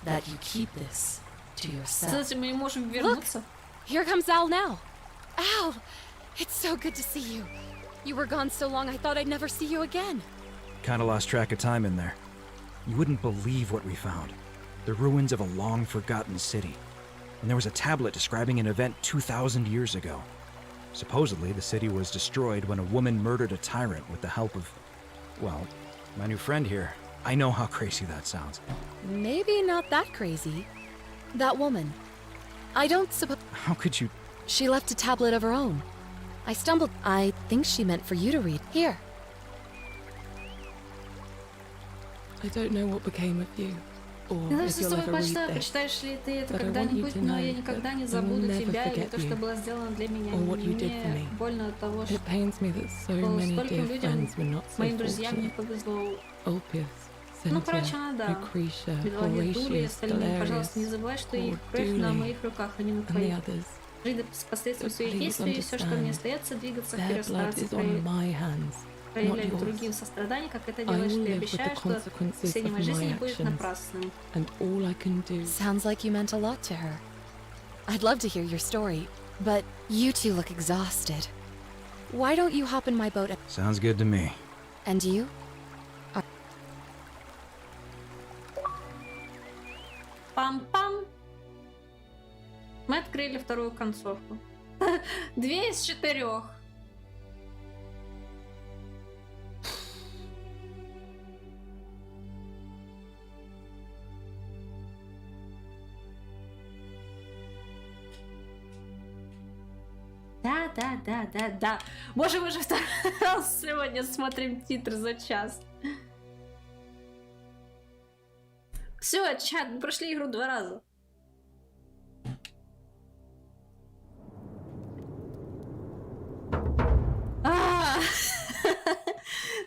That you keep this to yourself. Look! Here comes Al now. Al! It's so good to see you. You were gone so long I thought I'd never see you again. Kinda lost track of time in there. You wouldn't believe what we found. The ruins of a long-forgotten city. And there was a tablet describing an event 2,000 years ago. Supposedly, the city was destroyed when a woman murdered a tyrant with the help of, well, my new friend here. I know how crazy that sounds. Maybe not that crazy. That woman. I don't suppose... How could you... She left a tablet of her own. I stumbled... I think she meant for you to read. Here. I don't know what became of you. Не знаю, что с тобой пошло, почитаешь ли ты это когда-нибудь, но я никогда не забуду тебя и то, что было сделано для меня. Мне больно от того, что стольким людям, моим друзьям не повезло. Ну, короче, она, да. Медвоги, дули и остальные. Пожалуйста, не забывай, что их кровь на моих руках, а не на твоих. Жить с последствиями своих действий, и все, что мне остается, двигаться вперед, стараться проявлять другим сострадание, как это делаешь ты. Обещаю, что все моей жизни не будет напрасным. Sounds like you meant a lot to her. I'd love to hear your story, but you two look exhausted. Why don't you hop in my boat? Sounds good to me. And you? Пам-пам! Мы открыли вторую концовку. 2 из 4. Да. Боже, мы же второй раз сегодня смотрим титры за час. Все, чат, мы прошли игру 2 раза.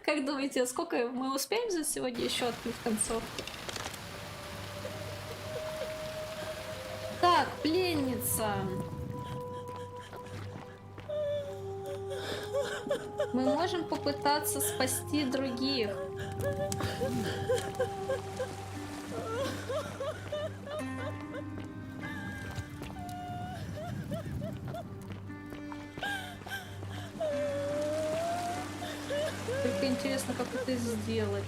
Как думаете, сколько мы успеем за сегодня еще открыть концовку? Так, пленница. Мы можем попытаться спасти других. Только интересно, как это сделать.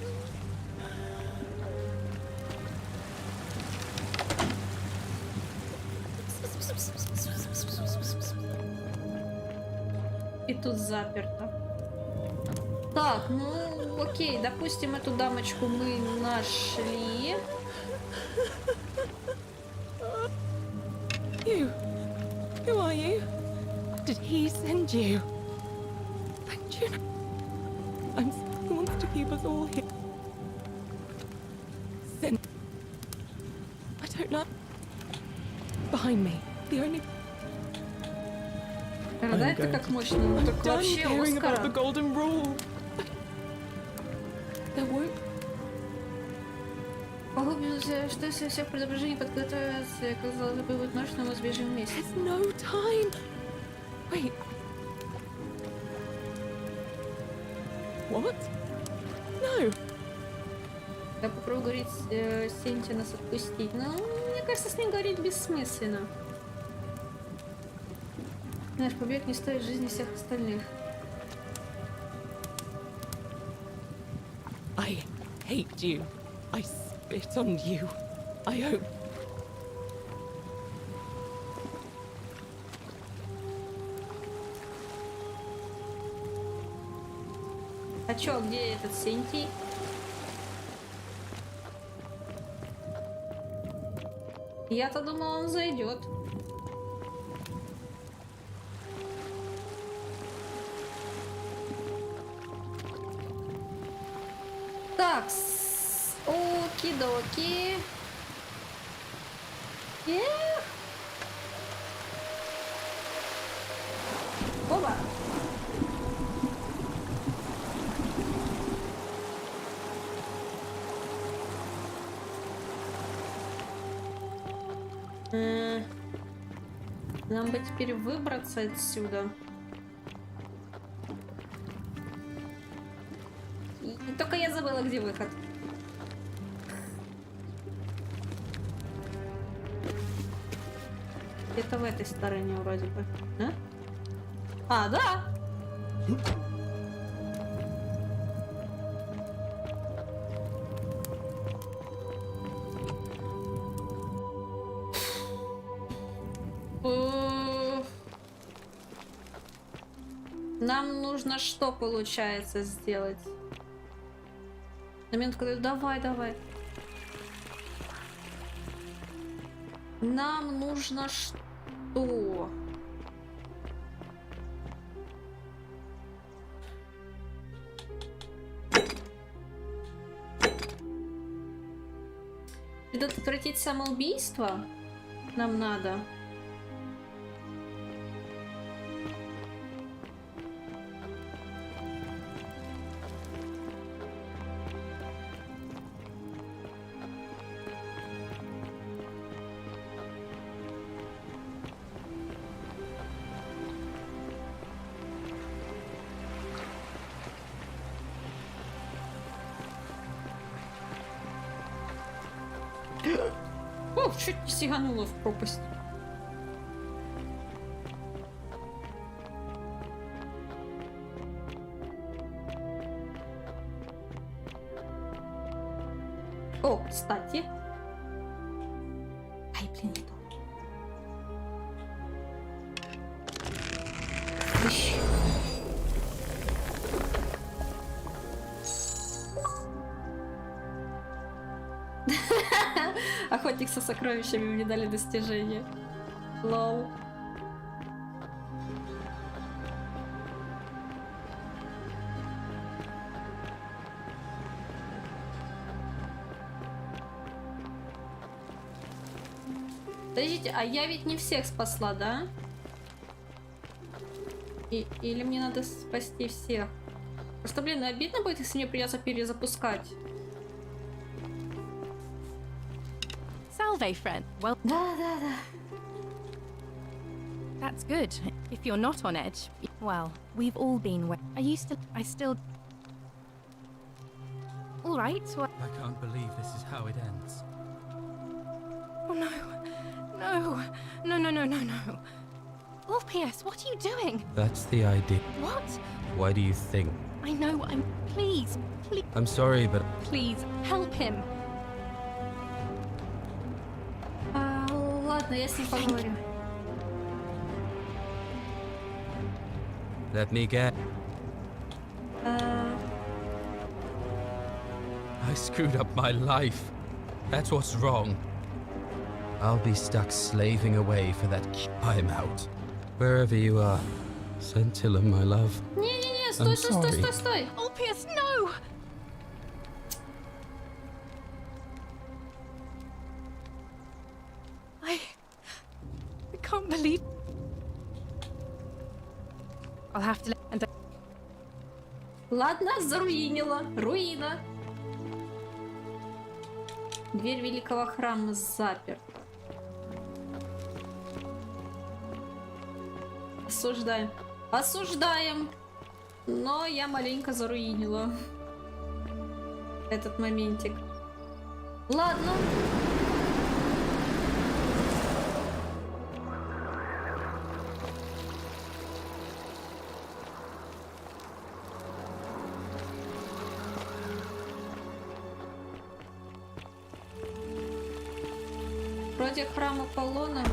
И тут заперто. Так, ну окей, допустим, эту дамочку мы нашли. You? Who are you? Did he send you? Thank you. He wants to keep us all here. Send. I don't know. Behind me. The only. Да, это как мощно. Ну, так вообще Оскара. Погубимся, что если всех предупреждений подготовиться, как должна быть ночь, но мы сбежим вместе. There's no time. Wait. What? No. Я попробую говорить Сенти нас отпустить. Но мне кажется, с ним говорить бессмысленно. Знаешь, побег не стоит жизни всех остальных. I hate you. I spit on you. I hope. А чё, где этот Сенти? Я-то думала, он зайдет. Так, оки-доки. Оба. Нам бы теперь выбраться отсюда. И только я забыла, где выход. Где-то в этой стороне вроде бы. А, да! Нам нужно что получается сделать? На минутку, давай. Нам нужно что? Предотвратить самоубийство? Нам надо. О, чуть не сиганула в пропасть. О, кстати. Ай, блин, не то. Охотник со сокровищами мне дали достижение. Лол. Подождите, а я ведь не всех спасла, да? Или мне надо спасти всех? Просто, блин, обидно будет, если мне придется перезапускать. Salve, friend. Well, да. That's good. If you're not on edge, well, we've all been. I still. All right. Well, I can't believe this is how it ends. Oh no. Orpheus, what are you doing? That's the idea. What? Why do you think? I know. Please. I'm sorry, but Please help him. Ладно, я с ним поговорю. let me get. I screwed up my life. That's what's wrong. I'll be stuck slaving away for that. I'm out. Wherever you are, Scintilla, my love. Не-не-не, I'm стой. Orpheus, no! I can't believe. I'll have to. Ладно, заруинила. Руина. Дверь великого храма заперта. Осуждаем. Но я маленько заруинила этот моментик. Ладно. Вроде храм Аполлона.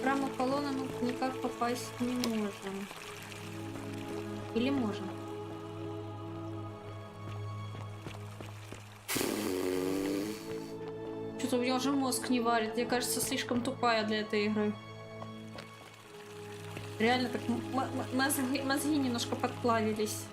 Храм Аполлона мы никак попасть не можем. Или можем? Что-то у меня уже мозг не варит. Мне кажется, слишком тупая для этой игры. Реально так мозги немножко подплавились.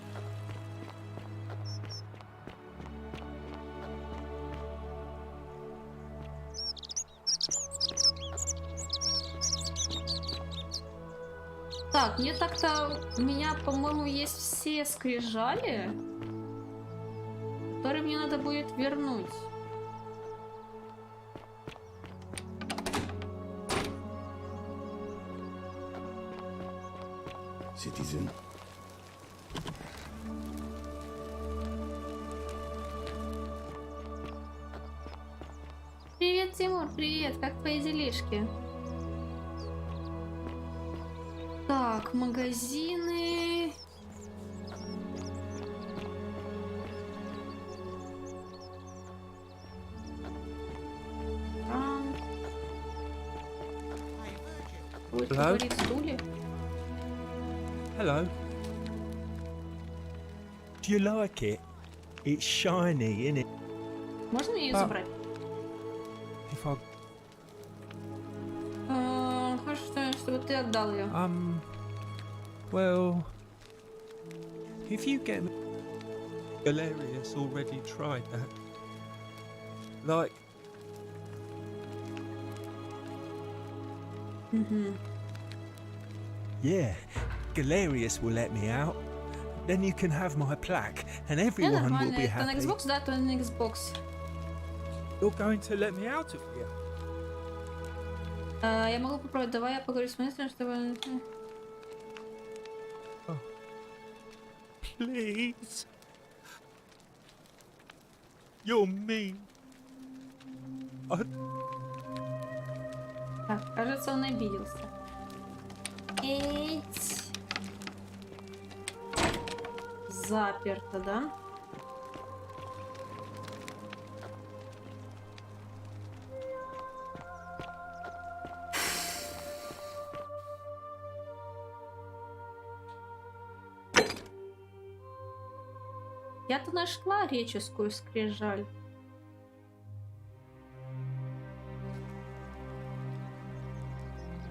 Так, мне так-то... У меня, по-моему, есть все скрижали, которые мне надо будет вернуть. Citizen. Привет, Тимур, привет, как твои делишки? Так, магазины. Будет говорить стулья. Hello. Do you like it? It's shiny, isn't it? Можно мне ее забрать? If I... Хочешь, чтобы ты отдал ее? Well, if you get Galerius already tried that. Like. Yeah. Galerius will let me out. Then you can have my plaque, and everyone will be happy. Это на Xbox, да, то на Xbox. You're going to let me out of here? Я могу попробовать. Давай я поговорю с мыслью, чтобы... Please. You're mean. Так, кажется, он обиделся. Эть. Заперто, да? Я-то нашла реческую скрижаль.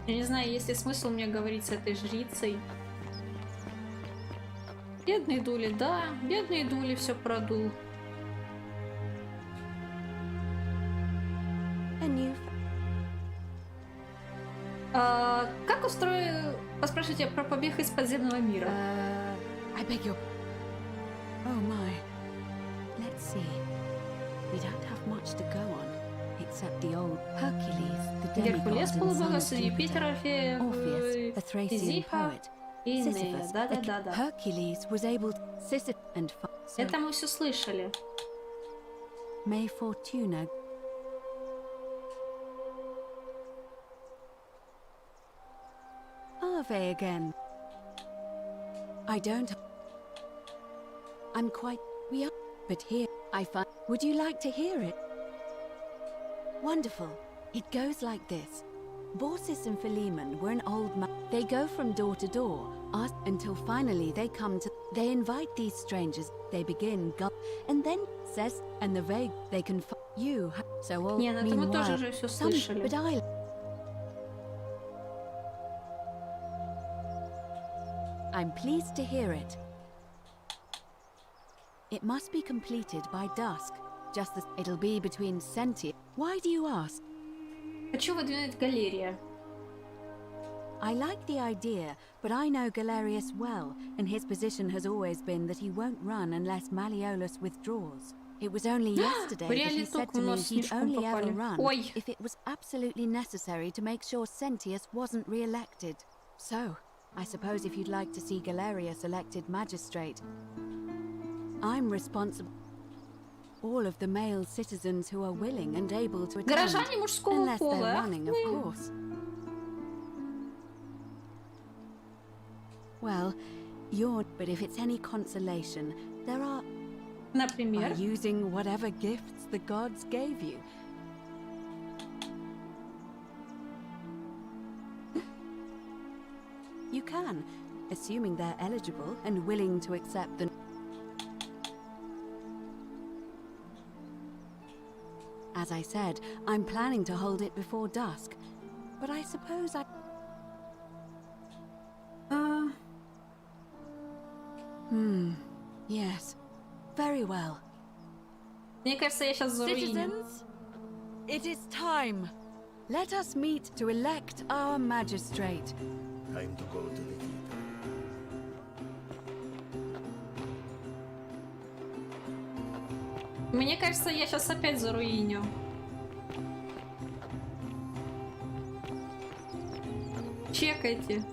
Я не знаю, есть ли смысл мне говорить с этой жрицей. Бедный Дули, да, бедный Дули все продул. Как устрою... Поспрашивайте про побег из подземного мира. I beg your... Oh my. Let's see. We don't have much to go on, except the old Hercules, the Геркулес, полубога, сын Юпитера, Orpheus, the Thracian poet, Sisyphus, да. Hercules was able to Sisyphus and Это мы все слышали. May Fortuna. Ave again. I don't. I'm quite. We are. But here, I find. Would you like to hear it? Wonderful. It goes like this. Baucis and Philemon were an old man. They go from door to door, ask until finally they come to. They invite these strangers. They begin and then says and the vague they can you. So all meanwhile, some, but I. I'm pleased to hear it. It must be completed by dusk, just as it'll be between sentient. Why do you ask? Хочу выдвинуть Галерия. I like the idea, but I know Galerius well, and his position has always been that he won't run unless Malleolus withdraws. It was only yesterday that he said to me he'd only ever run if it was absolutely necessary to make sure Sentius wasn't re-elected. So, I suppose if you'd like to see Galerius elected magistrate, I'm responsible. All of the male citizens who are willing and able to attend, unless they're running, of course. Well, but if it's any consolation, there are... By using whatever gifts the gods gave you. You can, assuming they're eligible and willing to accept the... As I said, I'm planning to hold it before dusk, but I suppose I... Yes. Very well. Мне кажется, я сейчас заруиню. Citizens, it is time. Let us meet to elect our magistrate. Time to go to the theater. Мне кажется, я сейчас опять заруиню. Чекайте.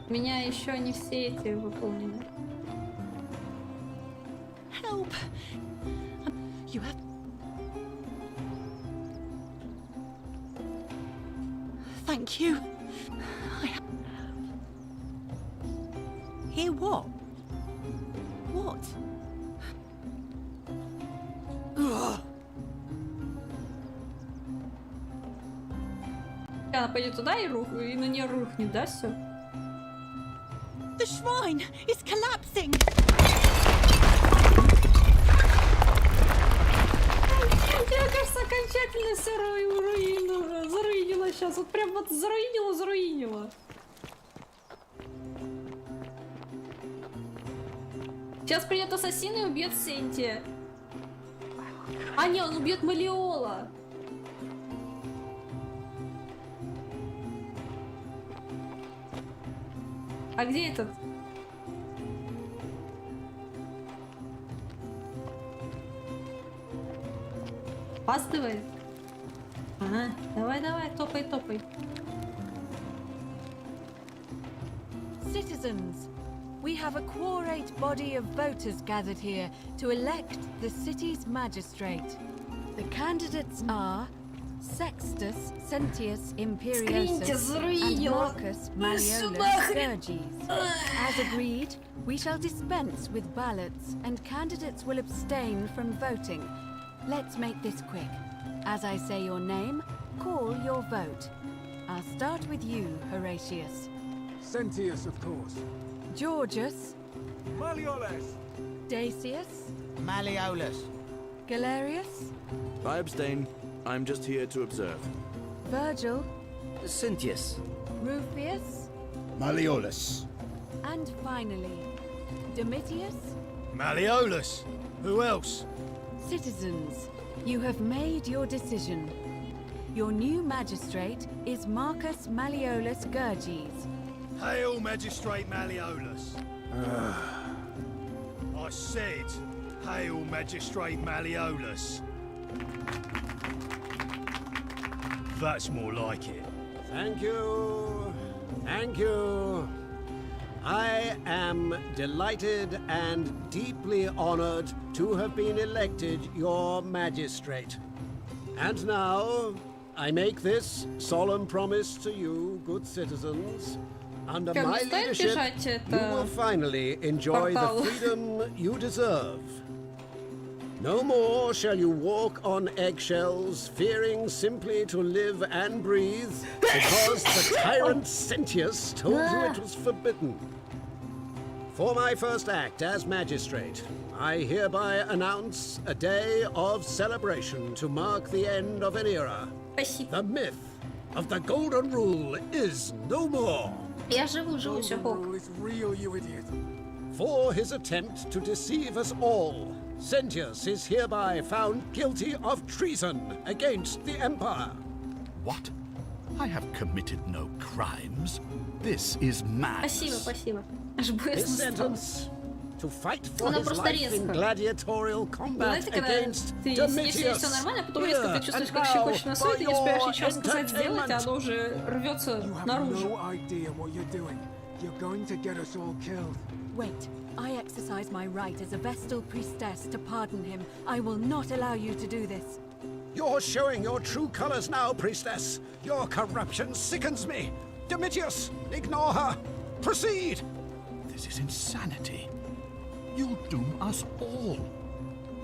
У меня еще не все эти выполнены. Help! You have... Thank you. Hear what? What? Она пойдет туда и на нее рухнет, да, все? The shrine is collapsing. Я, кажется, окончательно все заруинила сейчас. Вот прям вот заруинила. Сейчас придет ассасин и убьет Сентия. А не, он убьет Малиола. А где этот? Опаздывает? Ага, давай, топай. Citizens, we have a quorate body of voters gathered here to elect the city's magistrate. The candidates are Sextus Sentius Imperiosus and Marcus Malleolus Sturges. As agreed, we shall dispense with ballots and candidates will abstain from voting. Let's make this quick. As I say your name, call your vote. I'll start with you, Horatius. Sentius, of course. Georgius. Malleolus. Dacius. Malleolus. Galerius. I abstain. I'm just here to observe. Virgil. Sentius. Rufius. Malleolus. And finally, Domitius. Malleolus. Who else? Citizens, you have made your decision. Your new magistrate is Marcus Malleolus Gurges. Hail, Magistrate Malleolus. I said, hail, Magistrate Malleolus. That's more like it. Thank you. Thank you. I am delighted and deeply honored to have been elected your magistrate. And now, I make this solemn promise to you, good citizens. Under my leadership, you will finally enjoy the freedom you deserve. No more shall you walk on eggshells, fearing simply to live and breathe, because the tyrant Sentius told you it was forbidden. For my first act as magistrate, I hereby announce a day of celebration to mark the end of an era. The myth of the Golden Rule is no more. Я живу, все бог. Real, you idiot. For his attempt to deceive us all, Sentius is hereby found guilty of treason against the Empire. What? I have committed no crimes. This is madness. Спасибо. His sentence to fight for Она his просто life in резко. gladiatorial combat Знаете, когда against ты сидишь, и все Domitius. нормально, потом резко ты чувствуешь, как щекочет носу, и ты не успеешь ничего сказать, сделать, а оно уже рвется наружу. Wait, I exercise my right as a Vestal priestess to pardon him. I will not allow you to do this. You're showing your true colors now, priestess. Your corruption sickens me. Domitius, ignore her. Proceed. This is insanity. You'll doom us all.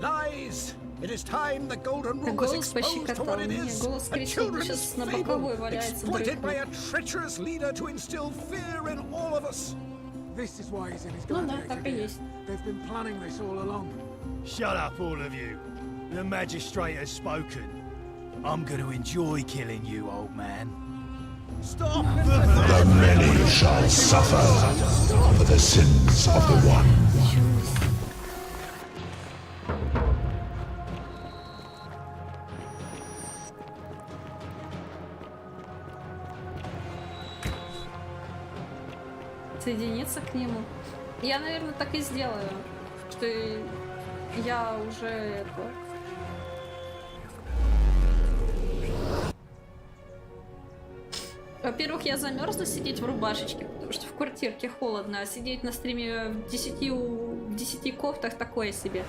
Lies. It is time the golden rule was Голос exposed to what it пощекотал. is. Голос A кричал, children's сейчас на fable, боковой валяется, exploited by дрыхнет. a treacherous leader to instill fear in all of us. This is why he's in his Ну да, gladiator так и gear. есть. They've been planning this all along. Shut up, all of you. The magistrate has spoken. I'm going to enjoy killing you, old man. Stop! The many shall suffer for the sins of the one. Соединиться к нему. Я, наверное, так и сделаю. Что я уже это... Во-первых, я замерзла сидеть в рубашечке, потому что в квартирке холодно, а сидеть на стриме в 10 кофтах такое себе.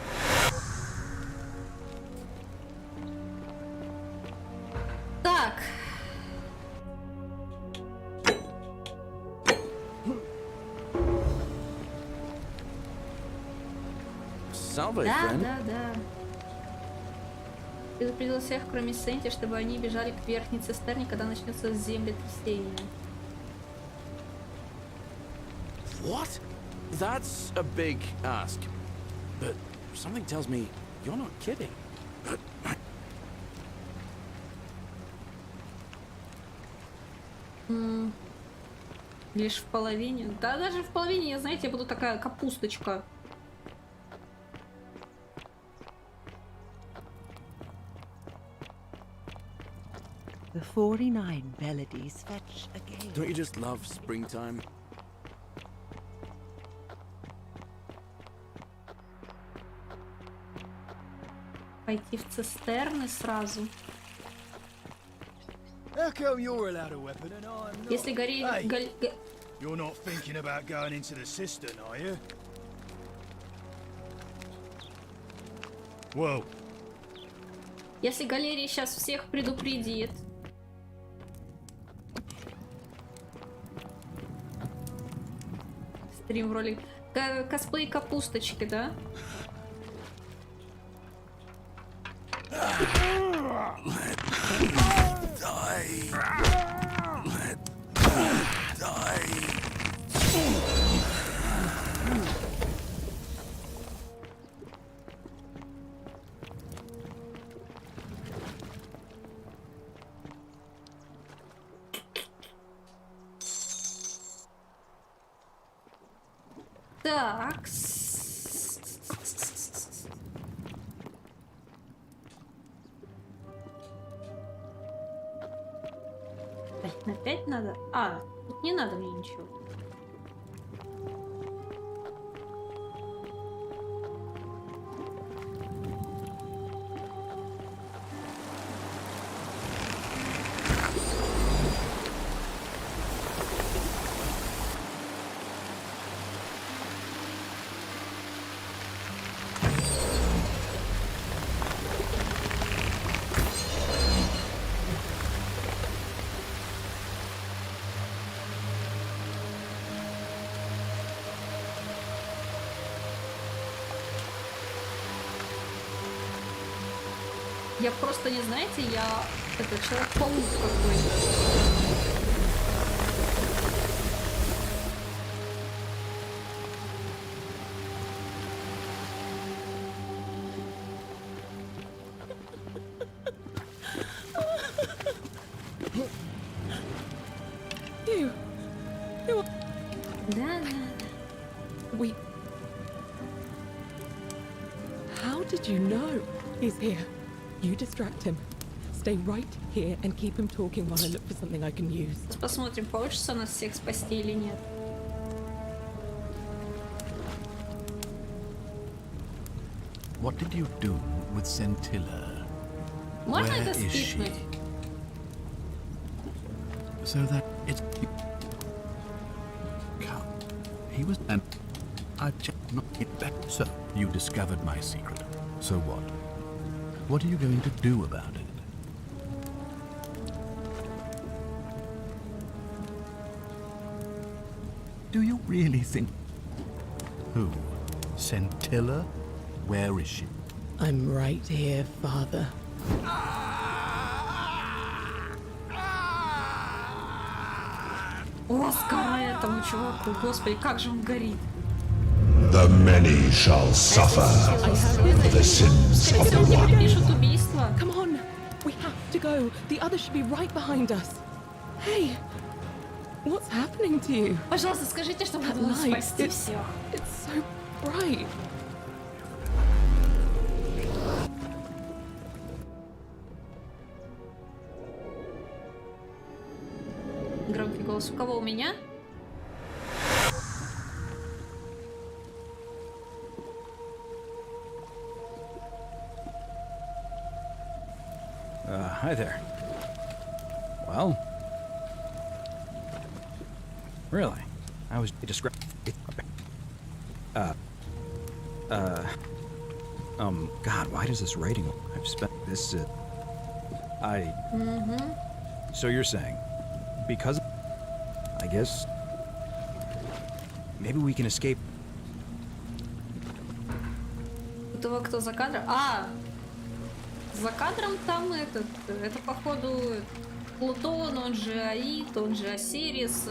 Так. Да. Предупредил всех, кроме Сенти, чтобы они бежали к верхней цистерне, когда начнется землетрясение. What? That's a big ask. But something tells me you're not kidding. Лишь в половине. Да, даже в половине, я, знаете, я буду такая капусточка. The 49 melodies fetch again. Don't you just love springtime? Пойти в цистерны сразу. How come you're allowed a weapon and I'm not? Если гореть... Hey, you're not thinking about going into the cistern, are you? Whoa. Если галерия сейчас всех предупредит. Стрим в роли... Косплей капусточки, да? Так. Опять надо? А, тут не надо мне ничего. Я просто не знаете, я это человек-паук какой-то. Да. We... How did you know he's here? You distract him. Stay right here and keep him talking while I look for something I can use. Посмотрим, получится нас всех спасти или нет. What did you do with Scintilla? Можно Where это is she? скипнуть? So that it's... Come. He was... And I just not get back. So, you discovered my secret. So what? What are you going to do about it? Do you really think... Who? Scintilla? Where is she? I'm right here, Father. Оскара этому чуваку, господи, как же он горит. The many shall suffer for the sins of the one. Пишут убийство. Come on, we have to go. The others should be right behind us. Hey, what's happening to you? Пожалуйста, скажите, что мы должны спасти всех. It's so bright. Громкий голос. У кого? У меня? Hi there. Well... Really? I was described... God, why does this rating... I've spent this... So you're saying... Because... I guess... Maybe we can escape... Этого кто за кадром? За кадром там это походу Плутон, он же Аид, он же Осирис,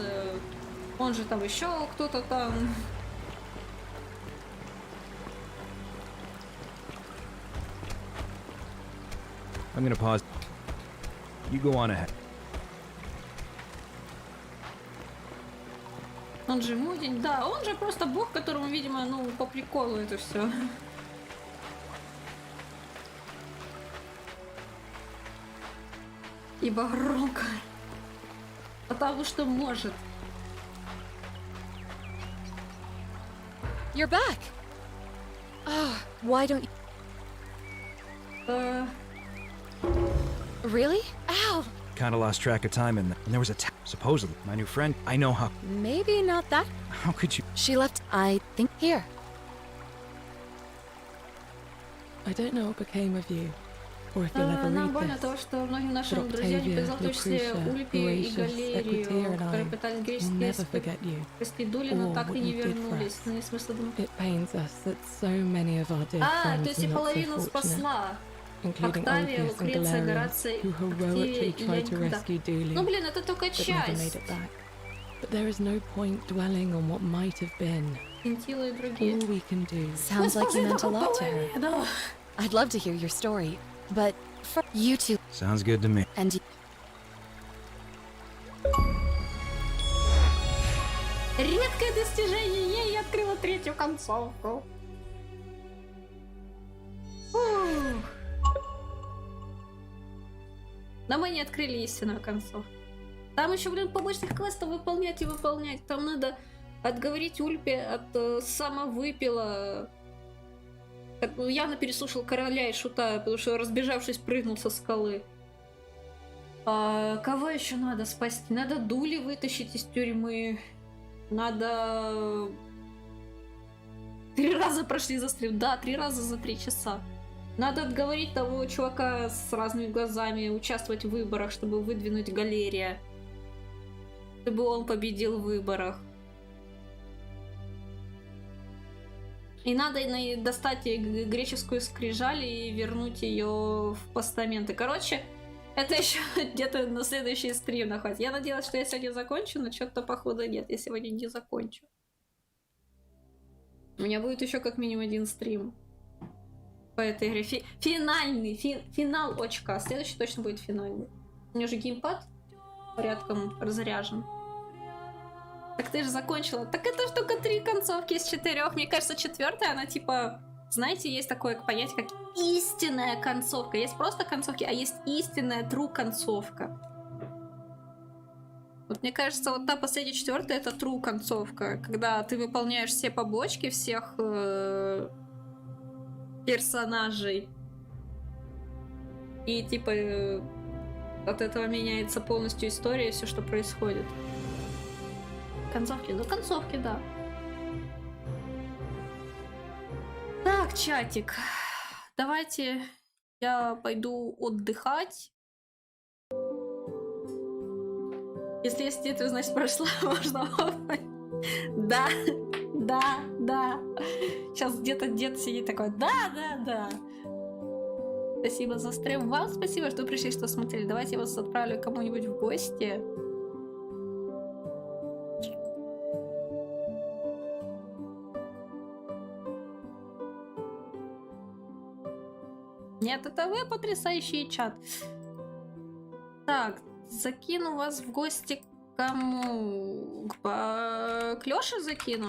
он же там еще кто-то там. I'm gonna pause. You go on ahead. Он же Мудень, да, он же просто бог, которому, видимо, ну, по приколу это все. Ибо громко. Потому что может. You're back. Oh, why don't you... Really? Ow! Kinda lost track of time and there was a supposedly my new friend. I know how. Maybe not that. How could you? She left, I think, here. I don't know what became of you, or if you'll ever Нам read больно this. того, что многим нашим But друзьям не Octavia, повезло, в том числе Lucretia, Ульпе и Horatius, Галерию, Equitia, and которые I пытались will греческие never forget you, спасти Дули, но or так what и не you did for вернулись. us. Ну, в смысле, думаю... It pains us that so many of our dear то friends есть и are not so половину fortunate, спасла. including Октавия, Ulpius and Лукреция, Galerius, Горация, who heroically Активия и tried to Янькуда. rescue Dooley, Ну, блин, это только but never made часть. it back. But there is no point dwelling on what might have been. Сентила и другие. All we can do. Sounds like you meant a lot to her. Да. I'd love to hear your story, but for you two Sounds good to me. and you... Редкое достижение, я открыла третью концовку. Фух. Но мы не открыли истинную концовку. Там еще, блин, побочных квестов выполнять и выполнять. Там надо отговорить Ульпе от самовыпила. Явно переслушал короля и шута, потому что, разбежавшись, прыгнул со скалы. Кого еще надо спасти? Надо Дули вытащить из тюрьмы. Надо... 3 раза прошли за стрим. Да, 3 раза за 3 часа. Надо отговорить того чувака с разными глазами участвовать в выборах, чтобы выдвинуть Галерия. Чтобы он победил в выборах. И надо достать греческую скрижаль и вернуть ее в постаменты. Короче, это еще где-то на следующий стрим находится. Я надеялась, что я сегодня закончу, но что-то походу нет. Я сегодня не закончу. У меня будет еще как минимум 1 стрим по этой игре. Финальный, финал очка. Следующий точно будет финальный. У меня же геймпад порядком разряжен. Так ты же закончила. Так это ж только 3 концовки из 4. Мне кажется, 4-я, она типа... Знаете, есть такое понятие, как истинная концовка. Есть просто концовки, а есть истинная true концовка. Вот мне кажется, вот та последняя 4-я это true концовка. Когда ты выполняешь все побочки всех персонажей. И типа от этого меняется полностью история, все, что происходит. Концовки, ну концовки, да. Так, чатик, давайте я пойду отдыхать. Если есть дед, значит прошла, можно. Да, да, да. Сейчас где-то дед сидит такой, да, да, да. Спасибо за стрим. Вам спасибо, что пришли, что смотрели. Давайте я вас отправлю кому-нибудь в гости. Нет, это вы потрясающий чат. Так, закину вас в гости к кому? К Лёше закину?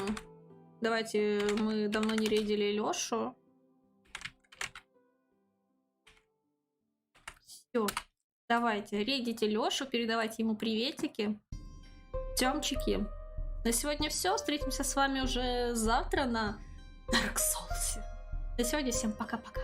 Давайте, мы давно не рейдили Лёшу. Все, давайте, рейдите Лёшу, передавайте ему приветики. Тёмчики. На сегодня все. Встретимся с вами уже завтра на Dark Souls. На сегодня всем пока-пока.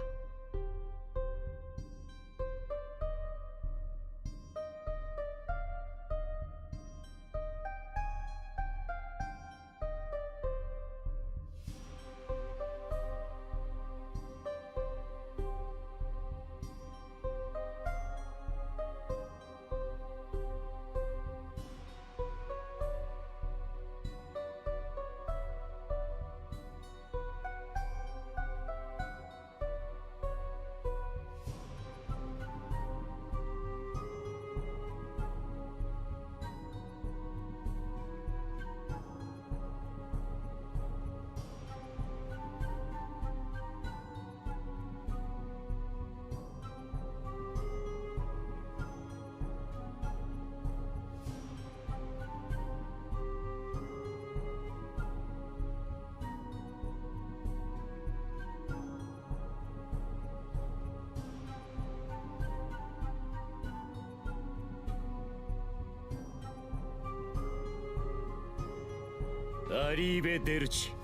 Arrivederci.